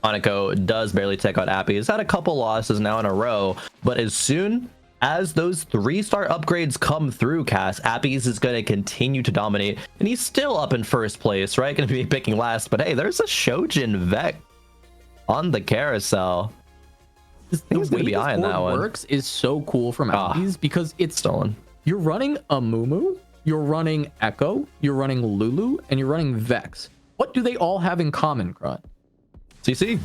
Hanako does barely take out Appy. He's had a couple losses now in a row, but as soon as those 3-star upgrades come through, Cass, Appy's is going to continue to dominate, and he's still up in first place, right? Going to be picking last, but hey, there's a Shojin Vex on the carousel. The way this board works is so cool from Appy's because it's stolen. You're running a Mumu, you're running Echo, you're running Lulu, and you're running Vex. What do they all have in common, Crud? CC.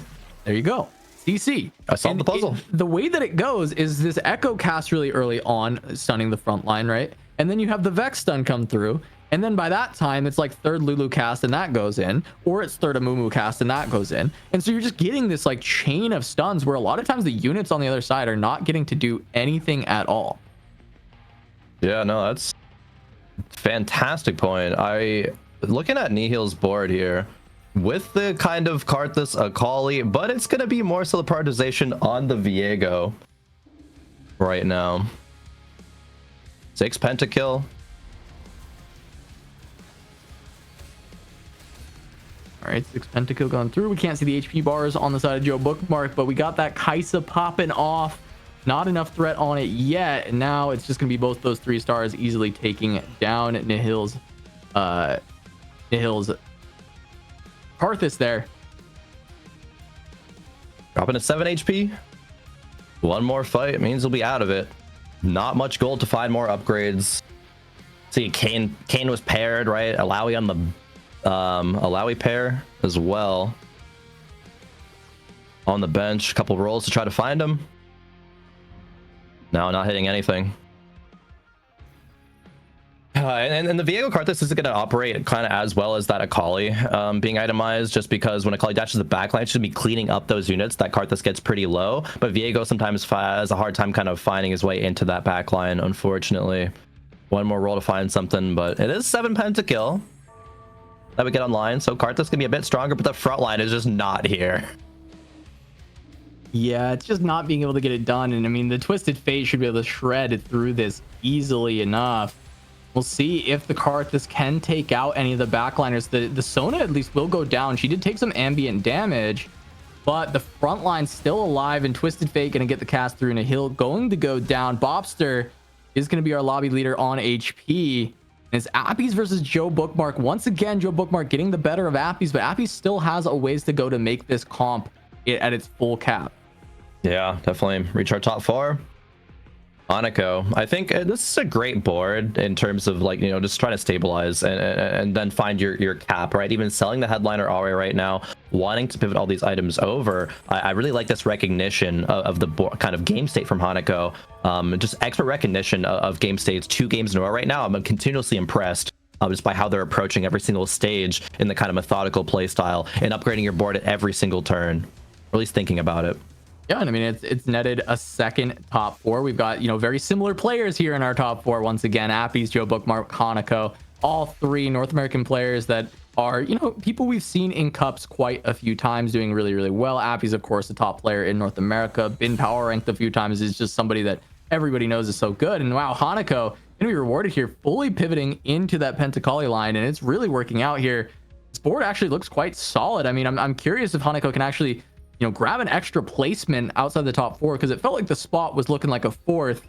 There you go. CC. I solved the puzzle. The way that it goes is this Echo cast really early on, stunning the front line, right? And then you have the Vex stun come through, And then by that time, it's like third Lulu cast and that goes in, or it's third Amumu cast and that goes in. And so you're just getting this like chain of stuns where a lot of times the units on the other side are not getting to do anything at all. Yeah, no, that's fantastic point. Looking at Nihil's board here, with the kind of Karthus Akali, but it's going to be more so the prioritization on the Viego right now. 6 pentakill. All right, 6 pentakill going through. We can't see the HP bars on the side of Joe Bookmark, but we got that Kaisa popping off. Not enough threat on it yet. And now it's just going to be both those 3 stars easily taking down Nihil's Karthus there. Dropping to 7 HP. One more fight means he'll be out of it. Not much gold to find more upgrades. See, Kane was paired, right? Alawi on the Alawi pair as well. On the bench, a couple rolls to try to find him. No, not hitting anything. And the Viego Karthus isn't going to operate kind of as well as that Akali being itemized, just because when Akali dashes the backline, it should be cleaning up those units. That Karthus gets pretty low, but Viego sometimes has a hard time kind of finding his way into that backline, unfortunately. One more roll to find something, but it is 7 pentakill that we get online, so Karthus can be a bit stronger, but the front line is just not here. Yeah, it's just not being able to get it done. And I mean, the Twisted Fate should be able to shred through this easily enough. We'll see if the Karthus can take out any of the backliners. The Sona at least will go down. She did take some ambient damage, but the front line's still alive, and Twisted Fate going to get the cast through, and a hill going to go down. Bobster is going to be our lobby leader on HP. And it's Appies versus Joe Bookmark. Once again, Joe Bookmark getting the better of Appies, but Appies still has a ways to go to make this comp at its full cap. Yeah, definitely reach our top 4. Hanako, I think this is a great board in terms of, like, you know, just trying to stabilize and then find your cap, right? Even selling the headliner Aria right now, wanting to pivot all these items over. I really like this recognition of the kind of game state from Hanako. Just expert recognition of game states 2 games in a row right now. I'm continuously impressed just by how they're approaching every single stage in the kind of methodical play style and upgrading your board at every single turn, or at least thinking about it. Yeah, and I mean, it's netted a second top 4. We've got, you know, very similar players here in our top 4. Once again, Appies, Joe Bookmark, Hanako, all 3 North American players that are, you know, people we've seen in cups quite a few times doing really, really well. Appies, of course, the top player in North America, been power ranked a few times, is just somebody that everybody knows is so good. And wow, Hanako gonna be rewarded here, fully pivoting into that Pentakali line, and it's really working out here. This board actually looks quite solid. I mean, I'm curious if Hanako can actually, you know, grab an extra placement outside the top 4, because it felt like the spot was looking like a 4th,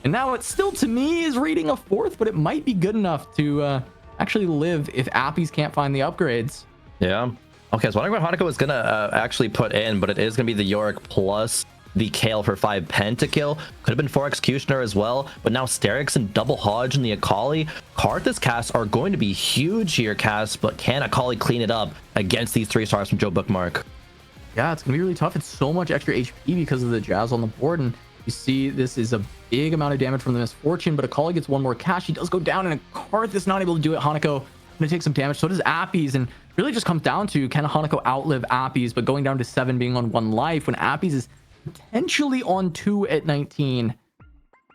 and now it still to me is reading a 4th, but it might be good enough to actually live if Appies can't find the upgrades. Yeah. Okay, so wondering what Hanako is gonna actually put in, but it is gonna be the Yorick plus the Kale for 5 pentakill. Could have been 4 Executioner as well, but now Sterix and Double Hodge and the Akali. Karthus casts are going to be huge here, casts, but can Akali clean it up against these 3 stars from Joe Bookmark? Yeah, it's gonna be really tough. It's so much extra HP because of the Jazz on the board, and you see this is a big amount of damage from the Misfortune, but Akali gets 1 more cast. She does go down, and Karthus not able to do it. Hanako gonna take some damage, so does Appies, and really just comes down to, can Hanako outlive Appies? But going down to 7, being on 1 life when Appies is potentially on 2 at 19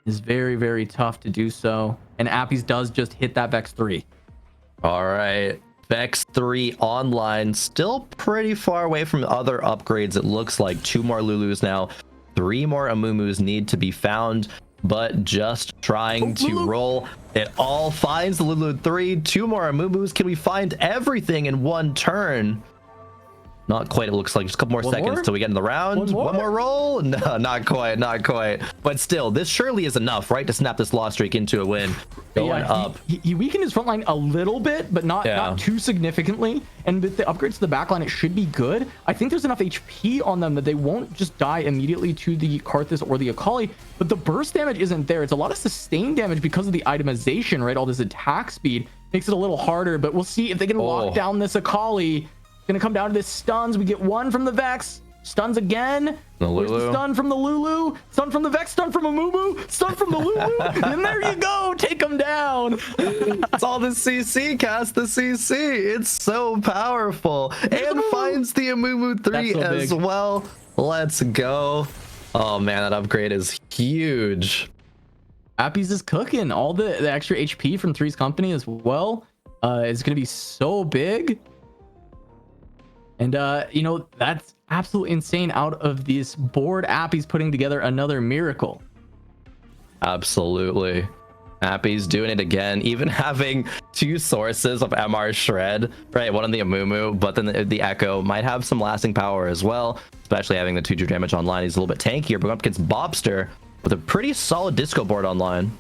is very, very tough to do so. And Appies does just hit that Vex 3. All right, Vex 3 online, still pretty far away from other upgrades. It looks like 2 more Lulus now, 3 more Amumus need to be found, but just trying to roll it all. Finds the Lulu 3, 2 more Amumus. Can we find everything in 1 turn? Not quite, it looks like. Just a couple more seconds till we get in the round. One more roll? No, not quite, not quite. But still, this surely is enough, right, to snap this loss streak into a win. Going up. He weakened his front line a little bit, but not too significantly. And with the upgrades to the back line, it should be good. I think there's enough HP on them that they won't just die immediately to the Karthus or the Akali, but the burst damage isn't there. It's a lot of sustained damage because of the itemization, right? All this attack speed makes it a little harder, but we'll see if they can lock down this Akali. Gonna come down to this stuns. We get 1 from the Vex. Stuns again. The Where's the stun from the Lulu? Stun from the Vex, stun from a Mumu, stun from the Lulu. And there you go. Take him down. It's all the CC, cast the CC. It's so powerful. And finds the Amumu 3 so as well. Let's go. Oh man, that upgrade is huge. Appy's is cooking. All the extra HP from Three's company as well is going to be so big. And you know, that's absolutely insane. Out of this board, Appy's putting together another miracle. Absolutely. Appy's doing it again, even having two sources of MR Shred, right? One on the Amumu, but then the Echo might have some lasting power as well, especially having the 2 damage online. He's a little bit tankier, but up against Bobster with a pretty solid disco board online.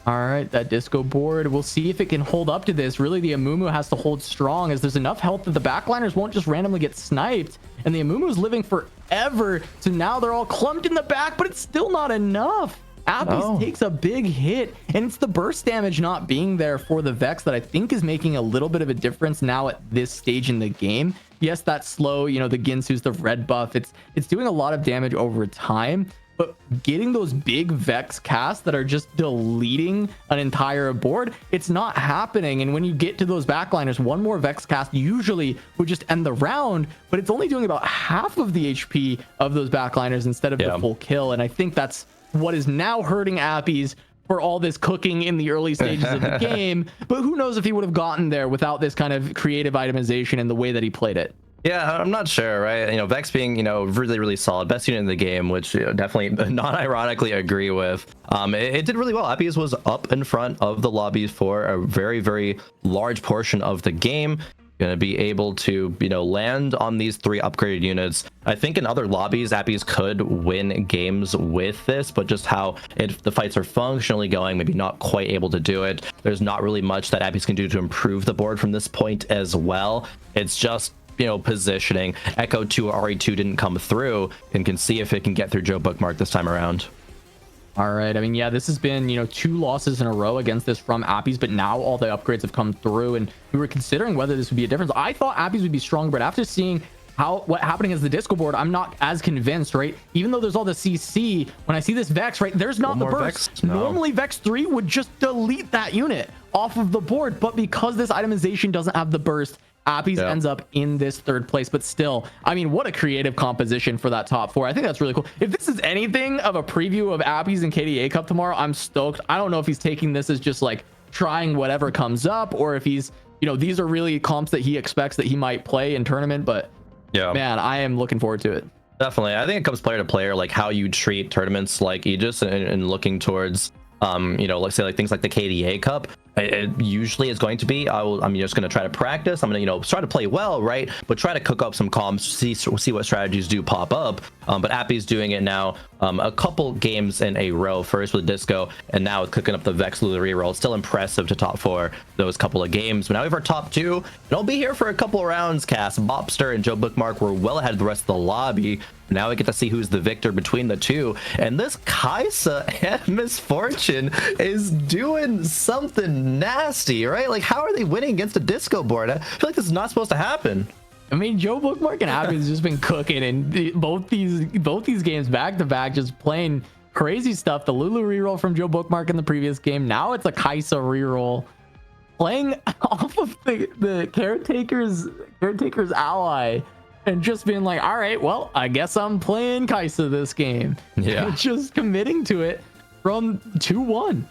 All right, that disco board, we'll see if it can hold up to this. Really, the Amumu has to hold strong, as there's enough health that the backliners won't just randomly get sniped, and the Amumu's living forever, so now they're all clumped in the back, but it's still not enough. Appy's takes a big hit, and it's the burst damage not being there for the Vex that I think is making a little bit of a difference now at this stage in the game. Yes, that's slow, you know, the Ginsu's the red buff, it's doing a lot of damage over time, but getting those big Vex casts that are just deleting an entire board, it's not happening. And when you get to those backliners, one more Vex cast usually would just end the round, but it's only doing about half of the HP of those backliners instead of the full kill. And I think that's what is now hurting Appy's for all this cooking in the early stages of the game. But who knows if he would have gotten there without this kind of creative itemization and the way that he played it. Yeah, I'm not sure, right? You know, Vex being, you know, really, really solid, best unit in the game, which definitely non-ironically agree with. It did really well. Appy's was up in front of the lobbies for a very, very large portion of the game. Going to be able to, you know, land on these 3 upgraded units. I think in other lobbies, Appy's could win games with this, but just how the fights are functionally going, maybe not quite able to do it. There's not really much that Appy's can do to improve the board from this point as well. It's just, you know, positioning. Echo 2 RE2 didn't come through, and can see if it can get through Joe Bookmark this time around. All right, I mean, yeah, this has been, you know, 2 losses in a row against this from Appy's, but now all the upgrades have come through, and we were considering whether this would be a difference. I thought Appy's would be strong, but after seeing what happening as the disco board, I'm not as convinced, right? Even though there's all the CC, when I see this Vex, right, there's not the burst. Vex? No. Normally Vex 3 would just delete that unit off of the board, but because this itemization doesn't have the burst, Appy's ends up in this 3rd place. But still, I mean, what a creative composition for that top 4. I think that's really cool. If this is anything of a preview of Appy's and KDA Cup tomorrow, I'm stoked. I don't know if he's taking this as just like trying whatever comes up, or if he's, you know, these are really comps that he expects that he might play in tournament. But yeah, man, I am looking forward to it. Definitely. I think it comes player to player, like how you treat tournaments like Aegis, and looking towards you know, let's say like things like the KDA Cup. It usually is going to be, I'm just going to try to practice. I'm going to, you know, try to play well, right? But try to cook up some comms, see what strategies do pop up. But Appy's doing it now a couple games in a row, first with Disco, and now with cooking up the Vex Lulu reroll. It's still impressive to top 4 those couple of games. But now we have our top 2. And I'll be here for a couple of rounds, Cass. Bobster and Joe Bookmark were well ahead of the rest of the lobby. Now we get to see who's the victor between the 2. And this Kaisa and Misfortune is doing something nasty, right? Like, how are they winning against a disco board? I feel like this is not supposed to happen. I mean, Joe Bookmark and Appy has just been cooking, and both these games back to back, just playing crazy stuff. The Lulu reroll from Joe Bookmark in the previous game. Now it's a Kaisa reroll, playing off of the caretaker's ally, and just being like, all right, well, I guess I'm playing Kaisa this game. Yeah, just committing to it from 2-1.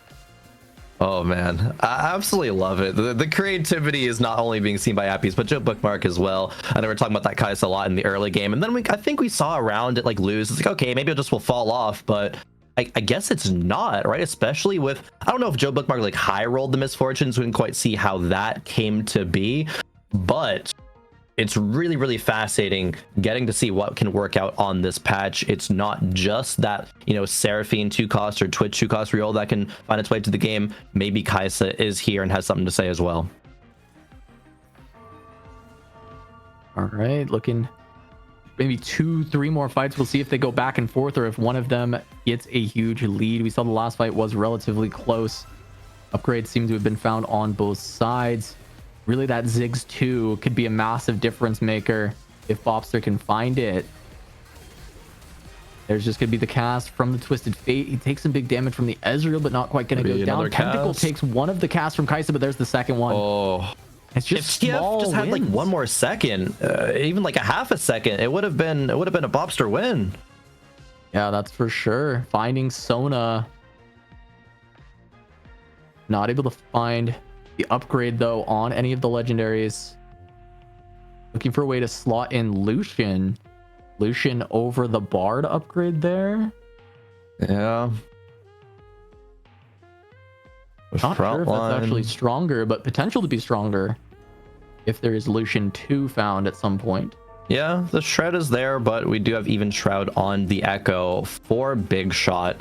Oh man, I absolutely love it. The creativity is not only being seen by Appy's, but Joe Bookmark as well. I know we're talking about that Kaisa a lot in the early game, and then I think we saw around it like lose. It's like, okay, maybe it just will fall off, but I guess it's not, right? Especially with, I don't know if Joe Bookmark like high rolled the Misfortunes. We didn't quite see how that came to be, but it's really, really fascinating getting to see what can work out on this patch. It's not just that, you know, Seraphine 2-cost or Twitch 2-cost reroll that can find its way to the game. Maybe Kaisa is here and has something to say as well. All right, looking maybe 2-3 more fights. We'll see if they go back and forth or if one of them gets a huge lead. We saw the last fight was relatively close. Upgrades seem to have been found on both sides. Really, that Ziggs 2 could be a massive difference maker if Bobster can find it. There's just going to be the cast from the Twisted Fate. He takes some big damage from the Ezreal, but not quite going to go down. Tentacle takes one of the casts from Kai'Sa, but there's the second one. Oh, it's just if small just had wins. like one more second, even like a half a second, it would have been a Bobster win. Yeah, that's for sure. Finding Sona. Not able to find the upgrade though on any of the legendaries. Looking for a way to slot in Lucian. Lucian over the Bard upgrade there. Yeah. Not sure if that's actually stronger, but potential to be stronger if there is Lucian 2 found at some point. Yeah, the Shred is there, but we do have even Shroud on the Echo for Big Shot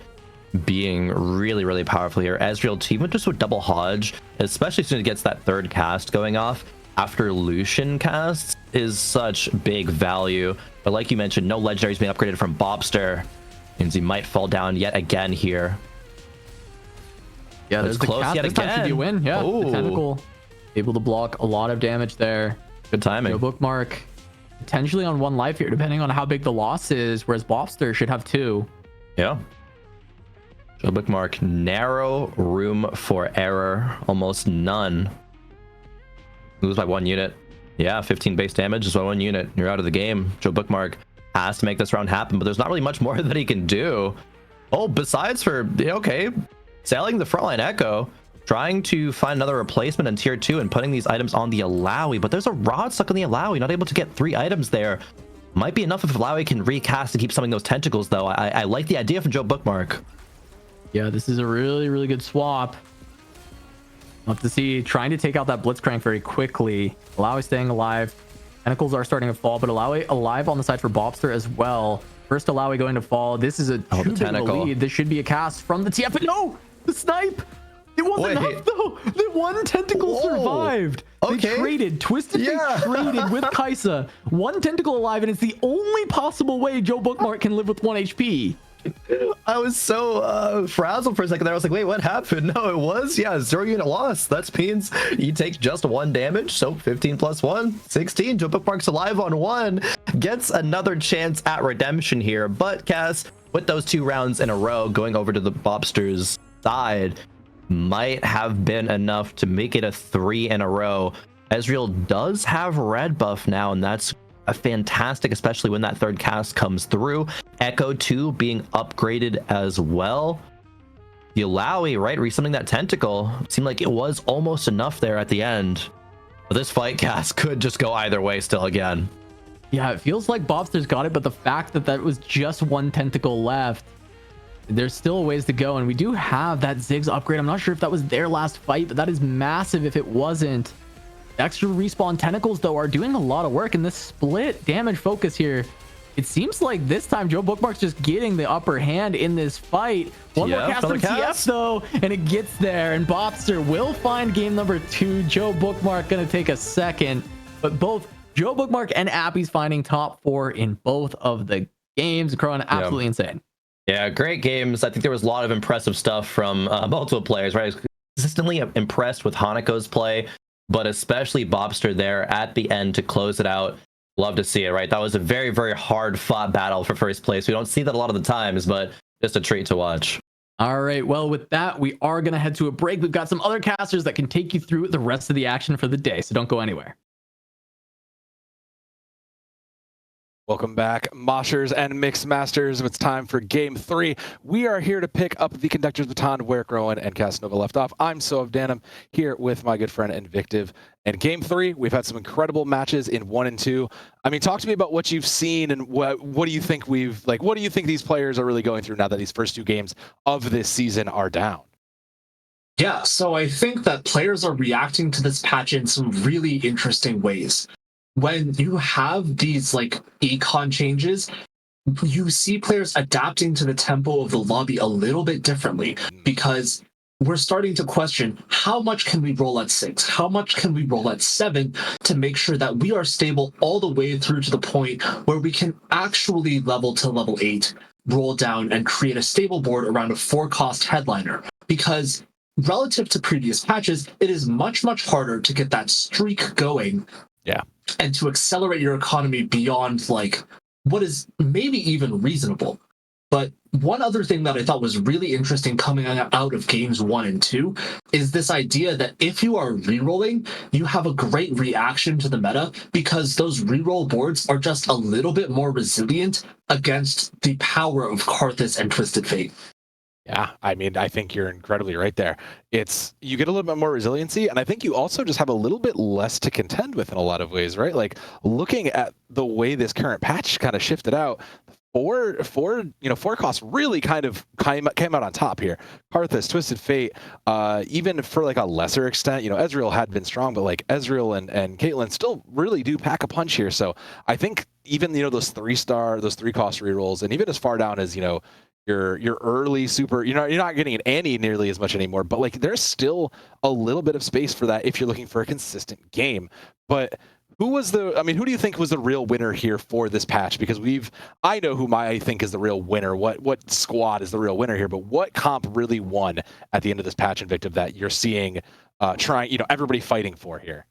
being really, really powerful here. Ezreal too, even just with double Hodge, especially as soon as it gets that third cast going off after Lucian casts, is such big value. But like you mentioned, no legendaries being upgraded from Bobster means he might fall down yet again here. Yeah, there's the cast. This time should be a win. Yeah, the Tentacle able to block a lot of damage there. Good timing. Joe Bookmark potentially on 1 life here, depending on how big the loss is, whereas Bobster should have 2. Yeah. Joe Bookmark, narrow room for error, almost none. Lose by 1 unit. Yeah, 15 base damage is by 1 unit. You're out of the game. Joe Bookmark has to make this round happen, but there's not really much more that he can do. Oh, besides for, okay, selling the frontline Echo, trying to find another replacement in tier 2 and putting these items on the Alawi, but there's a rod stuck on the Alawi, not able to get 3 items there. Might be enough if Alawi can recast and keep summoning those tentacles, though. I like the idea from Joe Bookmark. Yeah, this is a really, really good swap. We'll have to see, trying to take out that Blitzcrank very quickly. Alawi staying alive. Tentacles are starting to fall, but Alawi alive on the side for Bobster as well. First Alawi going to fall. This is a too big of a lead. This should be a cast from the TF, but no! The snipe! It wasn't enough though! The 1 tentacle survived! Okay. They traded. Twisted Fate traded with Kai'Sa. 1 tentacle alive, and it's the only possible way Joe Bookmark can live with 1 HP. I was so frazzled for a second there. I was like, wait, what happened? No, it was 0 unit loss. That means he takes just 1 damage, so 15 plus 1 16. Joe Bookmark's alive on 1, gets another chance at redemption here, but Cass, with those 2 rounds in a row going over to the Bobster's side, might have been enough to make it a 3 in a row. Ezreal does have red buff now, and that's a fantastic, especially when that 3rd cast comes through. Echo 2 being upgraded as well. The Alawi, right, resummoning that tentacle, seemed like it was almost enough there at the end. But this fight cast could just go either way still again. Yeah, it feels like Bobster's got it, but the fact that that was just 1 tentacle left, there's still a ways to go. And we do have that Ziggs upgrade. I'm not sure if that was their last fight, but that is massive if it wasn't. Extra respawn tentacles though are doing a lot of work in this split damage focus here. It seems like this time Joe Bookmark's just getting the upper hand in this fight. One more cast from TF though, and it gets there, and Bobster will find game number 2. Joe Bookmark gonna take a second, but both Joe Bookmark and Appy's finding top 4 in both of the games. Crowan, absolutely insane. Yeah, great games. I think there was a lot of impressive stuff from multiple players, right? I was consistently impressed with Hanako's play, but especially Bobster there at the end to close it out. Love to see it, right? That was a very, very hard fought battle for first place. We don't see that a lot of the times, but just a treat to watch. All right, well, with that, we are going to head to a break. We've got some other casters that can take you through the rest of the action for the day, so don't go anywhere. Welcome back, Moshers and Mixed Masters. It's time for Game 3. We are here to pick up the conductor's baton where Crowan and Casanova left off. I'm Soav Danham here with my good friend Invictive. And Game 3, we've had some incredible matches in 1 and 2. I mean, talk to me about what you've seen and what do you think what do you think these players are really going through now that these first 2 games of this season are down? Yeah, so I think that players are reacting to this patch in some really interesting ways. When you have these econ changes, you see players adapting to the tempo of the lobby a little bit differently, because we're starting to question how much can we roll at 6, how much can we roll at 7 to make sure that we are stable all the way through to the point where we can actually level to level 8, roll down and create a stable board around a 4-cost headliner. Because relative to previous patches, it is much, much harder to get that streak going. Yeah. and to accelerate your economy beyond like what is maybe even reasonable. But one other thing that I thought was really interesting coming out of games 1 and 2 is this idea that if you are rerolling, you have a great reaction to the meta because those reroll boards are just a little bit more resilient against the power of Karthus and Twisted Fate. Yeah, I mean, I think you're incredibly right there. You get a little bit more resiliency, and I think you also just have a little bit less to contend with in a lot of ways, right? Like looking at the way this current patch kind of shifted out, four costs really kind of came out on top here. Karthus, Twisted Fate, even for like a lesser extent, Ezreal had been strong, but like Ezreal and Caitlyn still really do pack a punch here. So I think even those 3-cost rerolls, and even as far down as your early super, you're not getting an Annie nearly as much anymore, but like there's still a little bit of space for that if you're looking for a consistent game. But who do you think was the real winner here for this patch? Because I know who I think is the real winner, what squad is the real winner here, but what comp really won at the end of this patch, Invictive, that you're seeing everybody fighting for here?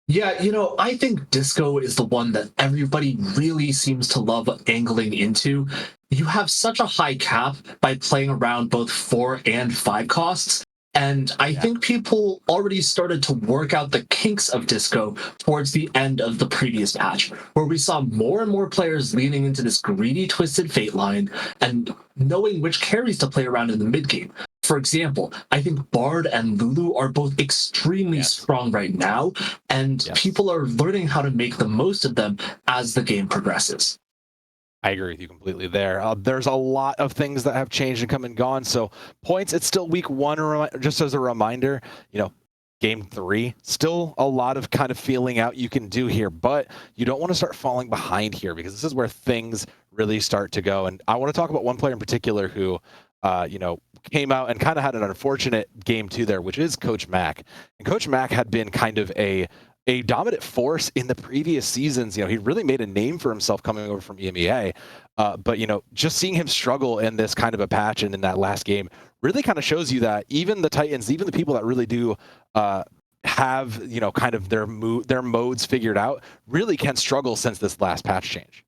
Yeah, I think Disco is the one that everybody really seems to love angling into. You have such a high cap by playing around both 4 and 5 costs, and I think people already started to work out the kinks of Disco towards the end of the previous patch, where we saw more and more players leaning into this greedy Twisted Fate line and knowing which carries to play around in the mid game. For example, I think Bard and Lulu are both extremely strong right now, and people are learning how to make the most of them as the game progresses. I agree with you completely there. There's a lot of things that have changed and come and gone. So points, it's still week 1, just as a reminder, game 3, still a lot of kind of feeling out you can do here, but you don't want to start falling behind here because this is where things really start to go. And I want to talk about one player in particular who, came out and kind of had an unfortunate game 2 there, which is Coach Mac. And Coach Mac had been kind of a dominant force in the previous seasons. He really made a name for himself coming over from EMEA. But, just seeing him struggle in this kind of a patch and in that last game really kind of shows you that even the Titans, even the people that really do have, kind of their modes figured out, really can struggle since this last patch change.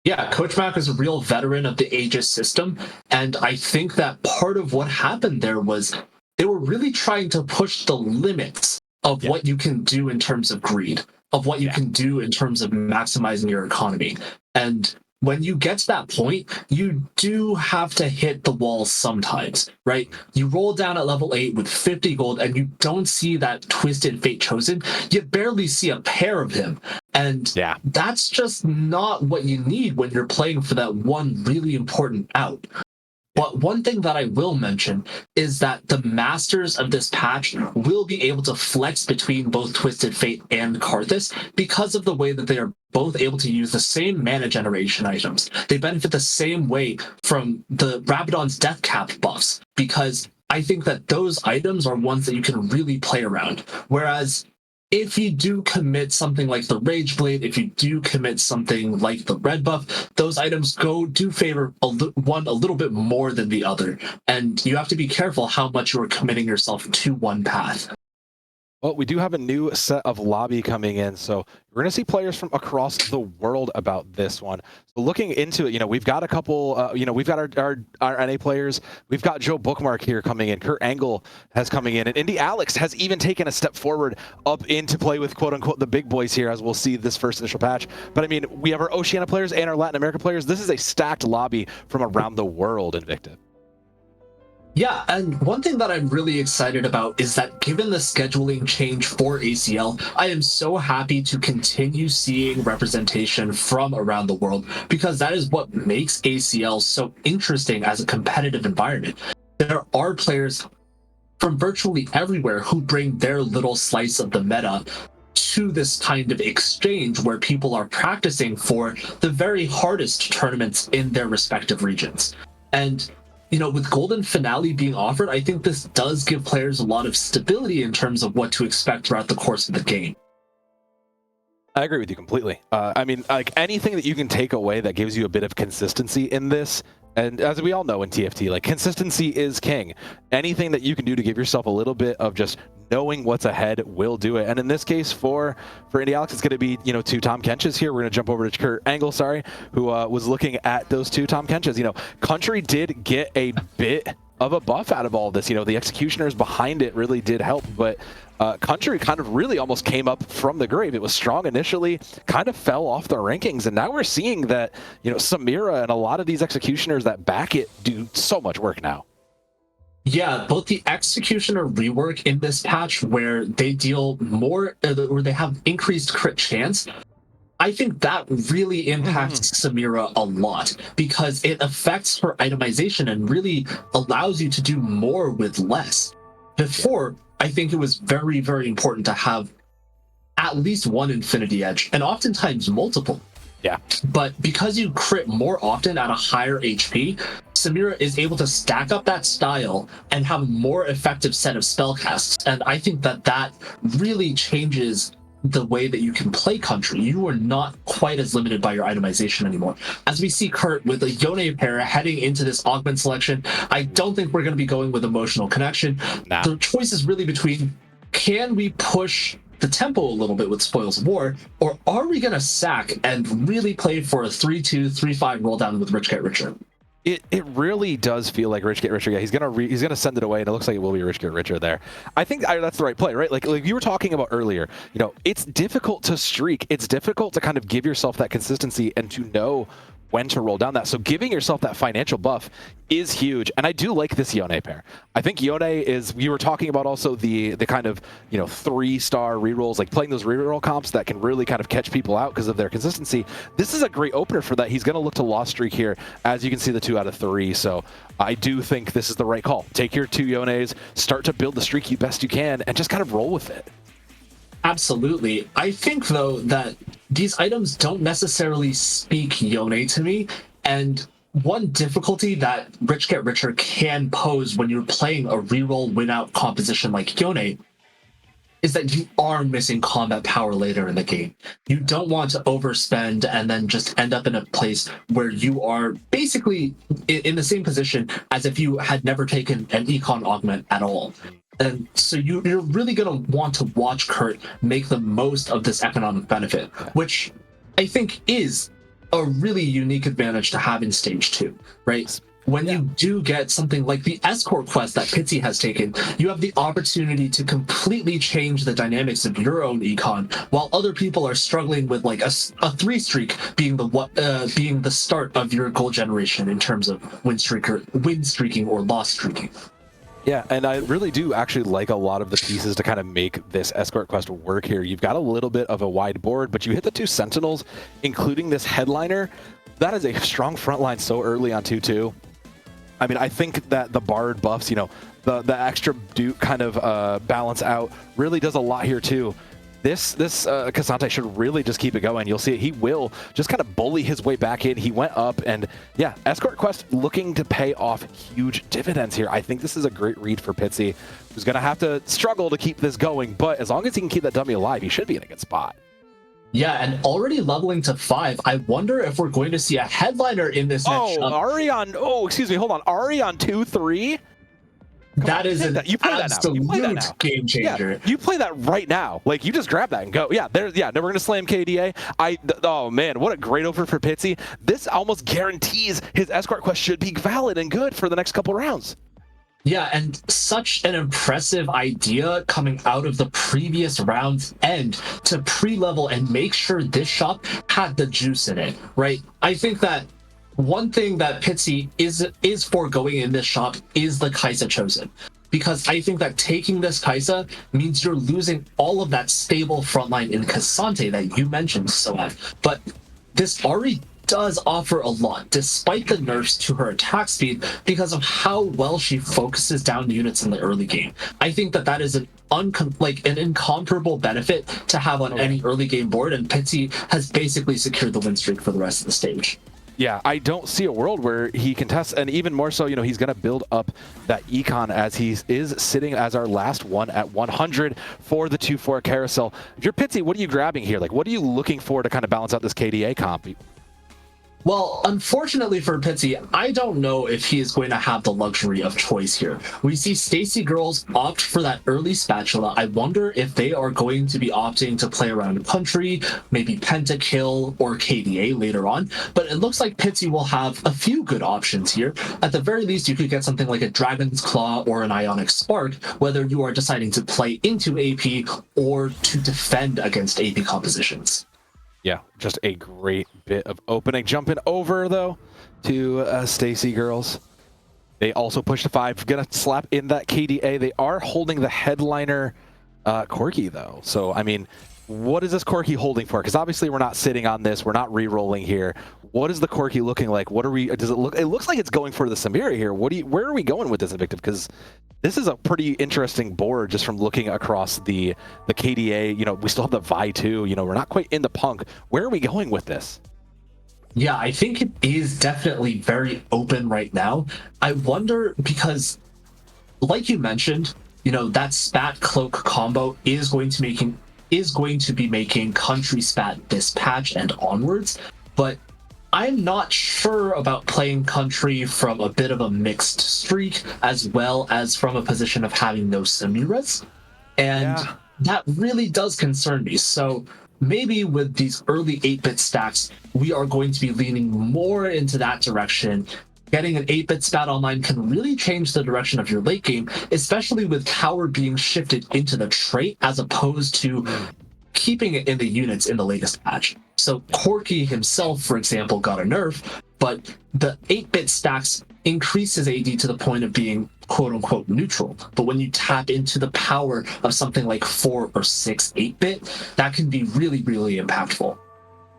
Yeah, Coach Mac is a real veteran of the Aegis system, and I think that part of what happened there was they were really trying to push the limits of what you can do in terms of greed, of what you can do in terms of maximizing your economy. And when you get to that point, you do have to hit the wall sometimes, right? You roll down at level 8 with 50 gold and you don't see that Twisted Fate chosen. You barely see a pair of him. And that's just not what you need when you're playing for that one really important out. But one thing that I will mention is that the masters of this patch will be able to flex between both Twisted Fate and Karthus because of the way that they are both able to use the same mana generation items. They benefit the same way from the Rabadon's death cap buffs because I think that those items are ones that you can really play around. Whereas if you do commit something like the Rage Blade, if you do commit something like the red buff, those items do favor one a little bit more than the other. And you have to be careful how much you are committing yourself to one path. Well, we do have a new set of lobby coming in, so we're going to see players from across the world about this one. So looking into it, we've got a couple, we've got our NA players. We've got Joe Bookmark here coming in. Kurt Angle has coming in, and Indy Alex has even taken a step forward up into play with quote-unquote the big boys here, as we'll see this first initial patch. But I mean, we have our Oceania players and our Latin America players. This is a stacked lobby from around the world, Invictive. Yeah, and one thing that I'm really excited about is that given the scheduling change for ACL, I am so happy to continue seeing representation from around the world because that is what makes ACL so interesting as a competitive environment. There are players from virtually everywhere who bring their little slice of the meta to this kind of exchange where people are practicing for the very hardest tournaments in their respective regions. And with Golden Finale being offered, I think this does give players a lot of stability in terms of what to expect throughout the course of the game. I agree with you completely. I mean, like anything that you can take away that gives you a bit of consistency in this And as we all know in TFT, like consistency is king. Anything that you can do to give yourself a little bit of just knowing what's ahead will do it. And in this case, for Indy Alex, it's going to be, two Tom Kenches here. We're going to jump over to Kurt Angle, who was looking at those two Tom Kenches. Country did get a bit of a buff out of all this. The executioners behind it really did help, but Country kind of really almost came up from the grave. It was strong initially, kind of fell off the rankings, and now we're seeing that, Samira and a lot of these executioners that back it do so much work now. Yeah, both the executioner rework in this patch where they deal more, or they have increased crit chance, I think that really impacts Samira a lot because it affects her itemization and really allows you to do more with less. Before, I think it was very, very important to have at least one Infinity Edge, and oftentimes multiple. Yeah. But because you crit more often at a higher HP, Samira is able to stack up that style and have a more effective set of spellcasts. And I think that really changes the way that you can play Country. You are not quite as limited by your itemization anymore. As we see Kurt with a Yone pair heading into this augment selection, I don't think we're going to be going with Emotional Connection. Nah. The choice is really between, can we push the tempo a little bit with Spoils of War, or are we going to sack and really play for a 3-2, 3-5 roll down with Rich Get Richer? It really does feel like Rich Get Richer. Yeah, he's gonna send it away, and it looks like it will be Rich Get Richer there. I think that's the right play, right? Like you were talking about earlier. It's difficult to streak. It's difficult to kind of give yourself that consistency and to know when to roll down that. So giving yourself that financial buff is huge. And I do like this Yone pair. I think Yone is, we were talking about also the kind of, 3-star rerolls, like playing those reroll comps that can really kind of catch people out because of their consistency. This is a great opener for that. He's going to look to Lost Streak here. As you can see, the 2 out of 3. So I do think this is the right call. Take your 2 Yones, start to build the streak you best you can, and just kind of roll with it. Absolutely. I think, though, that these items don't necessarily speak Yone to me, and one difficulty that Rich Get Richer can pose when you're playing a reroll win-out composition like Yone is that you are missing combat power later in the game. You don't want to overspend and then just end up in a place where you are basically in the same position as if you had never taken an econ augment at all. And so you're really going to want to watch Kurt make the most of this economic benefit, which I think is a really unique advantage to have in Stage 2, right? When you do get something like the escort quest that Pitsy has taken, you have the opportunity to completely change the dynamics of your own econ, while other people are struggling with like a 3 streak being the start of your goal generation in terms of win streaking or loss streaking. Yeah, and I really do actually like a lot of the pieces to kind of make this escort quest work here. You've got a little bit of a wide board, but you hit the 2 sentinels, including this headliner. That is a strong front line so early on 2-2. I mean, I think that the Bard buffs, the extra Duke kind of balance out really does a lot here too. This Cassante should really just keep it going. You'll see it. He will just kind of bully his way back in. He went up, and yeah, Escort Quest looking to pay off huge dividends here. I think this is a great read for Pitsy, who's going to have to struggle to keep this going, but as long as he can keep that dummy alive, he should be in a good spot. Yeah, and already leveling to 5. I wonder if we're going to see a headliner in this next shot. Ari on 2-3? That is an absolute game changer. Yeah, you play that right now. Like, you just grab that and go. Yeah, now we're going to slam KDA. Oh, man, what a great offer for Pitsy. This almost guarantees his escort quest should be valid and good for the next couple rounds. Yeah, and such an impressive idea coming out of the previous round's end to pre-level and make sure this shop had the juice in it, right? I think that one thing that Pitsy is foregoing in this shop is the Kaisa Chosen. Because I think that taking this Kaisa means you're losing all of that stable frontline in Cassante that you mentioned, Soev. But this Ari does offer a lot, despite the nerfs to her attack speed, because of how well she focuses down units in the early game. I think that is an incomparable benefit to have on any early game board, and Pitsy has basically secured the win streak for the rest of the stage. Yeah, I don't see a world where he contests, and even more so, he's going to build up that econ as he is sitting as our last one at 100 for the 2-4 carousel. If you're Pitsy, what are you grabbing here? Like, what are you looking for to kind of balance out this KDA comp? Well, unfortunately for Pitsy, I don't know if he is going to have the luxury of choice here. We see Stacy Girls opt for that early spatula. I wonder if they are going to be opting to play around country, maybe Pentakill or KDA later on. But it looks like Pitsy will have a few good options here. At the very least, you could get something like a Dragon's Claw or an Ionic Spark, whether you are deciding to play into AP or to defend against AP compositions. Yeah, just a great bit of opening. Jumping over, though, to Stacy Girls. They also push to 5. Gonna slap in that KDA. They are holding the headliner Corki, though. So, I mean, what is this Corki holding for? Because obviously we're not sitting on this. We're not re-rolling here. What is the Corki looking like? What are we? Does it look? It looks like it's going for the Samira here. Where are we going with this, Invictive? Because this is a pretty interesting board just from looking across the KDA. You know, we still have the Vi too. You know, we're not quite in the Punk. Where are we going with this? Yeah, I think it is definitely very open right now. I wonder because, like you mentioned, you know, that Spat Cloak combo is going to be making Country Spat this patch and onwards, but I'm not sure about playing Country from a bit of a mixed streak as well as from a position of having no Samiras, and that really does concern me. So maybe with these early 8-bit stacks, we are going to be leaning more into that direction. Getting an 8-bit spat online can really change the direction of your late game, especially with Tower being shifted into the trait as opposed to keeping it in the units in the latest patch. So Corki himself, for example, got a nerf, but the 8-bit stacks increase his AD to the point of being quote-unquote neutral. But when you tap into the power of something like 4 or 6 8-bit, that can be really, really impactful.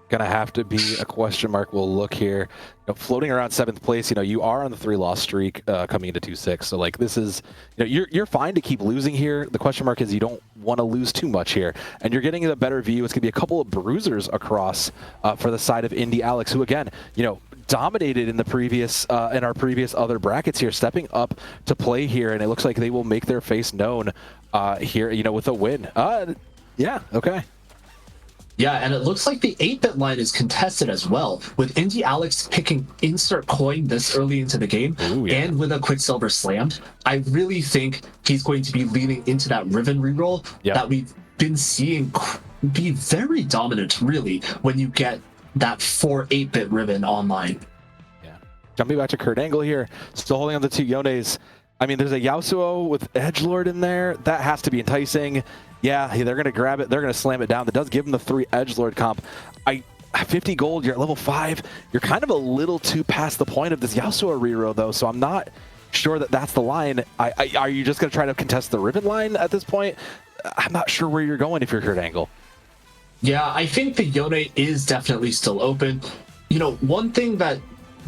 Gonna have to be a question mark. We'll look here. You know, floating around 7th place. You know, you are on the 3-loss streak coming into 2-6. So like this is, you know, you're fine to keep losing here. The question mark is you don't want to lose too much here, and you're getting a better view. It's gonna be a couple of bruisers across for the side of Indy Alex, who again, you know, dominated in the previous in our previous other brackets here, stepping up to play here, and it looks like they will make their face known here. You know, with a win. Yeah. Okay. Yeah, and it looks like the 8-bit line is contested as well, with Indy Alex picking Insert Coin this early into the game. Ooh, yeah. And with a Quicksilver slammed. I really think he's going to be leaning into that Riven reroll that we've been seeing be very dominant, really, when you get that 4 8-bit Riven online. Yeah. Jumping back to Kurt Angle here, still holding on the 2 Yones. I mean, there's a Yasuo with Edgelord in there. That has to be enticing. Yeah, they're going to grab it. They're going to slam it down. That does give them the 3 Edgelord comp. 50 gold, you're at level 5. You're kind of a little too past the point of this Yasuo reroll, though, so I'm not sure that that's the line. Are you just going to try to contest the Riven line at this point? I'm not sure where you're going if you're Kurt Angle. Yeah, I think the Yone is definitely still open. You know, one thing that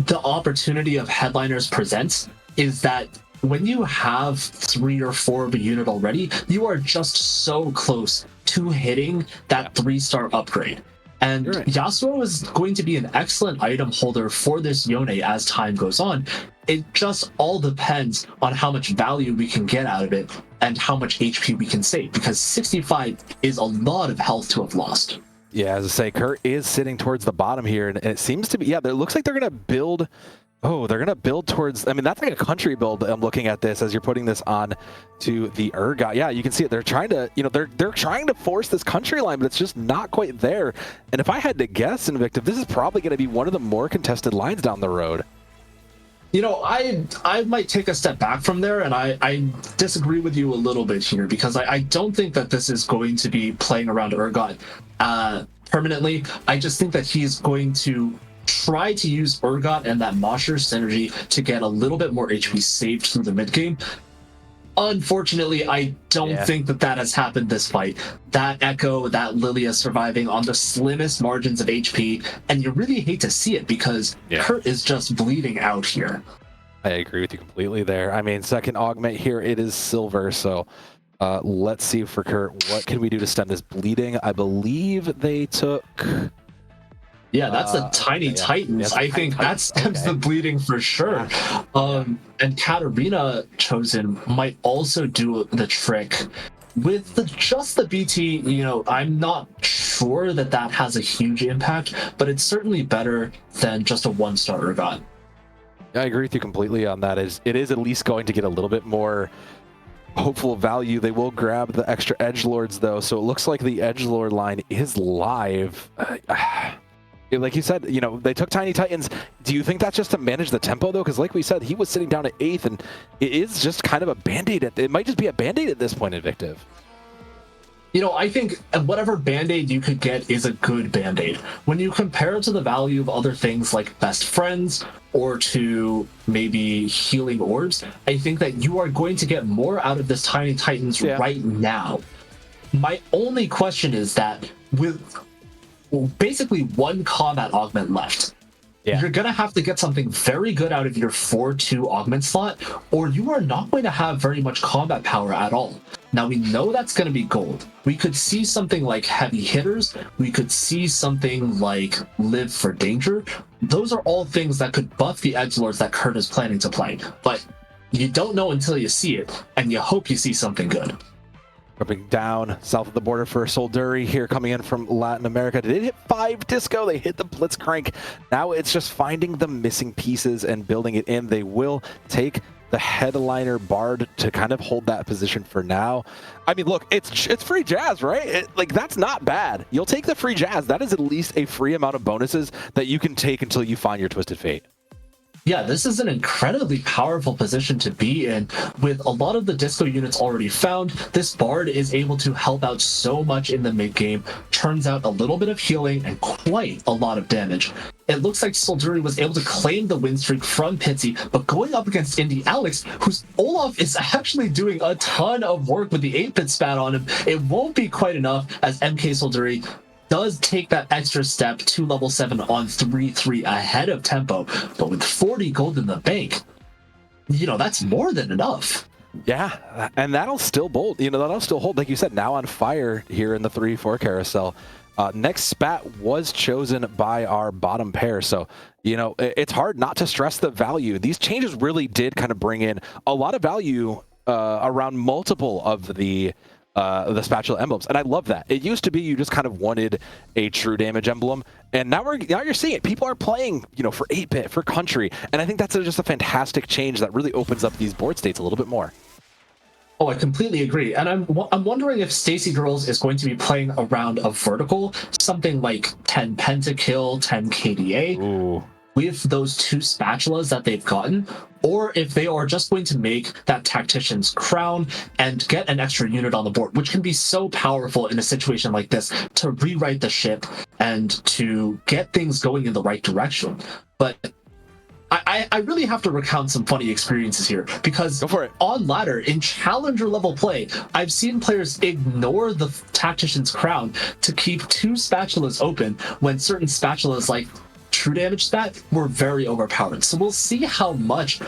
the opportunity of Headliners presents is that when you have 3 or 4 of a unit already, you are just so close to hitting that 3-star upgrade. And Yasuo is going to be an excellent item holder for this Yone as time goes on. It just all depends on how much value we can get out of it and how much HP we can save, because 65 is a lot of health to have lost. Yeah, as I say, Kurt is sitting towards the bottom here, and it seems to be, it looks like they're going to build. Oh, they're going to build towards, I mean, that's like a country build. I'm looking at this as you're putting this on to the Urgot. Yeah, you can see it. They're trying to, you know, they're trying to force this country line, but it's just not quite there. And if I had to guess, Invictive, this is probably going to be one of the more contested lines down the road. You know, I might take a step back from there, and I disagree with you a little bit here, because I don't think that this is going to be playing around Urgot permanently. I just think that he's going to try to use Urgot and that Mosher synergy to get a little bit more HP saved through the mid game. Unfortunately, I don't think that has happened this fight. That Echo, that Lilia surviving on the slimmest margins of HP, and you really hate to see it because Kurt is just bleeding out here. I agree with you completely there. I mean, second augment here, it is silver, so let's see for Kurt, what can we do to stem this bleeding? I believe they took... Yeah, that's a tiny Titans. I think that stems the bleeding for sure. And Katarina Chosen might also do the trick with just the BT, I'm not sure that has a huge impact, but it's certainly better than just a 1-star Urgot. I agree with you completely on that. It is at least going to get a little bit more hopeful value. They will grab the extra edgelords though, so it looks like the edgelord line is live. Like you said, they took Tiny Titans. Do you think that's just to manage the tempo though? Because like we said, he was sitting down at 8th, and it is just kind of a band-aid. It might just be a band-aid at this point, Invictive. I think whatever band-aid you could get is a good band-aid. When you compare it to the value of other things like best friends or to maybe healing orbs, I think that you are going to get more out of this Tiny Titans right now. My only question is that with basically 1 combat augment left, you're going to have to get something very good out of your 4-2 augment slot, or you are not going to have very much combat power at all. Now, we know that's going to be gold. We could see something like heavy hitters. We could see something like live for danger. Those are all things that could buff the edgelords that Kurt is planning to play. But you don't know until you see it, and you hope you see something good. Dropping down south of the border for Solduri here, coming in from Latin America. Did it hit 5 disco? They hit the Blitzcrank. Now it's just finding the missing pieces and building it in. They will take the headliner Bard to kind of hold that position for now. I mean, look, it's free Jazz, right? That's not bad. You'll take the free Jazz. That is at least a free amount of bonuses that you can take until you find your Twisted Fate. Yeah, this is an incredibly powerful position to be in. With a lot of the disco units already found, this Bard is able to help out so much in the mid game, turns out a little bit of healing and quite a lot of damage. It looks like Solduri was able to claim the win streak from Pitsy, but going up against Indy Alex, whose Olaf is actually doing a ton of work with the 8-bit spat on him, it won't be quite enough as MK Solduri does take that extra step to level 7 on 3-3 ahead of tempo, but with 40 gold in the bank, that's more than enough. Yeah, and that'll still bolt. That'll still hold. Like you said, now on fire here in the 3-4 carousel. Next spat was chosen by our bottom pair, so it's hard not to stress the value. These changes really did kind of bring in a lot of value around multiple of the spatula emblems, and I love that. It used to be you just kind of wanted a true damage emblem, and now you're seeing it. People are playing, for 8-bit, for country, and I think that's just a fantastic change that really opens up these board states a little bit more. Oh, I completely agree, and I'm wondering if Stacy Girls is going to be playing around a vertical, something like 10 pentakill, 10 KDA. Ooh. With those 2 spatulas that they've gotten, or if they are just going to make that Tactician's Crown and get an extra unit on the board, which can be so powerful in a situation like this to rewrite the ship and to get things going in the right direction. But I really have to recount some funny experiences here, because Go for it. On ladder, in challenger level play, I've seen players ignore the Tactician's Crown to keep 2 spatulas open when certain spatulas like true damage stat were very overpowered. So we'll see how much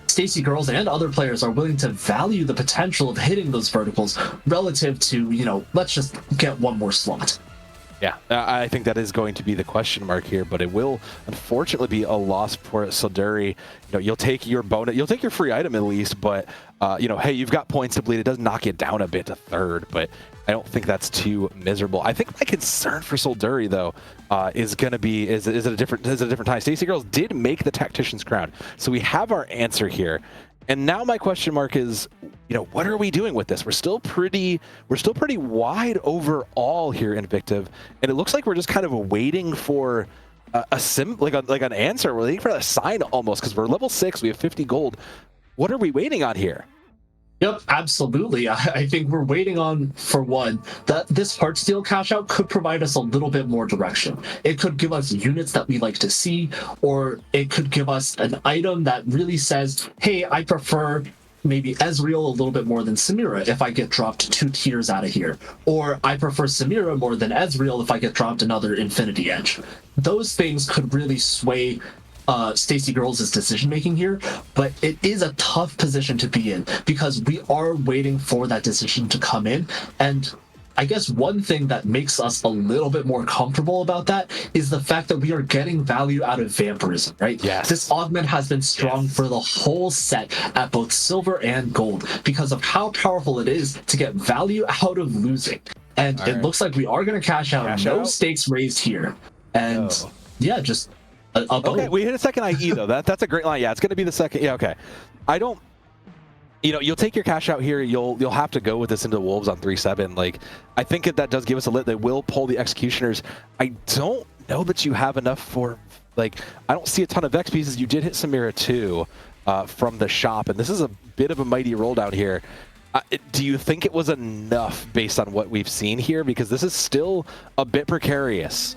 Stacy Girls and other players are willing to value the potential of hitting those verticals relative to, let's just get 1 more slot. Yeah, I think that is going to be the question mark here, but it will unfortunately be a loss for Solduri. You'll take your bonus, you'll take your free item at least, but hey, you've got points to bleed. It does knock it down a bit to 3rd, but I don't think that's too miserable. I think my concern for Solduri though is going to be is it a different time. Stacy Girls did make the Tactician's Crown, so we have our answer here. And now my question mark is, what are we doing with this? We're still pretty wide overall here, Invictive, and it looks like we're just kind of waiting for like an answer. We're waiting for a sign almost, because we're level 6, we have 50 gold. What are we waiting on here? Yep, absolutely. I think we're waiting on, for one, that this Heartsteel cash out could provide us a little bit more direction. It could give us units that we like to see, or it could give us an item that really says, hey, I prefer maybe Ezreal a little bit more than Samira if I get dropped 2 tiers out of here. Or I prefer Samira more than Ezreal if I get dropped another Infinity Edge. Those things could really sway Stacy Girls' decision making here, but it is a tough position to be in because we are waiting for that decision to come in, and I guess one thing that makes us a little bit more comfortable about that is the fact that we are getting value out of vampirism, right? Yes. This augment has been strong for the whole set at both silver and gold because of how powerful it is to get value out of losing. And it looks like we are going to cash out. No stakes raised here. And yeah, just a okay, we hit a second IE though. That's a great line. Yeah, it's going to be the second. Yeah, okay. I don't. You know, you'll take your cash out here. You'll have to go with this into the Wolves on 3-7. Like, I think that does give us a lit. They will pull the Executioners. I don't know that you have enough for, like, I don't see a ton of Vex pieces. You did hit Samira too from the shop, and this is a bit of a mighty roll down here. Do you think it was enough based on what we've seen here? Because this is still a bit precarious.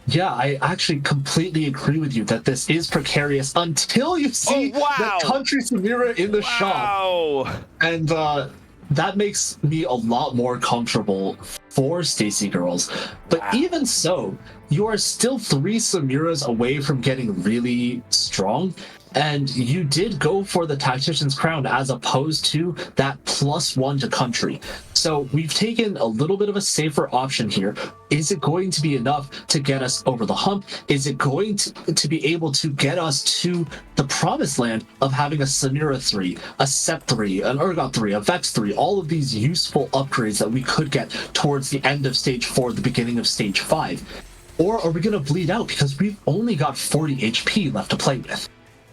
Yeah, I actually completely agree with you that this is precarious until you see the country Samira in the shop. And that makes me a lot more comfortable for Stacy Girls. But even so, you are still 3 Samiras away from getting really strong. And you did go for the Tactician's Crown as opposed to that +1 to country. So we've taken a little bit of a safer option here. Is it going to be enough to get us over the hump? Is it going to be able to get us to the promised land of having a Samira 3, a Sep 3, an Urgot 3, a Vex 3, all of these useful upgrades that we could get towards the end of Stage 4, the beginning of Stage 5? Or are we going to bleed out because we've only got 40 HP left to play with?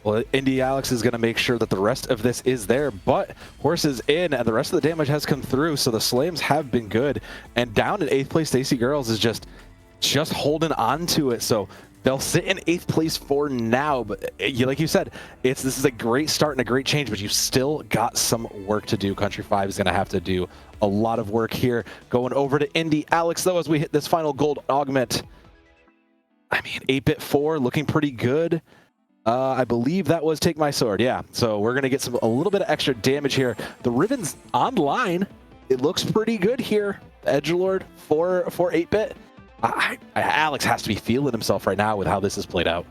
Well, Indy Alex is going to make sure that the rest of this is there, but Horse is in, and the rest of the damage has come through, so the slams have been good. And down in 8th place, Stacy Girls is just holding on to it, so they'll sit in 8th place for now. But like you said, this is a great start and a great change, but you still got some work to do. Country 5 is going to have to do a lot of work here. Going over to Indy Alex, though, as we hit this final gold augment. I mean, 8-bit 4 looking pretty good. I believe that was Take My Sword, yeah. So we're going to get a little bit of extra damage here. The Ribbon's online. It looks pretty good here. Edgelord for 8-bit. Alex has to be feeling himself right now with how this has played out.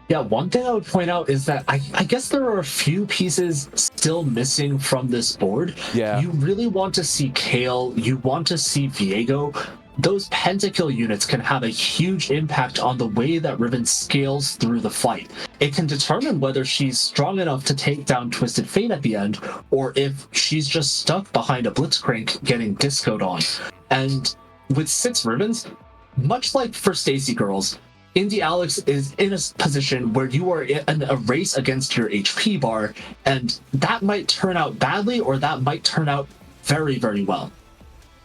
Yeah, one thing I would point out is that I guess there are a few pieces still missing from this board. Yeah. You really want to see Kale. You want to see Viego. Those pentakill units can have a huge impact on the way that Riven scales through the fight. It can determine whether she's strong enough to take down Twisted Fate at the end, or if she's just stuck behind a Blitzcrank getting discoed on. And with 6 Rivens, much like for Stacy Girls, Indy Alex is in a position where you are in a race against your HP bar, and that might turn out badly, or that might turn out very, very well.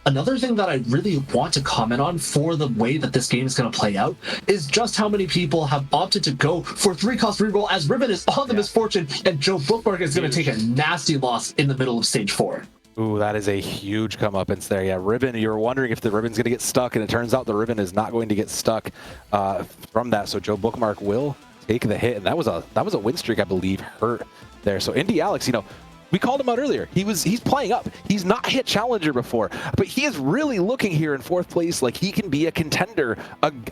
Another thing that I really want to comment on for the way that this game is going to play out is just how many people have opted to go for 3-cost reroll as Riven is on the misfortune, and Joe Bookmark is going to take a nasty loss in the middle of Stage 4. Ooh, that is a huge comeuppance there. Yeah, Riven, you were wondering if the Riven's going to get stuck, and it turns out the Riven is not going to get stuck from that. So Joe Bookmark will take the hit, and that was a win streak, I believe, hurt there. So Indy Alex, you know, we called him out earlier. He's playing up. He's not hit Challenger before, but he is really looking here in 4th place like he can be a contender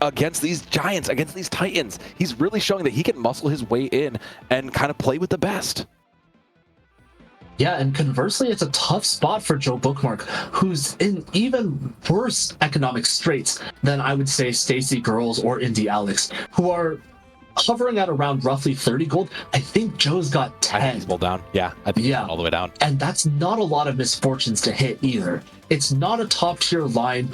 against these giants, against these titans. He's really showing that he can muscle his way in and kind of play with the best. Yeah, and conversely, it's a tough spot for Joe Bookmark, who's in even worse economic straits than I would say Stacy Girls or Indy Alex, who are hovering at around roughly 30 gold. I think Joe's got 10. I think he's pulled down. Yeah, I think he's all the way down. And that's not a lot of misfortunes to hit either. It's not a top tier line.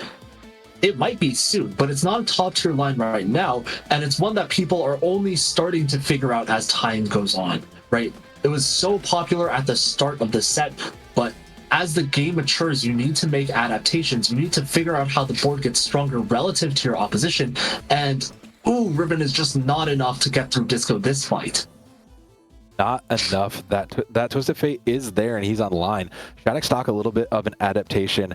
It might be soon, but it's not a top tier line right now. And it's one that people are only starting to figure out as time goes on, right? It was so popular at the start of the set, but as the game matures, you need to make adaptations. You need to figure out how the board gets stronger relative to your opposition. And ooh, Riven is just not enough to get through Disco this fight. Not enough. That Twisted Fate is there, and he's online. Shattuck stock a little bit of an adaptation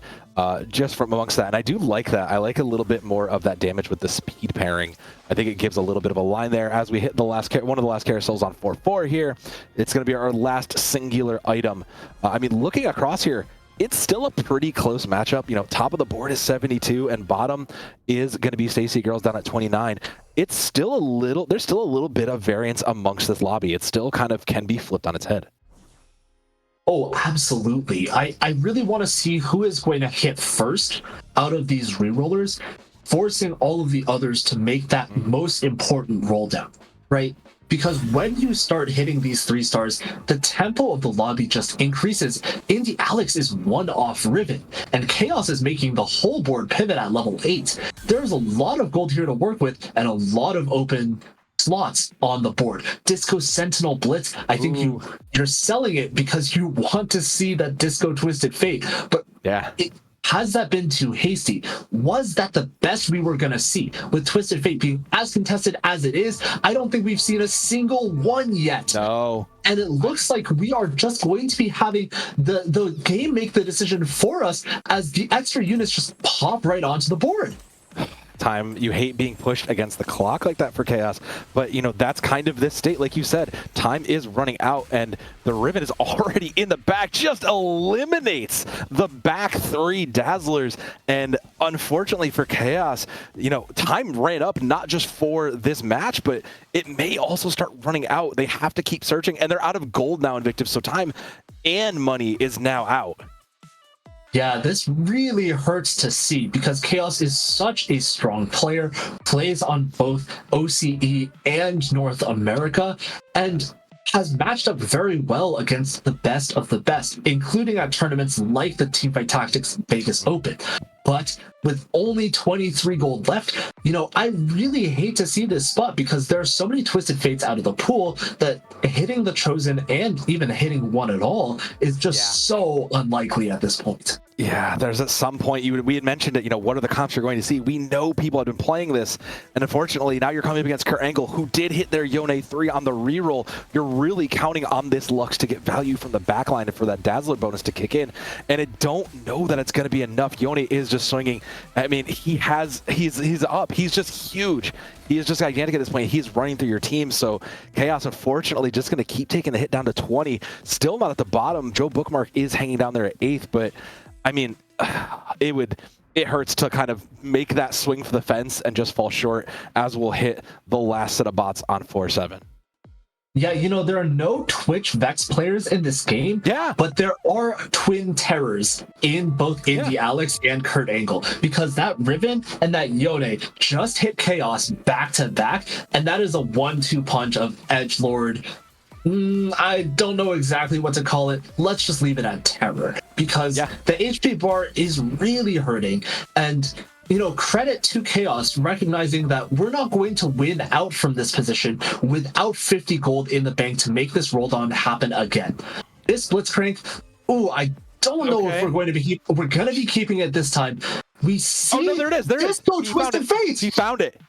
just from amongst that, and I do like that. I like a little bit more of that damage with the speed pairing. I think it gives a little bit of a line there as we hit the last one of the last carousels on 4-4 here. It's going to be our last singular item. I mean, looking across here, it's still a pretty close matchup. You know, top of the board is 72 and bottom is going to be Stacy Girls down at 29. It's still there's still a little bit of variance amongst this lobby. It still kind of can be flipped on its head. Oh, absolutely. I really want to see who is going to hit first out of these rerollers, forcing all of the others to make that most important roll down, right? Because when you start hitting these 3 stars, the tempo of the lobby just increases. Indie Alex is one off Riven, and Chaos is making the whole board pivot at level 8. There's a lot of gold here to work with and a lot of open slots on the board. Disco Sentinel Blitz, I think you're selling it because you want to see that Disco Twisted Fate, but Yeah. has that been too hasty? Was that the best we were going to see? With Twisted Fate being as contested as it is, I don't think we've seen a single one yet. No. And it looks like we are just going to be having the game make the decision for us as the extra units just pop right onto the board. Time. You hate being pushed against the clock like that for Chaos, but you know, that's kind of this state. Like you said, time is running out and the Riven is already in the back, just eliminates the back 3 Dazzlers. And unfortunately for Chaos, you know, time ran up not just for this match, but it may also start running out. They have to keep searching and they're out of gold now, Invictive, so time and money is now out. Yeah, this really hurts to see because Chaos is such a strong player, plays on both OCE and North America, and has matched up very well against the best of the best, including at tournaments like the Teamfight Tactics Vegas Open. But with only 23 gold left, you know, I really hate to see this spot because there are so many Twisted Fates out of the pool that hitting the Chosen and even hitting one at all is just so unlikely at this point. Yeah, there's at some point we had mentioned it, you know, what are the comps you're going to see? We know people have been playing this, and unfortunately now you're coming up against Kurt Angle, who did hit their Yone 3 on the reroll. You're really counting on this Lux to get value from the backline and for that Dazzler bonus to kick in, and I don't know that it's going to be enough. Yone is just swinging. I mean, he's up. He's just huge. He is just gigantic at this point. He's running through your team, so Chaos, unfortunately, just going to keep taking the hit down to 20. Still not at the bottom. Joe Bookmark is hanging down there at 8th, but I mean, it hurts to kind of make that swing for the fence and just fall short as we'll hit the last set of bots on 4-7. Yeah, you know, there are no Twitch Vex players in this game, but there are twin terrors in both Indie Alex and Kurt Angle, because that Riven and that Yone just hit Chaos back to back, and that is a 1-2 punch of Edgelord. I don't know exactly what to call it. Let's just leave it at terror, because the HP bar is really hurting. And, you know, credit to Chaos recognizing that we're not going to win out from this position without 50 gold in the bank to make this roll down happen again. This Blitzcrank, I don't know if we're going to be keeping it this time. We see. Oh no, there it is. There it is. Twisted Fate. He found it.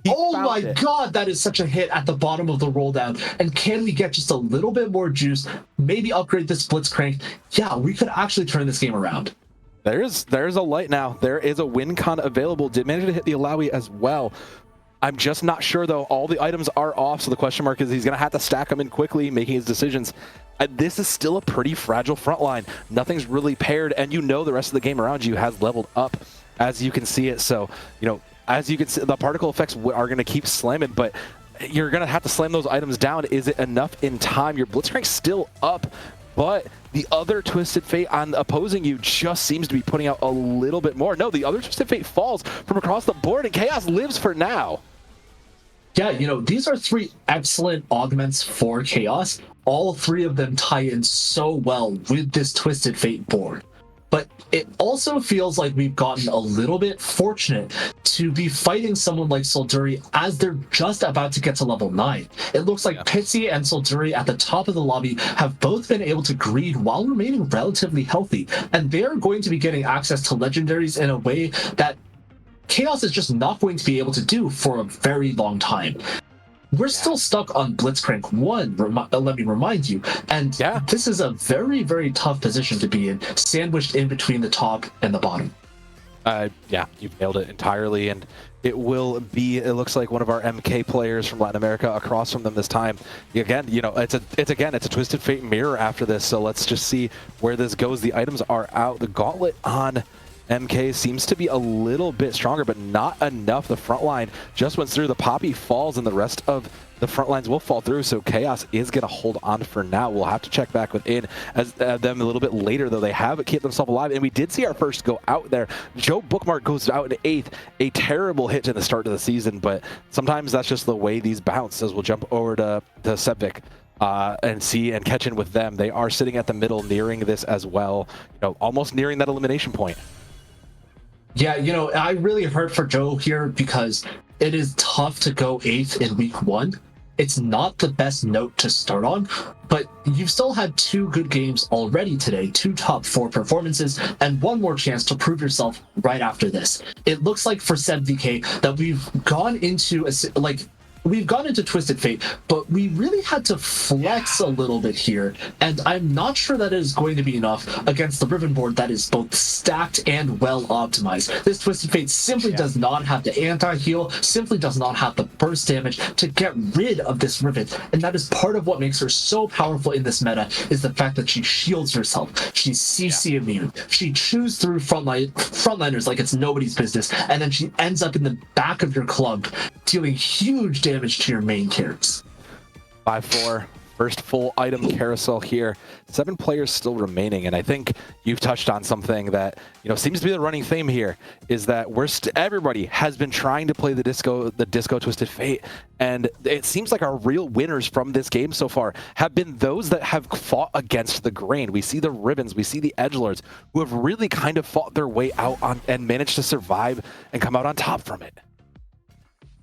God, that is such a hit at the bottom of the roll down. And can we get just a little bit more juice? Maybe upgrade this Blitzcrank. Yeah, we could actually turn this game around. There's a light now. There is a win con available. Did manage to hit the Alawi as well. I'm just not sure though. All the items are off, so the question mark is he's gonna have to stack them in quickly, making his decisions. This is still a pretty fragile front line. Nothing's really paired, and you know the rest of the game around you has leveled up, as you can see it. So, you know, as you can see, the particle effects are going to keep slamming, but you're going to have to slam those items down. Is it enough in time? Your Blitzcrank's still up, but the other Twisted Fate on opposing you just seems to be putting out a little bit more. No, the other Twisted Fate falls from across the board, and Chaos lives for now. Yeah, you know, these are 3 excellent augments for Chaos. All 3 of them tie in so well with this Twisted Fate board. But it also feels like we've gotten a little bit fortunate to be fighting someone like Solduri as they're just about to get to level 9. It looks like Pitsy and Solduri at the top of the lobby have both been able to greed while remaining relatively healthy, and they're going to be getting access to legendaries in a way that Chaos is just not going to be able to do for a very long time. We're still stuck on Blitzcrank 1, let me remind you, and this is a very, very tough position to be in, sandwiched in between the top and the bottom. Yeah, you've nailed it entirely, and it will be, it looks like one of our MK players from Latin America across from them this time. Again, you know, it's a Twisted Fate mirror after this, so let's just see where this goes. The items are out. The gauntlet on MK seems to be a little bit stronger, but not enough. The front line just went through. The Poppy falls, and the rest of the front lines will fall through, so Chaos is going to hold on for now. We'll have to check back within as them a little bit later, though. They have kept themselves alive, and we did see our first go out there. Joe Bookmark goes out in 8th, a terrible hit to the start of the season, but sometimes that's just the way these bounce. As we'll jump over to Sebvik and see and catch in with them. They are sitting at the middle, nearing this as well, almost nearing that elimination point. Yeah, I really hurt for Joe here because it is tough to go 8th in week 1. It's not the best note to start on, but you've still had 2 good games already today, 2 top 4 performances, and 1 more chance to prove yourself right after this. It looks like for SebVK that we've gone into Twisted Fate, but we really had to flex a little bit here, and I'm not sure that is going to be enough against the Riven board that is both stacked and well optimized. This Twisted Fate simply does not have the anti-heal, simply does not have the burst damage to get rid of this Riven, and that is part of what makes her so powerful in this meta, is the fact that she shields herself. She's CC immune. She chews through frontliners like it's nobody's business, and then she ends up in the back of your club, dealing huge damage to your main carries. 5-4, first full item carousel here. 7 players still remaining, and I think you've touched on something that seems to be the running theme here, is that everybody has been trying to play the disco Twisted Fate, and it seems like our real winners from this game so far have been those that have fought against the grain. We see the Ribbons, we see the Edgelords, who have really kind of fought their way out on and managed to survive and come out on top from it.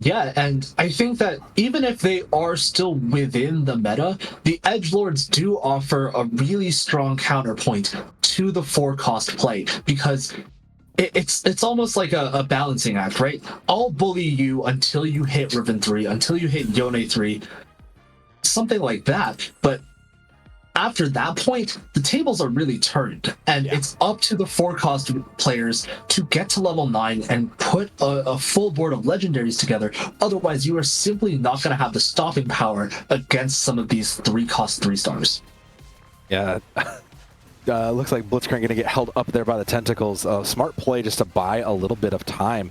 Yeah, and I think that even if they are still within the meta, the Edgelords do offer a really strong counterpoint to the 4-cost play, because it's almost like a balancing act, right? I'll bully you until you hit Riven 3, until you hit Yone 3, something like that, but after that point, the tables are really turned, and it's up to the 4-cost players to get to level 9 and put a full board of legendaries together. Otherwise, you are simply not going to have the stopping power against some of these 3-cost 3-stars. Yeah. Looks like Blitzcrank going to get held up there by the tentacles. Smart play just to buy a little bit of time.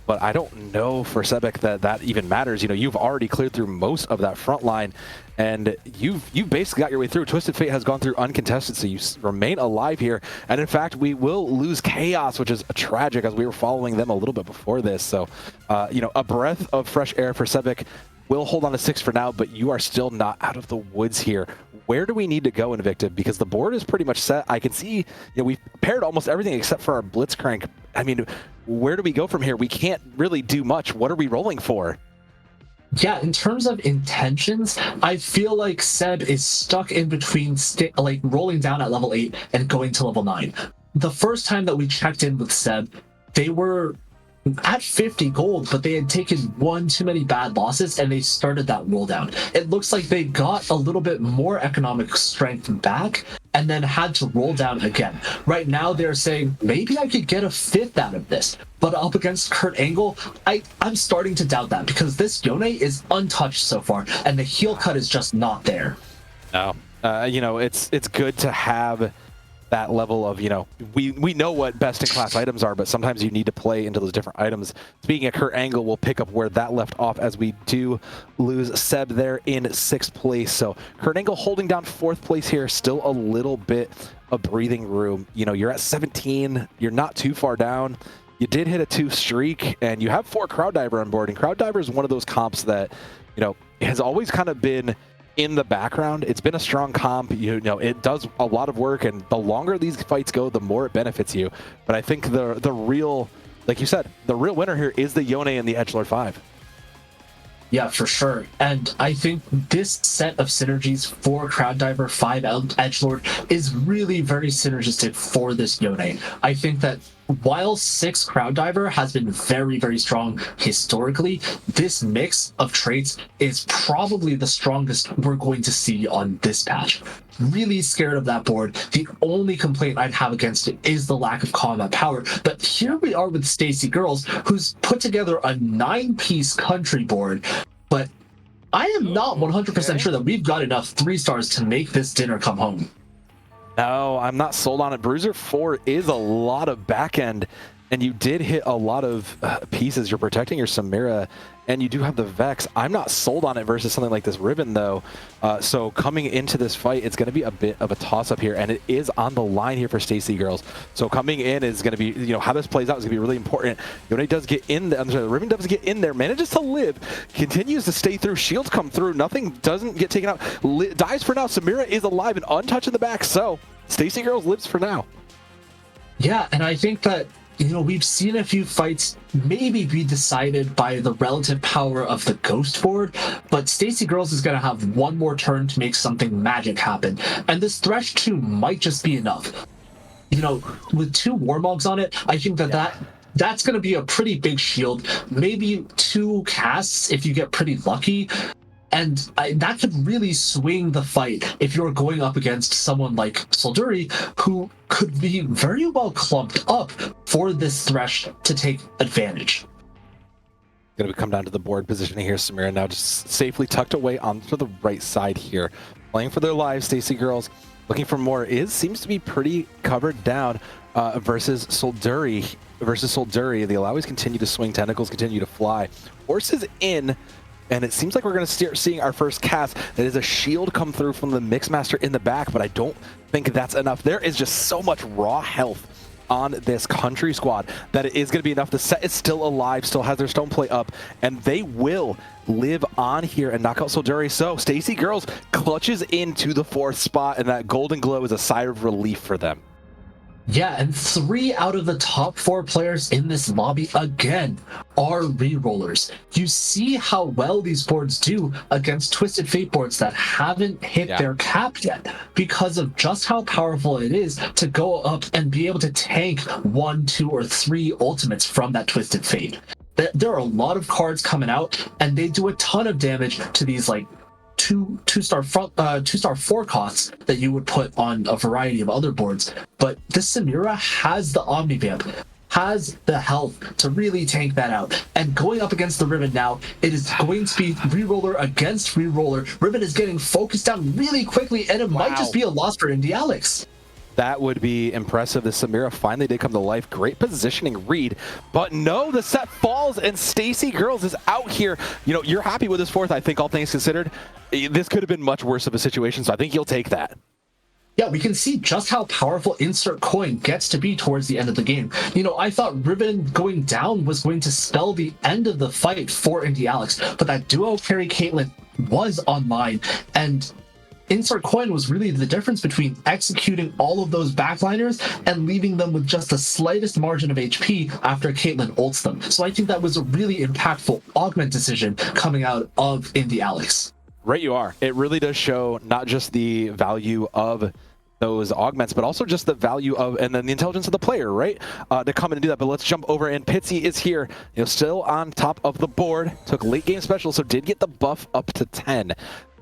But I don't know for Sebek that even matters. You've already cleared through most of that front line, and you've basically got your way through. Twisted Fate has gone through uncontested, so you remain alive here. And in fact, we will lose Chaos, which is tragic, as we were following them a little bit before this. So, a breath of fresh air for Sebek. We'll hold on to 6 for now, but you are still not out of the woods here. Where do we need to go, Invictive? Because the board is pretty much set. I can see, we've paired almost everything except for our Blitzcrank. I mean, where do we go from here? We can't really do much. What are we rolling for? Yeah, in terms of intentions, I feel like Seb is stuck in between rolling down at level 8 and going to level 9. The first time that we checked in with Seb, they were at 50 gold, but they had taken 1 too many bad losses, and they started that roll down. It looks like they got a little bit more economic strength back and then had to roll down again. Right now, they're saying, maybe I could get a 5th out of this. But up against Kurt Angle, I'm starting to doubt that, because this Yone is untouched so far, and the heal cut is just not there. No. It's good to have that level of, we know what best-in-class items are, but sometimes you need to play into those different items. Speaking of Kurt Angle, we'll pick up where that left off, as we do lose Seb there in 6th place. So Kurt Angle holding down 4th place here, still a little bit of breathing room. You're at 17, you're not too far down. You did hit a 2 streak, and you have 4 Crowd Diver on board, and Crowd Diver is one of those comps that, has always kind of been in the background. It's been a strong comp. It does a lot of work, and the longer these fights go, the more it benefits you. But I think the real, like you said, the real winner here is the Yone and the Edgelord 5. Yeah, for sure. And I think this set of synergies for Crowd Diver 5 Edgelord is really very synergistic for this Yone. I think that while 6 Crowd Diver has been very, very strong historically, this mix of traits is probably the strongest we're going to see on this patch. Really scared of that board. The only complaint I'd have against it is the lack of combat power. But here we are with Stacy Girls, who's put together a 9-piece country board. But I am not 100% sure that we've got enough 3-stars to make this dinner come home. No, I'm not sold on it. Bruiser 4 is a lot of back end, and you did hit a lot of pieces. You're protecting your Samira, and you do have the Vex. I'm not sold on it versus something like this Riven, though. So coming into this fight, it's going to be a bit of a toss-up here, and it is on the line here for Stacy Girls. So coming in is going to be, you know, how this plays out is going to be really important. Yone does get in there. I'm sorry, the Riven does get in there, manages to live, continues to stay through. Shields come through. Nothing doesn't get taken out. Dies for now. Samira is alive and untouched in the back, so Stacy Girls lives for now. Yeah, and I think that, you know, we've seen a few fights maybe be decided by the relative power of the Ghost board, but Stacy Girls is going to have one more turn to make something magic happen, and this Thresh 2 might just be enough. You know, with 2 Warmogs on it, I think that that's going to be a pretty big shield, maybe 2 casts if you get pretty lucky. And that could really swing the fight if you're going up against someone like Solduri, who could be very well clumped up for this Thresh to take advantage. Going to come down to the board positioning here. Samira now just safely tucked away onto the right side here. Playing for their lives, Stacy Girls looking for more. Seems to be pretty covered down versus Solduri. The Alaois continue to swing, tentacles continue to fly. Horses in. And it seems like we're going to start seeing our first cast. That is a shield come through from the Mixmaster in the back, but I don't think that's enough. There is just so much raw health on this country squad that it is going to be enough. The set is still alive, still has their stone plate up, and they will live on here and knock out Solduri. So Stacy Girls clutches into the 4th spot, and that golden glow is a sigh of relief for them. Yeah, and 3 out of the top 4 players in this lobby, again, are rerollers. You see how well these boards do against Twisted Fate boards that haven't hit their cap yet, because of just how powerful it is to go up and be able to tank 1, 2, or 3 ultimates from that Twisted Fate. There are a lot of cards coming out, and they do a ton of damage to these, like, two-star 4 costs that you would put on a variety of other boards, but this Samira has the Omnivamp, has the health to really tank that out. And going up against the Riven now, it is going to be reroller against reroller. Riven is getting focused down really quickly, and it might just be a loss for Indie Alex. That would be impressive. The Samira finally did come to life. Great positioning read, but no, the set falls and Stacy Girls is out here. You know, you're happy with this 4th, I think, all things considered. This could have been much worse of a situation, so I think you'll take that. Yeah, we can see just how powerful Insert Coin gets to be towards the end of the game. You know, I thought Riven going down was going to spell the end of the fight for Indie Alex, but that duo carry Caitlyn was online, and Insert Coin was really the difference between executing all of those backliners and leaving them with just the slightest margin of HP after Caitlyn ults them. So I think that was a really impactful augment decision coming out of Indie Alex. Right, you are. It really does show not just the value of those augments, but also just the value of, and then the intelligence of the player, right? To come in and do that. But let's jump over, and Pitsy is here, you know, still on top of the board. Took late game special, so did get the buff up to 10.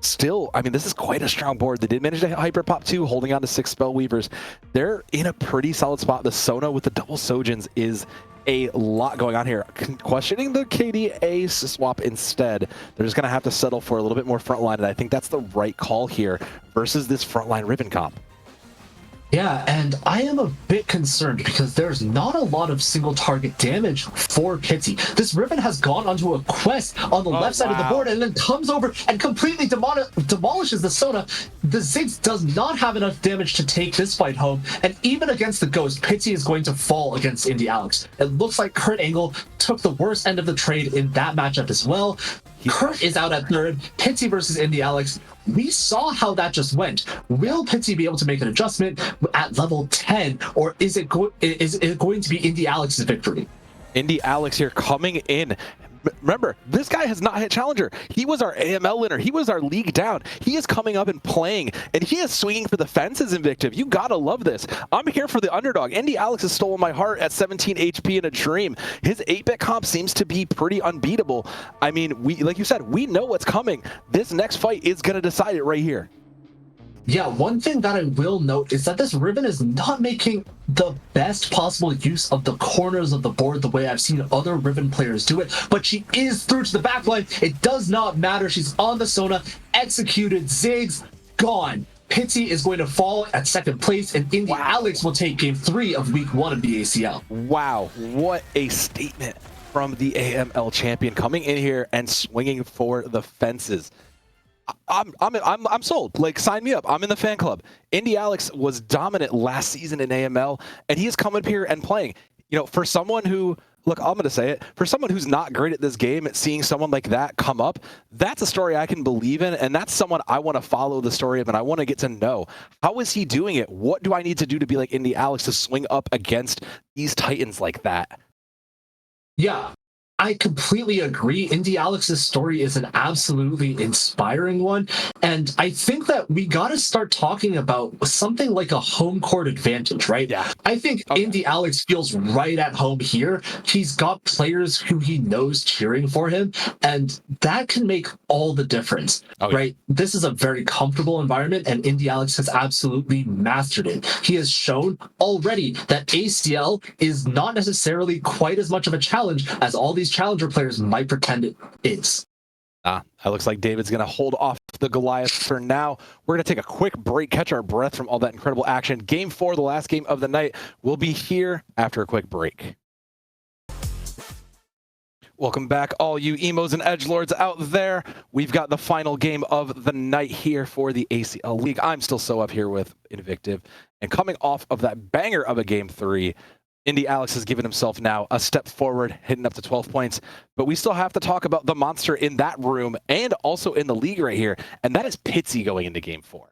Still, I mean, this is quite a strong board. They did manage to hyper pop 2, holding on to 6 spell weavers. They're in a pretty solid spot. The Sona with the double Sojins is a lot going on here. Questioning the KDA swap instead. They're just going to have to settle for a little bit more frontline, and I think that's the right call here versus this frontline Riven comp. Yeah, and I am a bit concerned because there's not a lot of single target damage for Pitsy. This Riven has gone onto a quest on the left side of the board and then comes over and completely demolishes the Sona. The Ziggs does not have enough damage to take this fight home, and even against the Ghost, Pitsy is going to fall against Indie Alex. It looks like Kurt Angle took the worst end of the trade in that matchup as well. Kurt is out at 3rd, Pitsy versus Indie Alex. We saw how that just went. Will Pitsy be able to make an adjustment at level 10, or is it going to be Indie Alex's victory? Indie Alex here coming in. Remember, this guy has not hit Challenger. He was our AML winner. He was our league down. He is coming up and playing, and he is swinging for the fences, Invictive. You gotta love this. I'm here for the underdog. Indie Alex has stolen my heart at 17 HP in a dream. His 8-bit comp seems to be pretty unbeatable. I mean, like you said, we know what's coming. This next fight is gonna decide it right here. Yeah, one thing that I will note is that this Riven is not making the best possible use of the corners of the board the way I've seen other Riven players do it, but she is through to the back line. It does not matter. She's on the Sona, executed, Ziggs, gone. Pitsy is going to fall at second place, and Indy Alex will take game 3 of week 1 of the ACL. Wow, what a statement from the AML champion, coming in here and swinging for the fences. I'm sold. Like, sign me up. I'm in the fan club. Indy Alex was dominant last season in AML, and he is coming up here and playing. You know, for someone who, look, I'm going to say it, for someone who's not great at this game, at seeing someone like that come up, that's a story I can believe in, and that's someone I want to follow the story of, and I want to get to know. How is he doing it? What do I need to do to be like Indy Alex to swing up against these Titans like that? Yeah, I completely agree. Indy Alex's story is an absolutely inspiring one. And I think that we got to start talking about something like a home court advantage, right? Yeah. I think Indy Alex feels right at home here. He's got players who he knows cheering for him, and that can make all the difference, right? This is a very comfortable environment, and Indy Alex has absolutely mastered it. He has shown already that ACL is not necessarily quite as much of a challenge as all these challenger players might pretend it is. It looks like David's going to hold off the Goliath for now. We're going to take a quick break, catch our breath from all that incredible action. Game 4, the last game of the night, will be here after a quick break. Welcome back, all you emos and edgelords out there. We've got the final game of the night here for the ACL League. I'm still so up here with Invictive. And coming off of that banger of a Game 3, Indy Alex has given himself now a step forward, hitting up to 12 points. But we still have to talk about the monster in that room and also in the league right here, and that is Pitsy going into Game 4.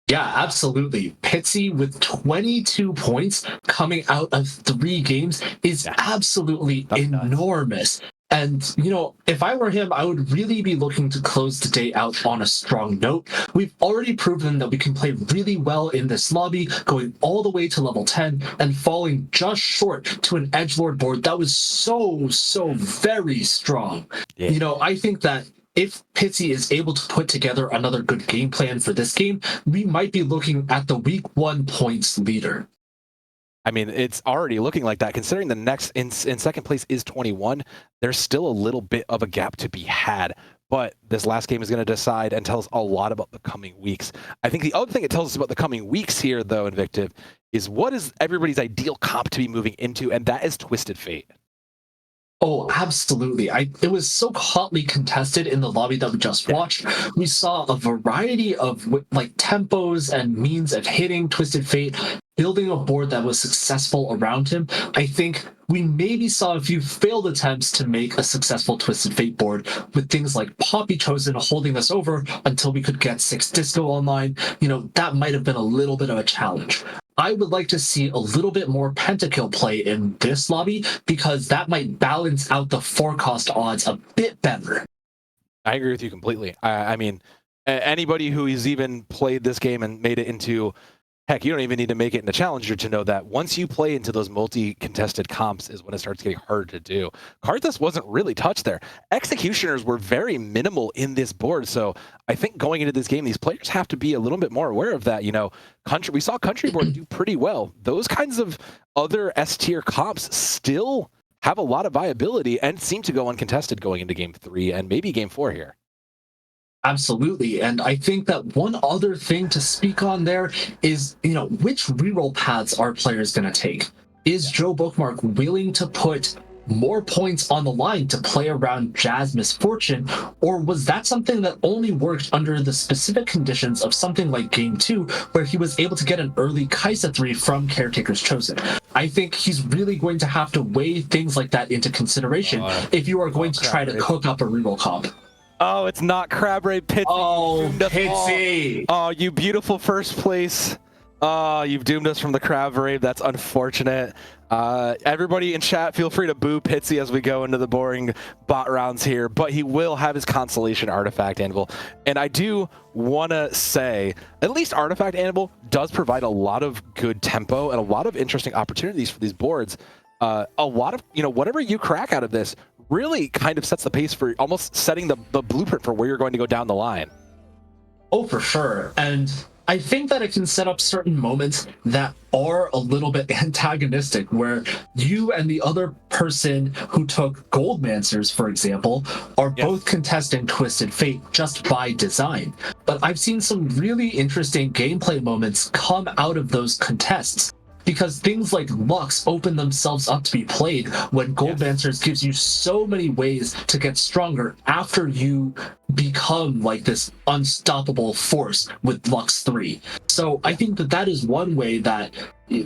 Yeah, absolutely. Pitsy with 22 points coming out of 3 games is absolutely enormous. And, you know, if I were him, I would really be looking to close the day out on a strong note. We've already proven that we can play really well in this lobby, going all the way to level 10 and falling just short to an edgelord board that was so very strong. Yeah. You know, I think that if Pitsy is able to put together another good game plan for this game, we might be looking at the week 1 points leader. I mean, it's already looking like that. Considering the next in second place is 21, there's still a little bit of a gap to be had. But this last game is going to decide and tell us a lot about the coming weeks. I think the other thing it tells us about the coming weeks here, though, Invictive, is what is everybody's ideal comp to be moving into, and that is Twisted Fate. Oh, absolutely. It was so hotly contested in the lobby that we just watched. We saw a variety of like tempos and means of hitting Twisted Fate, building a board that was successful around him. I think we maybe saw a few failed attempts to make a successful Twisted Fate board, with things like Poppy Chosen holding us over until we could get 6 Disco online. You know, that might have been a little bit of a challenge. I would like to see a little bit more pentakill play in this lobby, because that might balance out the forecast odds a bit better. I agree with you completely. I mean, anybody who has even played this game and made it into, heck, you don't even need to make it into Challenger to know that once you play into those multi-contested comps is when it starts getting harder to do. Karthus wasn't really touched there. Executioners were very minimal in this board, so I think going into this game, these players have to be a little bit more aware of that. You know, we saw Country Board do pretty well. Those kinds of other S-tier comps still have a lot of viability and seem to go uncontested going into Game 3 and maybe Game 4 here. Absolutely. And I think that one other thing to speak on there is, you know, which reroll paths are players going to take? Is Joe Bookmark willing to put more points on the line to play around Jazz Misfortune, or was that something that only worked under the specific conditions of something like Game 2, where he was able to get an early Kaisa 3 from Caretaker's Chosen? I think he's really going to have to weigh things like that into consideration if you are going to try to cook up a reroll comp. Oh, it's not Crab Ray Pitsy. Oh, Pitsy. Oh, you beautiful first place. Oh, you've doomed us from the Crab Rave. That's unfortunate. Everybody in chat, feel free to boo Pitsy as we go into the boring bot rounds here, but he will have his Constellation Artifact Anvil. And I do want to say, at least Artifact Anvil does provide a lot of good tempo and a lot of interesting opportunities for these boards. A lot of, you know, whatever you crack out of this really kind of sets the pace for almost setting the blueprint for where you're going to go down the line. Oh, for sure. And I think that it can set up certain moments that are a little bit antagonistic, where you and the other person who took Goldmancers, for example, are both contesting Twisted Fate just by design. But I've seen some really interesting gameplay moments come out of those contests, because things like Lux open themselves up to be played when Goldmancers gives you so many ways to get stronger after you become like this unstoppable force with Lux 3. So I think that is one way that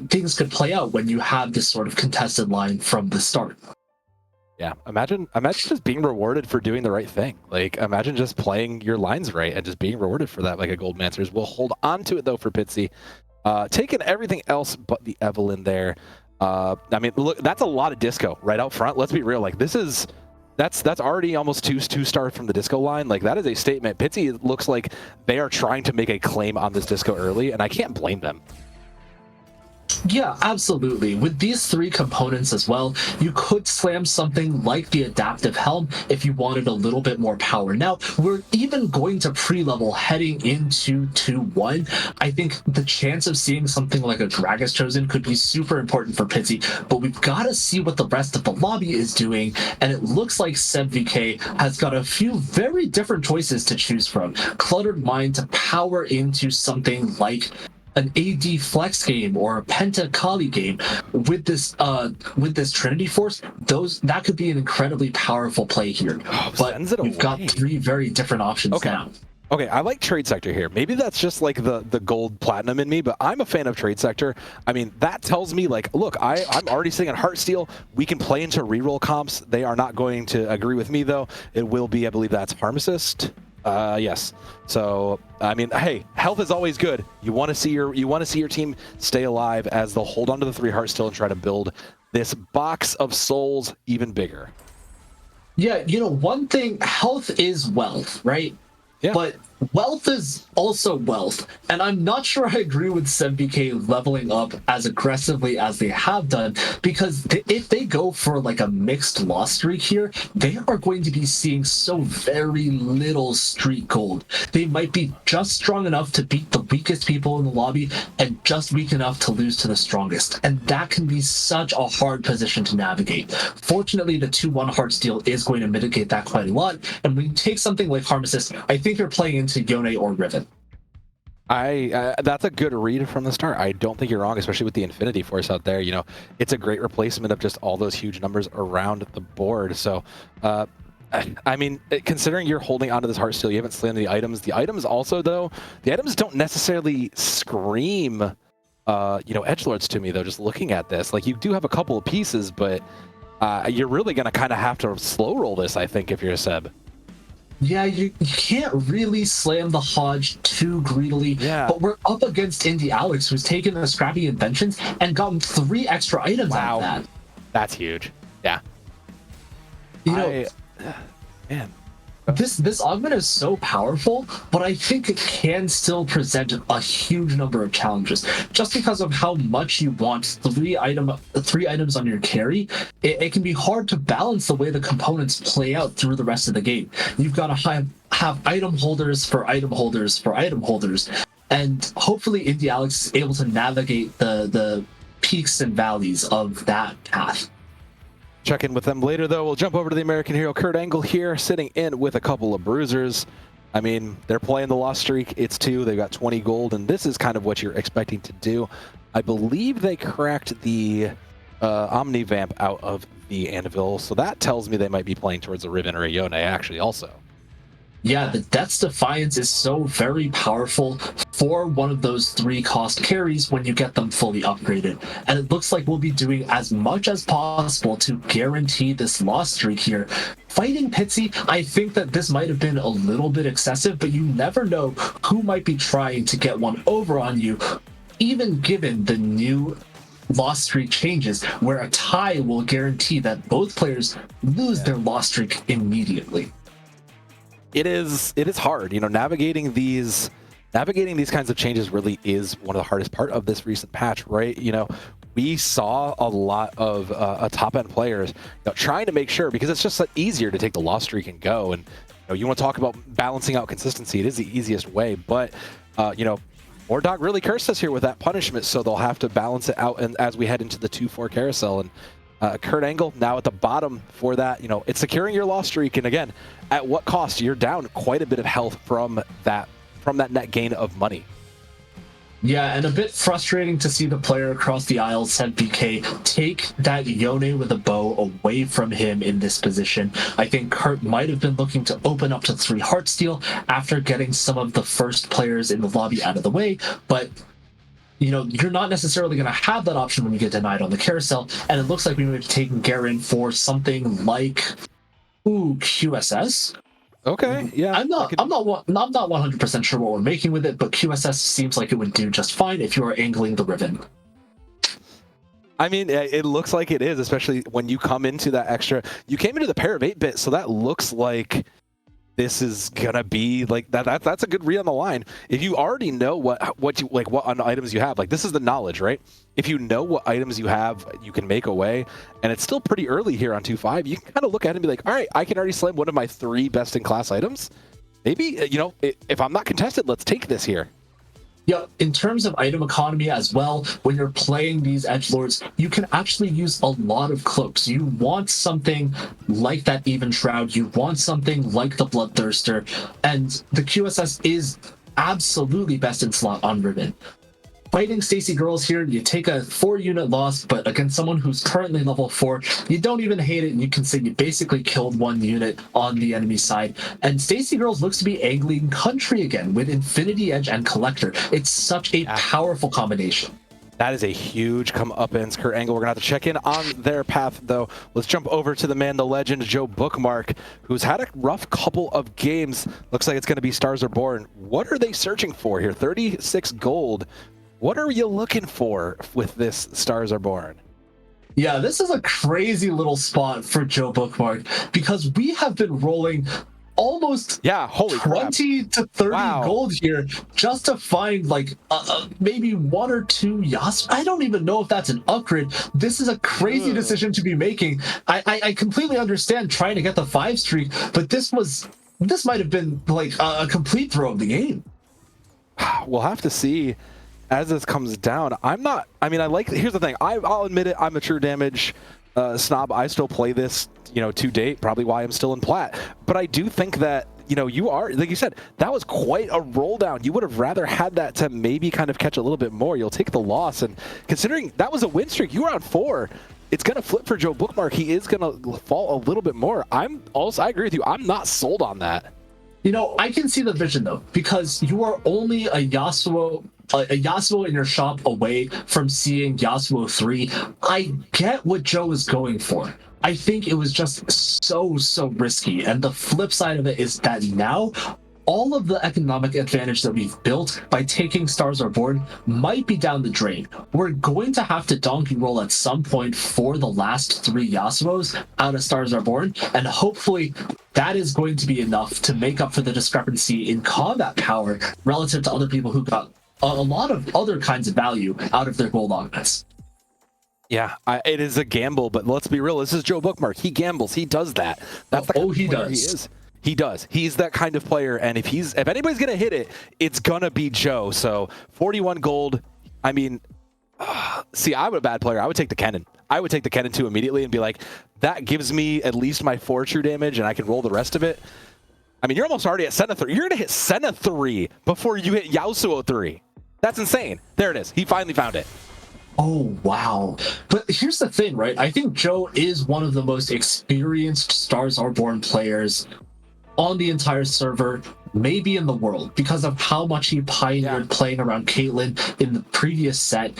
things could play out when you have this sort of contested line from the start. Yeah, imagine just being rewarded for doing the right thing. Like, imagine just playing your lines right and just being rewarded for that, like a Goldmancers. We'll hold on to it, though, for Pitsy. Taking everything else but the Evelyn there. I mean, look, that's a lot of disco right out front. Let's be real. Like, that's already almost two stars from the disco line. Like, that is a statement. Pitsy looks like they are trying to make a claim on this disco early, and I can't blame them. Yeah, absolutely. With these three components as well, you could slam something like the Adaptive Helm if you wanted a little bit more power. Now, we're even going to pre-level heading into 2-1. I think the chance of seeing something like a Dragus Chosen could be super important for Pitsy, but we've got to see what the rest of the lobby is doing, and it looks like SebVK has got a few very different choices to choose from. Cluttered Mind to power into something like an AD Flex game or a Penta Kali game with this Trinity Force. That could be an incredibly powerful play here. But we've got three very different options now. Okay, I like Trade Sector here. Maybe that's just like the gold platinum in me, but I'm a fan of Trade Sector. I mean, that tells me, like, look, I'm already sitting on Heartsteel. We can play into reroll comps. They are not going to agree with me, though. It will be, I believe that's Pharmacist. Yes. So, I mean, hey, health is always good. You want to see your team stay alive as they'll hold on to the 3 Heartsteel and try to build this box of souls even bigger. Yeah, you know, one thing, health is wealth, right? Yeah. But wealth is also wealth, and I'm not sure I agree with SebVK leveling up as aggressively as they have done, because if they go for like a mixed loss streak here, they are going to be seeing so very little streak gold. They might be just strong enough to beat the weakest people in the lobby and just weak enough to lose to the strongest, and that can be such a hard position to navigate. Fortunately, the 2-1 Heartsteel is going to mitigate that quite a lot, and when you take something like Pharmacist, I think you're playing into Yone or Riven. That's a good read from the start. I don't think you're wrong, especially with the Infinity Force out there. You know, it's a great replacement of just all those huge numbers around the board. So, I mean, considering you're holding onto this Heartsteel, you haven't slammed the items. The items also, though, the items don't necessarily scream, you know, edgelords to me, though, just looking at this. Like, you do have a couple of pieces, but you're really going to kind of have to slow roll this, I think, if you're a Seb. Yeah, you can't really slam the Hodge too greedily, but we're up against Indie Alex, who's taken the scrappy inventions and gotten 3 extra items out of that. That's huge. Yeah. You know, man. This augment is so powerful, but I think it can still present a huge number of challenges. Just because of how much you want 3 items on your carry, it can be hard to balance the way the components play out through the rest of the game. You've got to have item holders for item holders for item holders, and hopefully Indie Alex is able to navigate the peaks and valleys of that path. Check in with them later, though. We'll jump over to the American hero, Kurt Angle here, sitting in with a couple of bruisers. I mean, they're playing the loss streak. It's 2. They've got 20 gold, and this is kind of what you're expecting to do. I believe they cracked the Omnivamp out of the Anvil, so that tells me they might be playing towards a Riven or a Yone, actually, also. Yeah, the Death's Defiance is so very powerful for one of those 3 cost carries when you get them fully upgraded. And it looks like we'll be doing as much as possible to guarantee this loss streak here. Fighting Pitsy, I think that this might have been a little bit excessive, but you never know who might be trying to get one over on you, even given the new loss streak changes, where a tie will guarantee that both players lose their loss streak immediately. It is hard, you know, navigating these kinds of changes really is one of the hardest part of this recent patch, right? You know, we saw a lot of top-end players, you know, trying to make sure, because it's just easier to take the loss streak and go, and you know, you want to talk about balancing out consistency. It is the easiest way, but you know, Mordog really cursed us here with that punishment, so they'll have to balance it out and as we head into the 2-4 carousel. And Kurt Angle now at the bottom for that. You know, it's securing your loss streak, and again, at what cost? You're down quite a bit of health from that net gain of money. Yeah, and a bit frustrating to see the player across the aisle, Sent BK, take that Yone with a bow away from him in this position. I think Kurt might have been looking to open up to 3 Heartsteel after getting some of the first players in the lobby out of the way, but you know, you're not necessarily going to have that option when you get denied on the carousel, and it looks like we may have taken Garen for something like, QSS? Okay, yeah. I'm not 100% sure what we're making with it, but QSS seems like it would do just fine if you are angling the ribbon. I mean, it looks like it is, especially when you come into that extra. You came into the pair of 8-bit, so that looks like this is gonna be like that. That's a good read on the line. If you already know what items you have, like this is the knowledge, right? If you know what items you have, you can make away, and it's still pretty early here on 2-5. You can kind of look at it and be like, all right, I can already slam one of my 3 best-in-class items. Maybe, you know, if I'm not contested, let's take this here. Yeah, in terms of item economy as well, when you're playing these edgelords, you can actually use a lot of cloaks. You want something like that Even Shroud, you want something like the Bloodthirster, and the QSS is absolutely best in slot on Ribbon. Fighting Stacy Girls here, you take a 4-unit loss, but against someone who's currently level 4, you don't even hate it, and you can say you basically killed 1 unit on the enemy side. And Stacy Girls looks to be angling Country again with Infinity Edge and Collector. It's such a powerful combination. That is a huge comeuppance. Kurt Angle, we're going to have to check in on their path, though. Let's jump over to the man, the legend, Joe Bookmark, who's had a rough couple of games. Looks like it's going to be Stars Are Born. What are they searching for here? 36 gold. What are you looking for with this Stars Are Born? Yeah, this is a crazy little spot for Joe Bookmark because we have been rolling almost 20 to 30 gold here just to find like maybe 1 or 2 Yas. I don't even know if that's an upgrade. This is a crazy decision to be making. I completely understand trying to get the 5 streak, but this might have been like a complete throw of the game. We'll have to see as this comes down. Here's the thing. I'll admit it. I'm a true damage snob. I still play this, to date, probably why I'm still in plat. But I do think that, you are, like you said, that was quite a roll down. You would have rather had that to maybe kind of catch a little bit more. You'll take the loss. And considering that was a win streak, you were on 4. It's going to flip for Joe Bookmark. He is going to fall a little bit more. I agree with you. I'm not sold on that. I can see the vision though, because you are only a Yasuo in your shop away from seeing Yasuo 3. I get what Joe is going for. I think it was just so risky. And the flip side of it is that now all of the economic advantage that we've built by taking Stars Are Born might be down the drain. We're going to have to donkey roll at some point for the last 3 Yasuos out of Stars Are Born, and hopefully that is going to be enough to make up for the discrepancy in combat power relative to other people who got a lot of other kinds of value out of their gold augments. Yeah, it is a gamble, but let's be real. This is Joe Bookmark. He gambles. He does that. That's the kind of player he is. He does. He's that kind of player, and if anybody's gonna hit it, it's gonna be Joe. So 41 gold. I mean, see, I'm a bad player. I would take the Kennen. I would take the Kennen 2 immediately and be like, that gives me at least my 4 true damage, and I can roll the rest of it. I mean, you're almost already at Senna 3. You're gonna hit Senna 3 before you hit Yasuo 3. That's insane. There it is. He finally found it. Oh, wow. But here's the thing, right? I think Joe is one of the most experienced Stars Are Born players on the entire server, maybe in the world, because of how much he pioneered playing around Caitlyn in the previous set,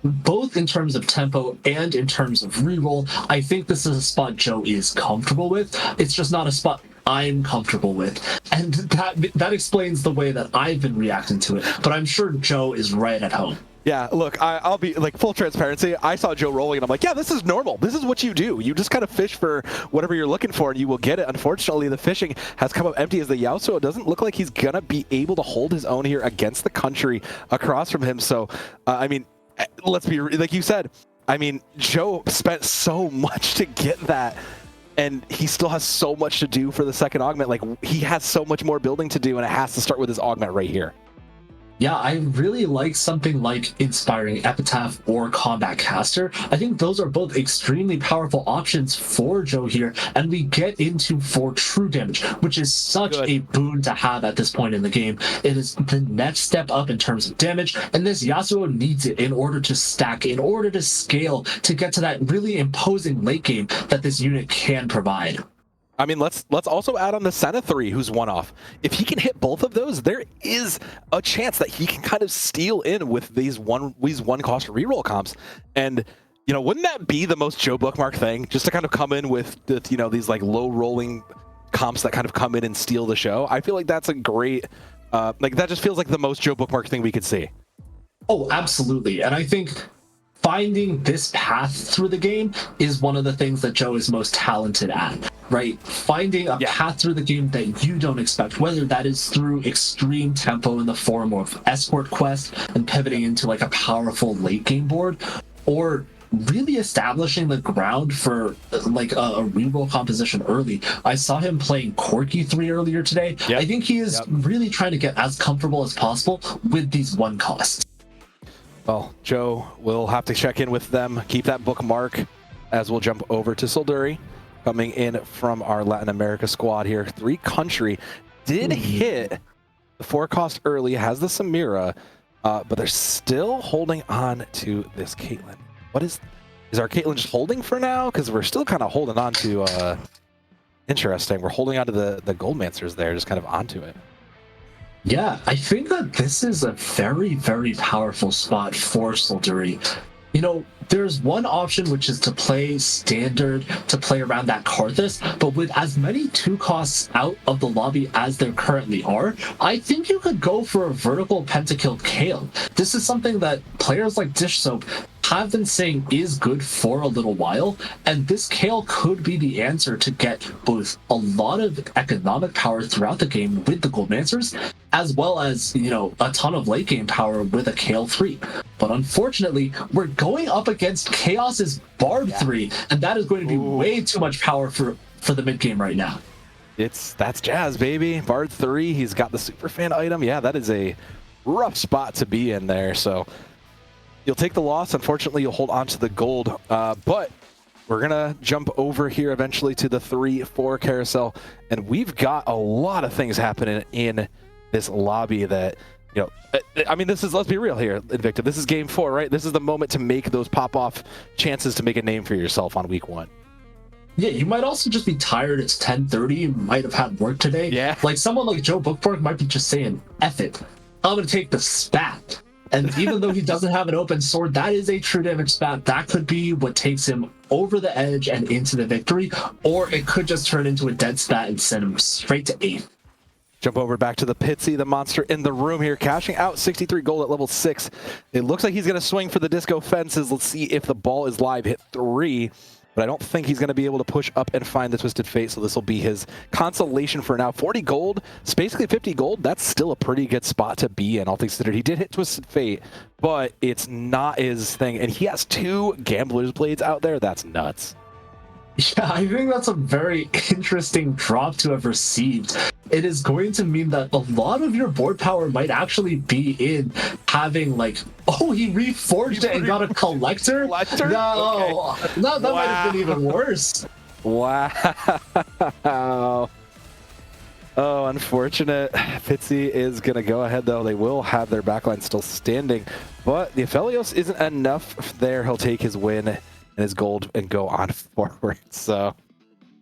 both in terms of tempo and in terms of reroll. I think this is a spot Joe is comfortable with. It's just not a spot I'm comfortable with, and that explains the way that I've been reacting to it, but I'm sure Joe is right at home. Yeah, look, I'll be like full transparency. I saw Joe rolling and I'm like, yeah, this is normal. This is what you do. You just kind of fish for whatever you're looking for and you will get it. Unfortunately, the fishing has come up empty as the Yasuo doesn't look like he's going to be able to hold his own here against the Country across from him. So, I mean, let's be, like you said, I mean, Joe spent so much to get that. And he still has so much to do for the second augment. Like, he has so much more building to do, and it has to start with his augment right here. Yeah, I really like something like Inspiring Epitaph or Combat Caster. I think those are both extremely powerful options for Joe here, and we get into for true damage, which is such a boon to have at this point in the game. It is the next step up in terms of damage, and this Yasuo needs it in order to stack, in order to scale, to get to that really imposing late game that this unit can provide. I mean, let's also add on the Senna 3, who's one off. If he can hit both of those, there is a chance that he can kind of steal in with these one cost reroll comps. And you know, wouldn't that be the most Joe Bookmark thing? Just to kind of come in with the, you know, these like low rolling comps that kind of come in and steal the show. I feel like that's a great, like that just feels like the most Joe Bookmark thing we could see. Oh, absolutely. And I think finding this path through the game is one of the things that Joe is most talented at, right? Finding a path through the game that you don't expect, whether that is through extreme tempo in the form of escort quest and pivoting into like a powerful late game board, or really establishing the ground for like a reroll composition early. I saw him playing Corki 3 earlier today. I think he is really trying to get as comfortable as possible with these one costs. Well, Joe, we'll have to check in with them, keep that bookmark, as we'll jump over to Solduri, coming in from our Latin America squad here. 3 country did hit the 4 cost early, has the Samira, but they're still holding on to this Caitlyn. What is our Caitlyn just holding for now? Because we're still kind of holding on to, interesting, we're holding on to the Goldmancers there, just kind of onto it. Yeah, I think that this is a very, very powerful spot for Solduri. You know, there's one option, which is to play standard, to play around that Karthus, but with as many 2 costs out of the lobby as there currently are, I think you could go for a vertical pentakill Kayle. This is something that players like Dish Soap have been saying is good for a little while, and this Kayle could be the answer to get both a lot of economic power throughout the game with the Goldmancers, as well as, you know, a ton of late game power with a Kayle 3. But unfortunately, we're going up against Chaos's Bard 3, and that is going to be way too much power for the mid game right now. That's Jazz, baby. Bard 3, he's got the super fan item. Yeah, that is a rough spot to be in there. So you'll take the loss. Unfortunately, you'll hold on to the gold. But we're going to jump over here eventually to the 3-4 carousel. And we've got a lot of things happening in this lobby that, you know, I mean, this is, let's be real here, Invicta. This is game 4, right? This is the moment to make those pop-off chances to make a name for yourself on week 1. Yeah, you might also just be tired. It's 10:30. You might have had work today. Yeah. Like someone like Joe Bookmark might be just saying, F it. I'm going to take the spat. And even though he doesn't have an open sword, that is a true damage spat. That could be what takes him over the edge and into the victory, or it could just turn into a dead spat and send him straight to 8. Jump over back to the Pitsy, the monster in the room here, cashing out 63 gold at level 6. It looks like he's going to swing for the disco fences. Let's see if the ball is live. Hit 3, but I don't think he's going to be able to push up and find the Twisted Fate, so this will be his consolation for now. 40 gold, it's basically 50 gold. That's still a pretty good spot to be in, all things considered. He did hit Twisted Fate, but it's not his thing, and he has 2 Gambler's Blades out there. That's nuts. Yeah, I think that's a very interesting drop to have received. It is going to mean that a lot of your board power might actually be in having, like, oh, he reforged it and got a collector? No, Okay. that might have been even worse. Wow. Oh, unfortunate. Pitsy is going to go ahead, though. They will have their backline still standing, but the Aphelios isn't enough there. He'll take his win and his gold and go on forward. So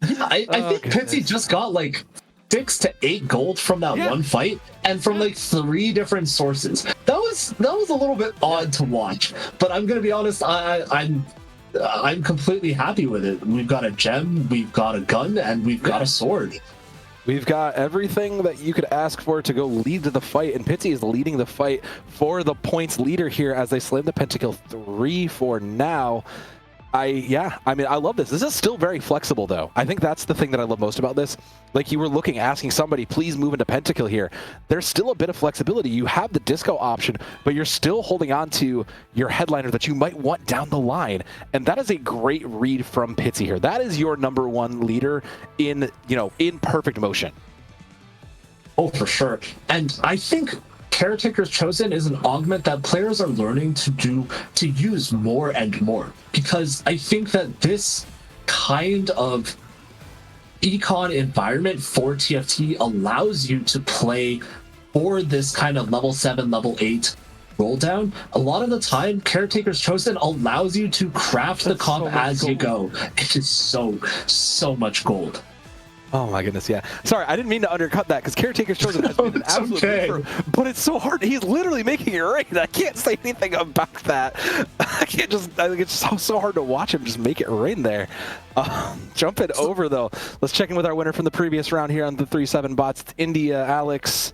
yeah, I think Pitsy just got like 6 to 8 gold from that one fight, and from like 3 different sources. That was a little bit odd to watch, but I'm gonna be honest, I'm completely happy with it. We've got a gem, we've got a gun, and we've got a sword. We've got everything that you could ask for to go lead to the fight, and Pitsy is leading the fight for the points leader here as they slam the pentakill 3 for now. I mean, I love this. This is still very flexible, though. I think that's the thing that I love most about this. Like, you were asking somebody, please move into pentakill here. There's still a bit of flexibility. You have the disco option, but you're still holding on to your headliner that you might want down the line. And that is a great read from Pitsy here. That is your #1 leader in, you know, in perfect motion. Oh, for sure. And I think Caretaker's Chosen is an augment that players are learning to use more and more, because I think that this kind of econ environment for TFT allows you to play for this kind of level 7, level 8 roll down. A lot of the time, Caretaker's Chosen allows you to craft the comp as you go. It is so much gold. Oh my goodness, yeah. Sorry, I didn't mean to undercut that, because Caretaker's Chosen has been an absolute mover, but it's so hard. He's literally making it rain. I can't say anything about that. I think it's so hard to watch him just make it rain there. Jumping over, though. Let's check in with our winner from the previous round here on the 3-7 bots. It's India, Alex.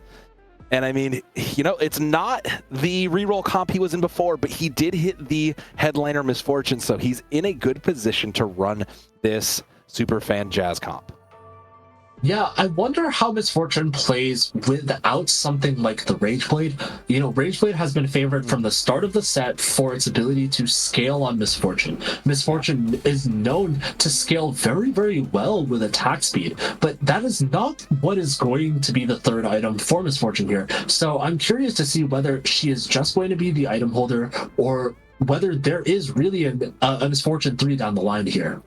And I mean, you know, it's not the reroll comp he was in before, but he did hit the headliner Misfortune, so he's in a good position to run this Superfan Jazz comp. Yeah, I wonder how Misfortune plays without something like the Rageblade. You know, Rageblade has been favored from the start of the set for its ability to scale on Misfortune. Misfortune is known to scale very, very well with attack speed, but that is not what is going to be the third item for Misfortune here. So I'm curious to see whether she is just going to be the item holder, or whether there is really a Misfortune 3 down the line here.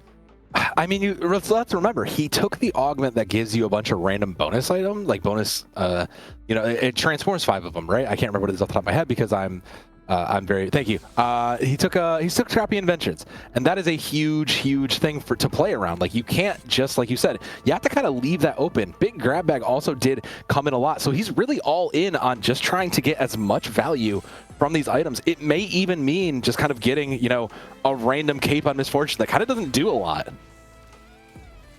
I mean, let's remember, he took the augment that gives you a bunch of random bonus items, like bonus, you know, it transforms 5 of them, right? I can't remember what it is off the top of my head, because I'm very, thank you. He took Trappy Inventions, and that is a huge thing to play around. Like, you can't just, like you said, you have to kind of leave that open. Big Grab Bag also did come in a lot, so he's really all in on just trying to get as much value from these items. It may even mean just kind of getting, you know, a random cape on Misfortune that kind of doesn't do a lot.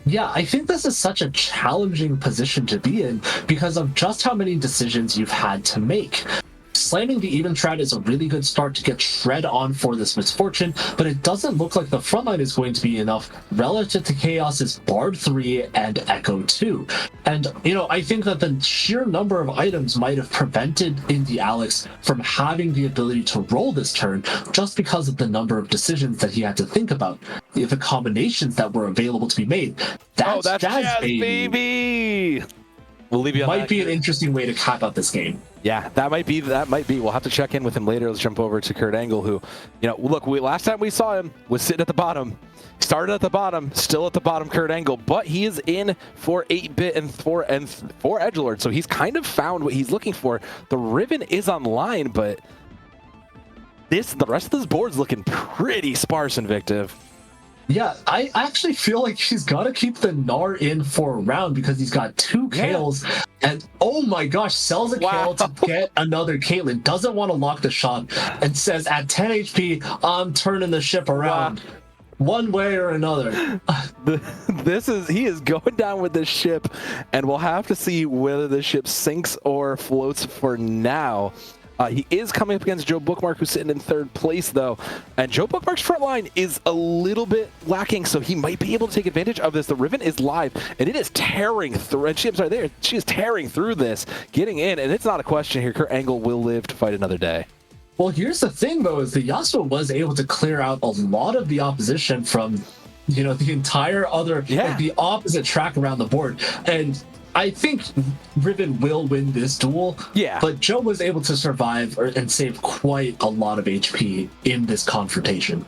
Yeah, I think this is such a challenging position to be in because of just how many decisions you've had to make. Slamming the Even Shroud is a really good start to get Shred on for this Misfortune, but it doesn't look like the frontline is going to be enough relative to Chaos's Bard 3 and Echo 2. And, you know, I think that the sheer number of items might have prevented Indie Alex from having the ability to roll this turn just because of the number of decisions that he had to think about. The combinations that were available to be made. That's Jazz baby! We'll leave you on might be an interesting way to cap out this game. Yeah, that might be. We'll have to check in with him later. Let's jump over to Kurt Angle, who, you know, look, last time we saw him was sitting at the bottom. Started at the bottom, still at the bottom, Kurt Angle, but he is in for 8-bit and for Edgelord, so he's kind of found what he's looking for. The Riven is online, but the rest of this board's looking pretty sparse, Invictive. Yeah, I actually feel like he's got to keep the Gnar in for a round because he's got 2 Kales, and oh my gosh, sells a Kale to get another Caitlyn, doesn't want to lock the shot, and says at 10 HP, I'm turning the ship around. One way or another. He is going down with this ship, and we'll have to see whether the ship sinks or floats for now. He is coming up against Joe Bookmark, who's sitting in 3rd place, though. And Joe Bookmark's front line is a little bit lacking, so he might be able to take advantage of this. The Riven is live, and it is tearing through. And she is tearing through this, getting in, and it's not a question here. Kurt Angle will live to fight another day. Well, here's the thing, though, is the Yasuo was able to clear out a lot of the opposition from, you know, the entire other, like, the opposite track around the board. And I think Riven will win this duel, but Joe was able to survive and save quite a lot of HP in this confrontation.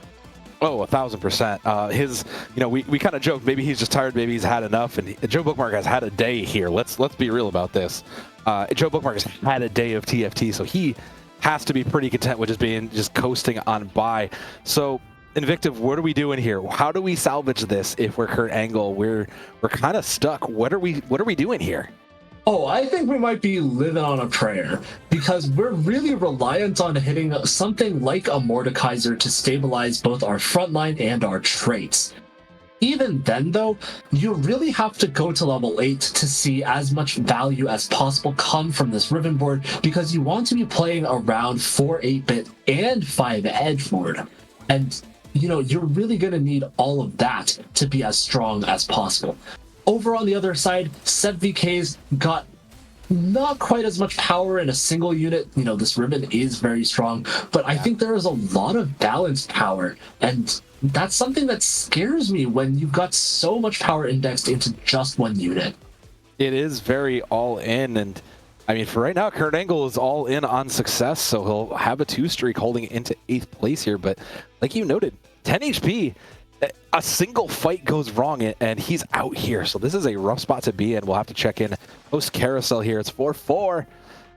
Oh, 1000%. You know, we kind of joked, maybe he's just tired, maybe he's had enough, and Joe Bookmark has had a day here. Let's be real about this. Joe Bookmark has had a day of TFT, so he has to be pretty content with just coasting on by. So, Invictive, what are we doing here? How do we salvage this if we're Kurt Angle? We're kind of stuck. What are we doing here? Oh, I think we might be living on a prayer because we're really reliant on hitting something like a Mordekaiser to stabilize both our frontline and our traits. Even then, though, you really have to go to level 8 to see as much value as possible come from this Riven board because you want to be playing around 4 8-bit and 5 edge board. And you know, you're really going to need all of that to be as strong as possible. Over on the other side, SevVK's got not quite as much power in a single unit. You know, this Riven is very strong, but I think there is a lot of balanced power, and that's something that scares me when you've got so much power indexed into just one unit. It is very all in, and I mean, for right now, Kurt Angle is all in on success, so he'll have a 2 streak holding into 8th place here. But like you noted, 10 HP, a single fight goes wrong and he's out here. So this is a rough spot to be in. We'll have to check in post carousel here. It's 4-4.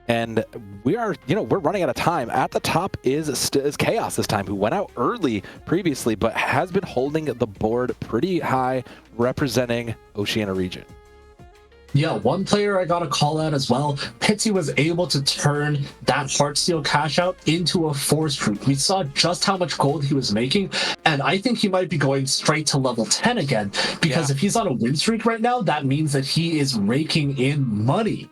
And we are, we're running out of time. At the top is Chaos this time, who went out early previously, but has been holding the board pretty high, representing Oceania region. Yeah, one player I got to call out as well. Pitsy was able to turn that Heartsteel cash out into a 4 streak. We saw just how much gold he was making, and I think he might be going straight to level 10 again, because if he's on a win streak right now, that means that he is raking in money.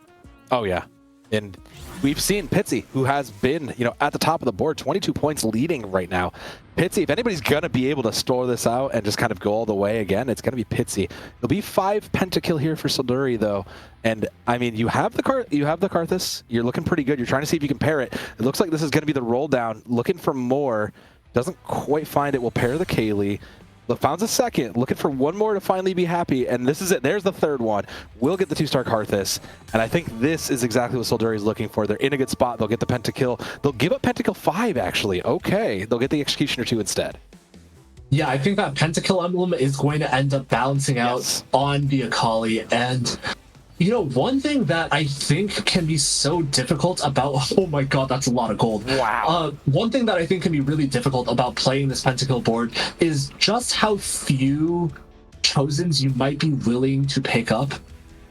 Oh, yeah. And we've seen Pitsy, who has been, at the top of the board, 22 points leading right now. Pitsy, if anybody's going to be able to store this out and just kind of go all the way again, it's going to be Pitsy. It'll be 5 pentakill here for Silduri, though. And, I mean, you have the Karthus. You're looking pretty good. You're trying to see if you can pair it. It looks like this is going to be the roll down. Looking for more. Doesn't quite find it. Will pair the Kaylee. Found a second, looking for one more to finally be happy, and this is it. There's the 3rd one. We'll get the 2-star Karthus, and I think this is exactly what Silduri is looking for. They're in a good spot. They'll get the pentakill. They'll give up pentakill 5, actually. Okay, they'll get the Executioner 2 instead. Yeah, I think that pentakill emblem is going to end up balancing out on the Akali, and one thing that I think can be so difficult about... Oh my god, that's a lot of gold. Wow. One thing that I think can be really difficult about playing this pentakill board is just how few Chosens you might be willing to pick up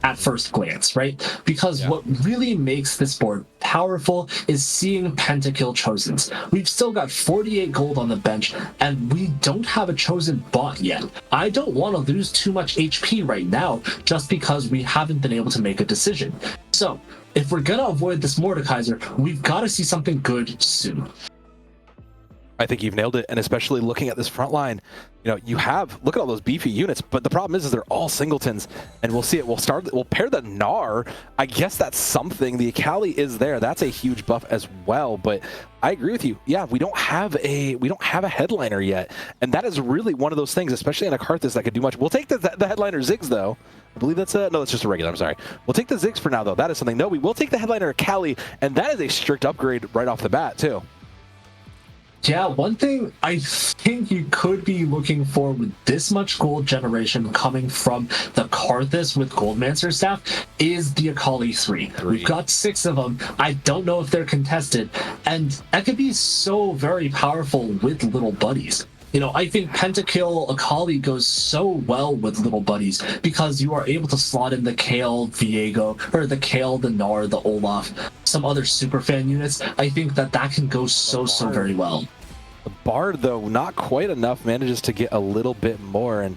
at first glance, right? Because what really makes this board powerful is seeing pentakill Chosens. We've still got 48 gold on the bench, and we don't have a chosen bot yet. I don't want to lose too much HP right now just because we haven't been able to make a decision. So, if we're gonna avoid this Mordekaiser, we've got to see something good soon. I think you've nailed it, and especially looking at this front line, you have, look at all those beefy units, but the problem is they're all singletons, and we'll see it. We'll pair the Gnar. I guess that's something. The Akali is there. That's a huge buff as well, but I agree with you. Yeah, we don't have a headliner yet, and that is really one of those things, especially in a Karthus that could do much. We'll take the headliner Ziggs, though. I believe that's no, that's just a regular. I'm sorry. We'll take the Ziggs for now, though. That is something. No, we will take the headliner Akali, and that is a strict upgrade right off the bat, too. Yeah, one thing I think you could be looking for with this much gold generation coming from the Karthus with Goldmancer staff is the Akali 3. We've got 6 of them. I don't know if they're contested, and that could be so very powerful with little buddies. I think Pentakill Akali goes so well with little buddies because you are able to slot in the Kale Viego, or the Kale, the Gnar, the Olaf, some other superfan units. I think that can go so very well. The Bard, though, not quite enough, manages to get a little bit more, and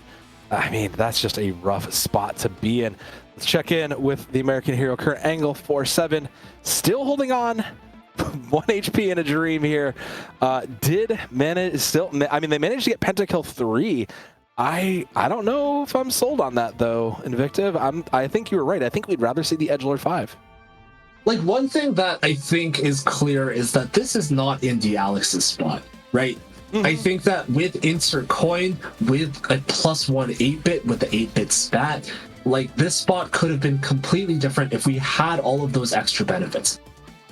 I mean, that's just a rough spot to be in. Let's check in with the American hero, Kurt Angle, 4-7, still holding on. 1 HP in a dream here. They managed to get Pentakill 3. I don't know if I'm sold on that, though, Invictive. I think you were right. I think we'd rather see the Edgelord 5. Like, one thing that I think is clear is that this is not Indie Alex's spot, right? I think that with Insert Coin, with a +1 8-bit, with the 8-bit spat, like, this spot could have been completely different if we had all of those extra benefits.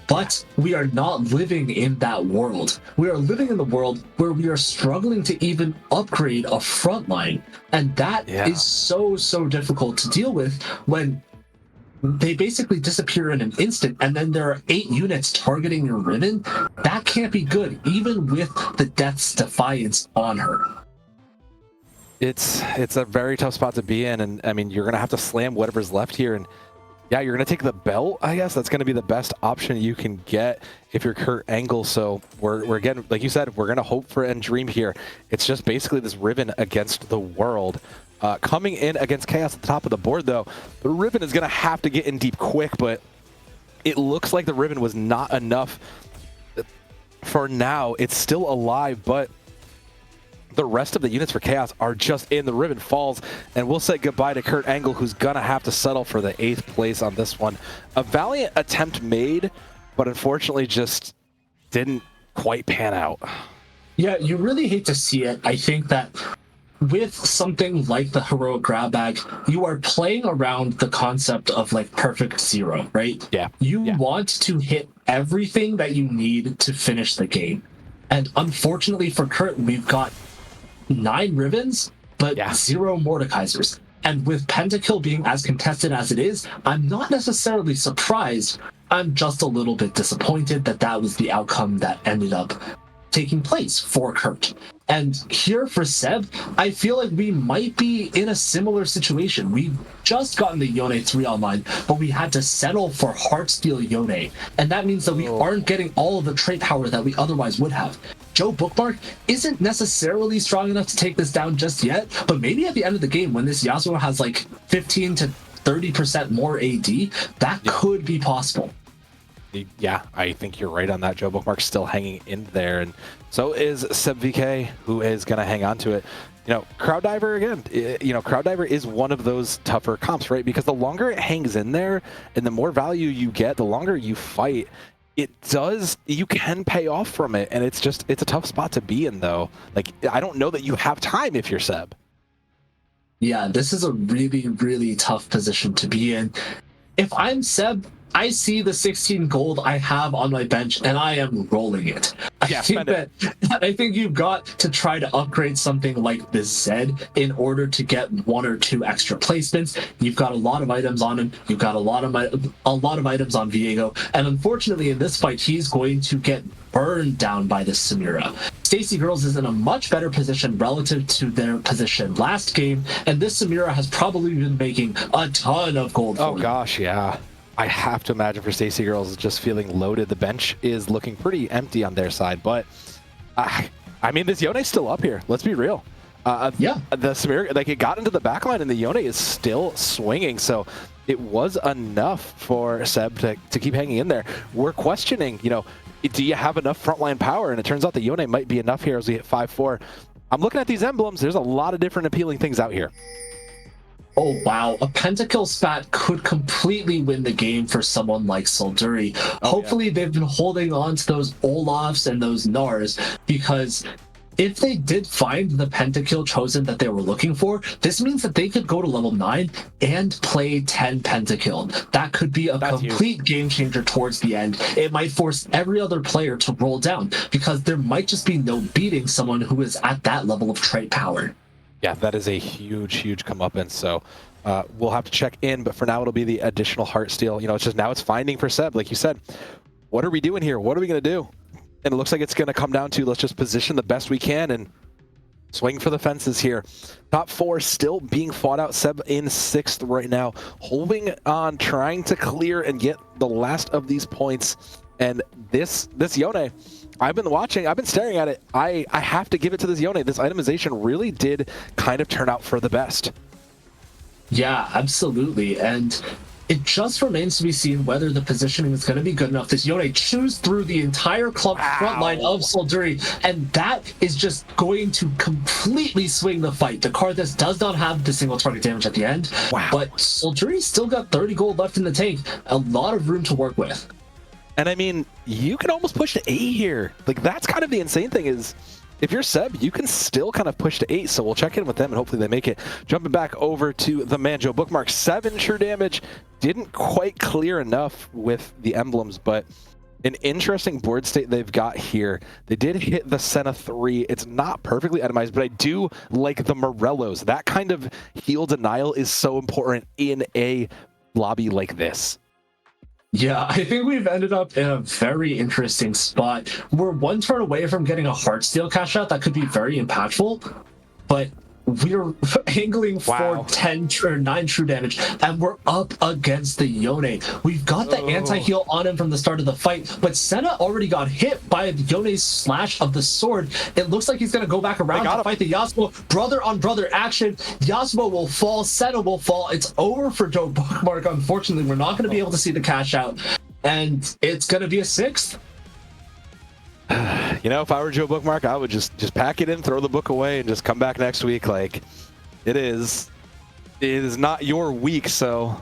But we are not living in that world. We are living in the world where we are struggling to even upgrade a frontline. And that is so difficult to deal with when they basically disappear in an instant, and then there are 8 units targeting your Riven. That can't be good, even with the Death's Defiance on her. It's a very tough spot to be in, and I mean, you're gonna have to slam whatever's left here, and yeah, you're gonna take the belt. I guess that's gonna be the best option you can get if you're Kurt Angle. So we're again, like you said, we're gonna hope for and dream here. It's just basically this Riven against the world. Coming in against Chaos at the top of the board, though, the Riven is gonna have to get in deep quick, but it looks like the Riven was not enough for now. It's still alive, but the rest of the units for Chaos are just in. The Riven falls, and we'll say goodbye to Kurt Angle, who's gonna have to settle for the 8th place on this one. A valiant attempt made, but unfortunately just didn't quite pan out. Yeah, you really hate to see it. I think that with something like the heroic grab bag, you are playing around the concept of like perfect zero, right? Yeah. You want to hit everything that you need to finish the game. And unfortunately for Kurt, we've got 9 ribbons, but 0 Mordekaisers. And with Pentakill being as contested as it is, I'm not necessarily surprised. I'm just a little bit disappointed that that was the outcome that ended up taking place for Kurt. And here for Seb, I feel like we might be in a similar situation. We've just gotten the Yone 3 online, but we had to settle for Heartsteel Yone. And that means that we aren't getting all of the trait power that we otherwise would have. Joe Bookmark isn't necessarily strong enough to take this down just yet, but maybe at the end of the game when this Yasuo has like 15 to 30% more AD, that could be possible. Yeah, I think you're right on that. Joe Bookmark's still hanging in there, and so is Seb VK, who is going to hang on to it. You know, Crowd Diver again, you know, Crowd Diver is one of those tougher comps, right? Because the longer it hangs in there and the more value you get, the longer you fight, you can pay off from it. And it's a tough spot to be in, though. Like, I don't know that you have time if you're Seb. Yeah, this is a really, really tough position to be in. If I'm Seb, I see the 16 gold I have on my bench and I am rolling it. I think you've got to try to upgrade something like the Zed in order to get 1 or 2 extra placements. You've got a lot of items on him. You've got a lot of items on Viego, and unfortunately in this fight he's going to get burned down by this Samira. Stacy Girls is in a much better position relative to their position last game, and this Samira has probably been making a ton of gold. Oh gosh, yeah. I have to imagine for Stacy Girls is just feeling loaded. The bench is looking pretty empty on their side, but I mean, this Yone's still up here. Let's be real. The Samir, like, it got into the backline and the Yone is still swinging, so it was enough for Seb to keep hanging in there. We're questioning, you know, do you have enough frontline power? And it turns out the Yone might be enough here as we hit 5-4. I'm looking at these emblems. There's a lot of different appealing things out here. Oh wow, a pentakill spat could completely win the game for someone like Solduri. Hopefully they've been holding on to those Olafs and those Nars, because if they did find the pentakill chosen that they were looking for, this means that they could go to level 9 and play 10 pentakill. That could be a complete game changer towards the end. It might force every other player to roll down, because there might just be no beating someone who is at that level of trait power. Yeah, that is a huge, huge comeuppance. So we'll have to check in, but for now it'll be the additional Heartsteel. You know, it's just now it's finding for Seb. Like you said, what are we doing here? What are we going to do? And it looks like it's going to come down to let's just position the best we can and swing for the fences here. Top 4 still being fought out. Seb in 6th right now, holding on, trying to clear and get the last of these points. And this Yone, I've been watching, I've been staring at it. I have to give it to this Yone. This itemization really did kind of turn out for the best. Yeah, absolutely. And it just remains to be seen whether the positioning is going to be good enough. This Yone chews through the entire club front line of Solduri, and that is just going to completely swing the fight. The Karthus does not have the single target damage at the end, but Solduri's still got 30 gold left in the tank. A lot of room to work with. And I mean, you can almost push to 8 here. Like, that's kind of the insane thing is, if you're Seb, you can still kind of push to 8. So we'll check in with them and hopefully they make it. Jumping back over to the man, Joe Bookmark. 7 true damage. Didn't quite clear enough with the emblems, but an interesting board state they've got here. They did hit the Senna 3. It's not perfectly itemized, but I do like the Morellos. That kind of heal denial is so important in a lobby like this. Yeah, I think we've ended up in a very interesting spot. We're 1 turn away from getting a Heartsteel cash out that could be very impactful, but we're angling for 10 or 9 true damage, and we're up against the Yone. We've got the anti-heal on him from the start of the fight, but Senna already got hit by Yone's slash of the sword. It looks like he's going to go back around to fight the Yasuo. Brother on brother action. Yasuo will fall, Senna will fall. It's over for Joe Bookmark. Unfortunately, we're not going to be able to see the cash out, and it's going to be a 6th. You know, if I were Joe Bookmark, I would just pack it in, throw the book away, and just come back next week. Like, it is not your week. So,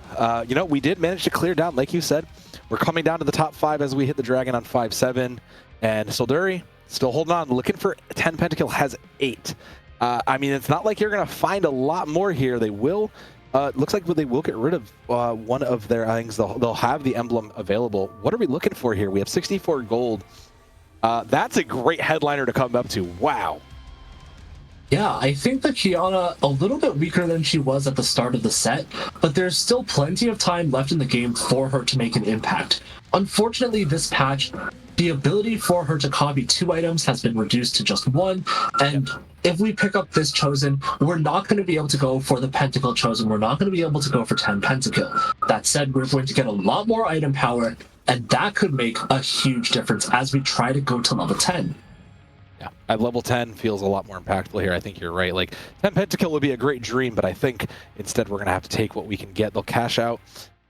you know, we did manage to clear down, like you said. We're coming down to the top 5 as we hit the dragon on 5-7. And Solduri still holding on, looking for 10 pentakill, has 8. I mean, it's not like you're going to find a lot more here. They will, looks like they will get rid of one of their things. They'll have the emblem available. What are we looking for here? We have 64 gold. That's a great headliner to come up to. Wow. Yeah, I think that Qiyana a little bit weaker than she was at the start of the set, but there's still plenty of time left in the game for her to make an impact. Unfortunately, this patch, the ability for her to copy 2 items has been reduced to just 1, and if we pick up this Chosen, we're not going to be able to go for the Pentakill Chosen. We're not going to be able to go for 10 Pentakill. That said, we're going to get a lot more item power, and that could make a huge difference as we try to go to level 10. Yeah, at level 10 feels a lot more impactful here. I think you're right. Like 10 Pentakill would be a great dream, but I think instead we're going to have to take what we can get. They'll cash out,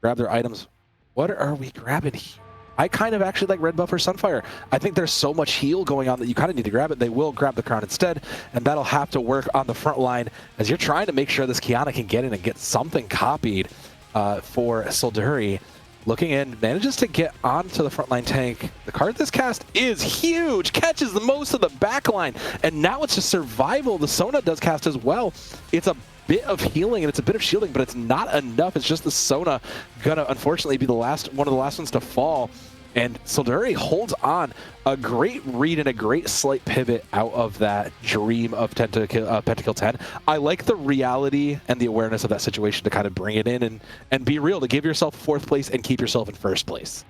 grab their items. What are we grabbing here? I kind of actually like Red Buff or Sunfire. I think there's so much heal going on that you kind of need to grab it. They will grab the crown instead, and that'll have to work on the front line as you're trying to make sure this Qiyana can get in and get something copied for Silduri. Looking in, manages to get onto the frontline tank. The card this cast is huge, catches the most of the backline, and now it's just survival. The Sona does cast as well. It's a bit of healing and it's a bit of shielding, but it's not enough. It's just the Sona gonna unfortunately be one of the last ones to fall. And Silduri holds on. A great read and a great slight pivot out of that dream of Pentakill 10. I like the reality and the awareness of that situation to kind of bring it in and be real, to give yourself 4th place and keep yourself in 1st place.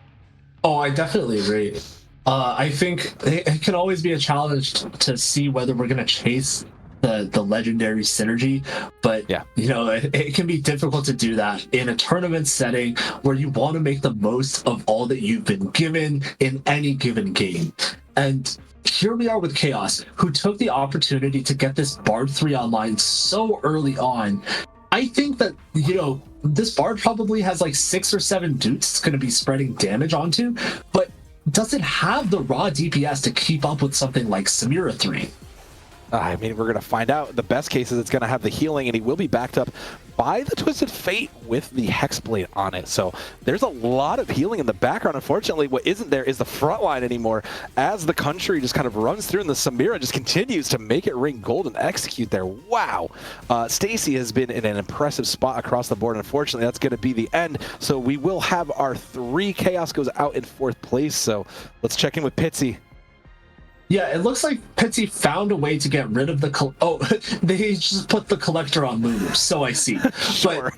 Oh, I definitely agree. I think it can always be a challenge to see whether we're going to chase the legendary synergy, but yeah, you know, it can be difficult to do that in a tournament setting where you want to make the most of all that you've been given in any given game. And here we are with Chaos, who took the opportunity to get this Bard 3 online so early on. I think that, you know, this Bard probably has like 6 or 7 dudes it's going to be spreading damage onto, but does it have the raw DPS to keep up with something like Samira 3? I mean, we're going to find out. The best case is it's going to have the healing, and he will be backed up by the Twisted Fate with the Hexblade on it. So there's a lot of healing in the background. Unfortunately, what isn't there is the front line anymore, as the country just kind of runs through, and the Samira just continues to make it ring gold and execute there. Wow. Stacy has been in an impressive spot across the board. Unfortunately, that's going to be the end. So we will have our 3 Chaos goes out in 4th place. So let's check in with Pitsy. Yeah, it looks like Pitsy found a way to get rid of the... they just put the collector on move, so I see. Sure.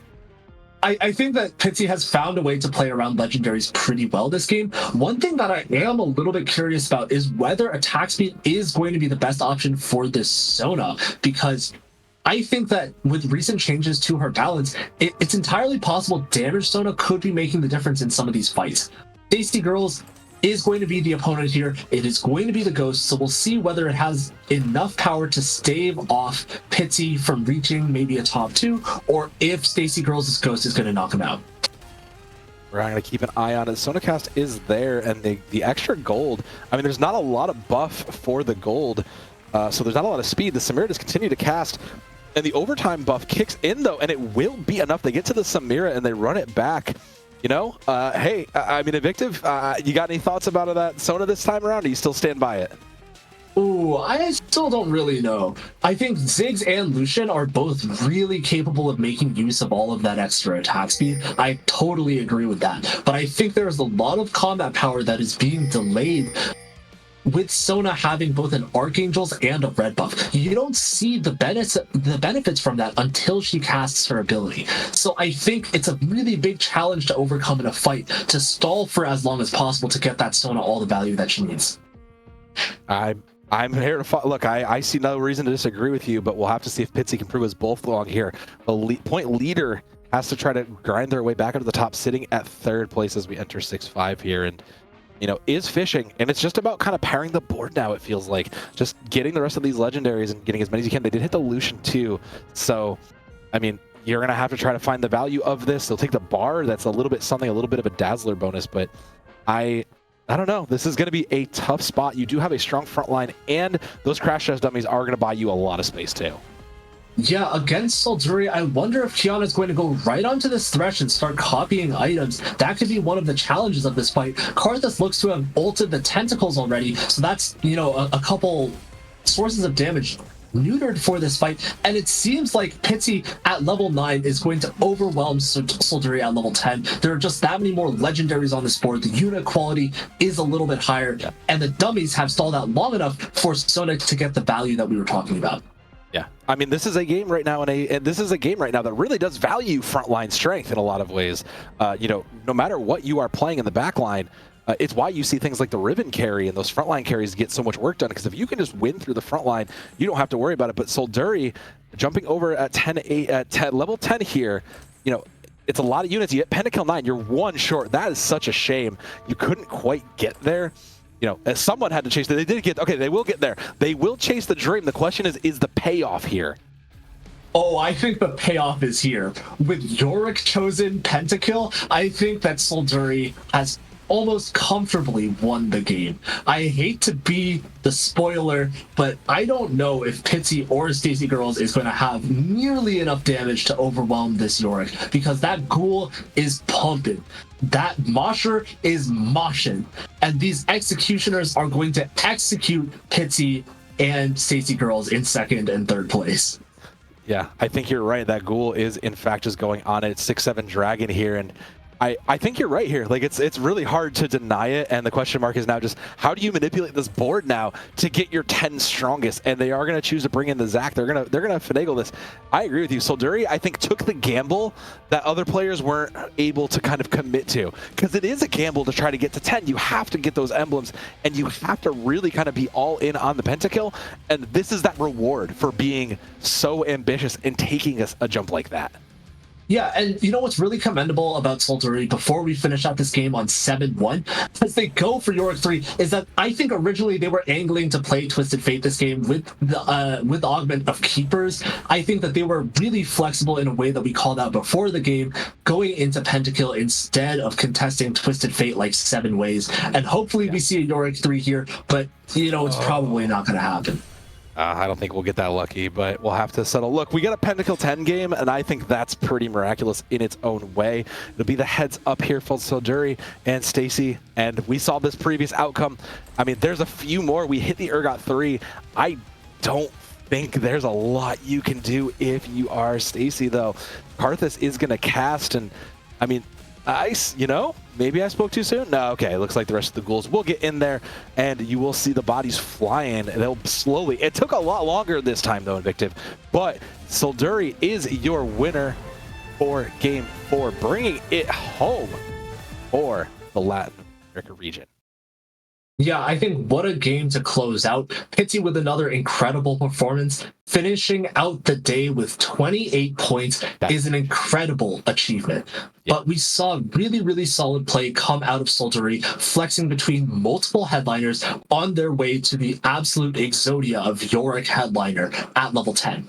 But I think that Pitsy has found a way to play around legendaries pretty well this game. One thing that I am a little bit curious about is whether attack speed is going to be the best option for this Sona, because I think that with recent changes to her balance, it's entirely possible damage Sona could be making the difference in some of these fights. Tasty Girls is going to be the opponent here. It is going to be the Ghost, so we'll see whether it has enough power to stave off Pitsy from reaching maybe a top 2, or if Stacy Girls' Ghost is going to knock him out. We're going to keep an eye on it. Sonacast is there, and the extra gold, I mean, there's not a lot of buff for the gold, so there's not a lot of speed. The Samira does continue to cast, and the overtime buff kicks in, though, and it will be enough. They get to the Samira, and they run it back. You know, hey, I mean, Invictive, you got any thoughts about that Sona this time around? Or you still stand by it? Ooh, I still don't really know. I think Ziggs and Lucian are both really capable of making use of all of that extra attack speed. I totally agree with that. But I think there's a lot of combat power that is being delayed with Sona having both an Archangel's and a red buff. You don't see the benefits from that until she casts her ability. So I think it's a really big challenge to overcome in a fight, to stall for as long as possible to get that Sona all the value that she needs. I'm here to look. I see no reason to disagree with you, but we'll have to see if Pitsy can prove us both along here. The point leader has to try to grind their way back into the top, sitting at 3rd place as we enter 6-5 here, and you know, is fishing, and it's just about kind of pairing the board now. It feels like just getting the rest of these legendaries and getting as many as you can. They did hit the Lucian too, so I mean, you're gonna have to try to find the value of this. They'll take the bar. That's a little bit something, a little bit of a dazzler bonus, but I don't know. This is going to be a tough spot. You do have a strong front line, and those crash test dummies are going to buy you a lot of space too. Yeah, against Silduri, I wonder if Qiyana is going to go right onto this thresh and start copying items. That could be one of the challenges of this fight. Karthus looks to have ulted the tentacles already, so that's, you know, a couple sources of damage neutered for this fight, and it seems like Pitsy at level 9 is going to overwhelm Solduri at level 10. There are just that many more legendaries on this board. The unit quality is a little bit higher, and the dummies have stalled out long enough for Sona to get the value that we were talking about. Yeah, I mean, this is a game right now, and this is a game right now that really does value frontline strength in a lot of ways. You know, no matter what you are playing in the backline, it's why you see things like the ribbon carry and those frontline carries get so much work done, because if you can just win through the front line, you don't have to worry about it. But Solduri jumping over at 10-8 at level 10 here, you know, it's a lot of units. You get Pentakill 9, you're one short. That is such a shame. You couldn't quite get there. You know, as someone had to chase it. They did get, okay, they will get there. They will chase the dream. The question is the payoff here? Oh, I think the payoff is here. With Yorick chosen Pentakill, I think that Solduri has almost comfortably won the game. I hate to be the spoiler, but I don't know if Pitsy or Stacy Girls is going to have nearly enough damage to overwhelm this Yorick, because that Ghoul is pumping. That Mosher is moshing. And these Executioners are going to execute Pitsy and Stacy Girls in second and third place. Yeah, I think you're right. That Ghoul is, in fact, just going on it. 6-7 Dragon here, and I think you're right here. Like, it's really hard to deny it, and the question mark is now just how do you manipulate this board now to get your 10 strongest? And they are going to choose to bring in the Zac. They're gonna finagle this. I agree with you. Solduri, I think, took the gamble that other players weren't able to kind of commit to, because it is a gamble to try to get to 10. You have to get those emblems, and you have to really kind of be all in on the pentakill. And this is that reward for being so ambitious and taking a jump like that. Yeah, and you know what's really commendable about Solduri before we finish out this game on 7-1, as they go for Yorick 3, is that I think originally they were angling to play Twisted Fate this game with the augment of Keepers. I think that they were really flexible in a way that we called out before the game, going into Pentakill instead of contesting Twisted Fate like 7 ways. And hopefully we see a Yorick 3 here, but you know, it's probably not going to happen. I don't think we'll get that lucky, but we'll have to settle. Look, we got a Pentakill 10 game, and I think that's pretty miraculous in its own way. It'll be the heads up here for Solduri and Stacy, and we saw this previous outcome. I mean, there's a few more. We hit the Urgot 3. I don't think there's a lot you can do if you are Stacy, though. Karthus is going to cast, and I mean, you know, maybe I spoke too soon? No, okay, it looks like the rest of the ghouls will get in there, and you will see the bodies flying. They'll slowly, it took a lot longer this time though, Invictive, but Solduri is your winner for Game 4, bringing it home for the Latin America region. Yeah, I think what a game to close out. Pitsy with another incredible performance. Finishing out the day with 28 points is an incredible achievement. Yeah. But we saw really, really solid play come out of Solduri, flexing between multiple headliners on their way to the absolute exodia of Yorick headliner at level 10.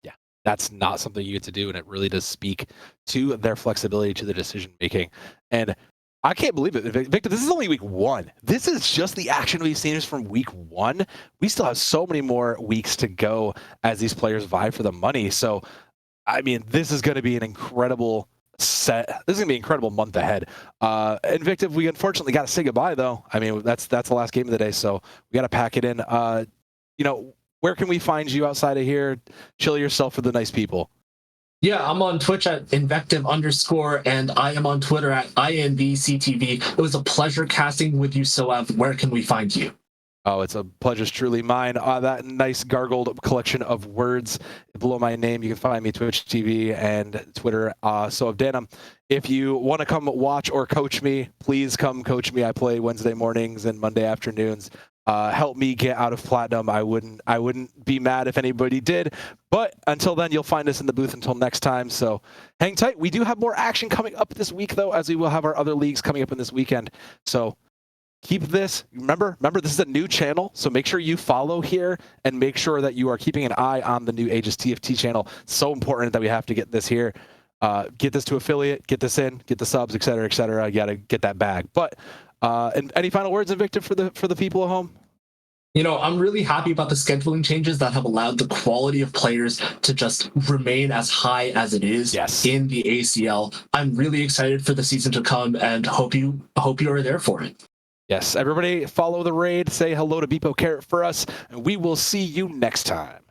Yeah, that's not something you get to do, and it really does speak to their flexibility, to the decision making. And I can't believe it, Victor. This is only week 1. This is just the action we've seen from week 1. We still have so many more weeks to go as these players vie for the money. So, I mean, this is going to be an incredible set. This is going to be an incredible month ahead. Invictive, we unfortunately got to say goodbye, though. I mean, that's the last game of the day, so we got to pack it in. You know, where can we find you outside of here? Chill yourself with the nice people. Yeah, I'm on Twitch at invective_, and I am on Twitter at INVCTV. It was a pleasure casting with you, Soev. Where can we find you? Oh, it's a pleasure's truly mine. That nice gargled collection of words below my name. You can find me Twitch TV and Twitter. Soev Danum. If you want to come watch or coach me, please come coach me. I play Wednesday mornings and Monday afternoons. Help me get out of Platinum. I wouldn't be mad if anybody did. But until then, you'll find us in the booth until next time. So hang tight. We do have more action coming up this week, though, as we will have our other leagues coming up in this weekend. So keep this. Remember, this is a new channel, so make sure you follow here and make sure that you are keeping an eye on the new Aegis TFT channel. So important that we have to get this here. Get this to affiliate, get this in, get the subs, et cetera, et cetera. You got to get that bag. But and any final words, Invictive, for the people at home? You know, I'm really happy about the scheduling changes that have allowed the quality of players to just remain as high as it is in the ACL. I'm really excited for the season to come, and hope you are there for it. Yes, everybody follow the raid, say hello to Beepo Carrot for us, and we will see you next time.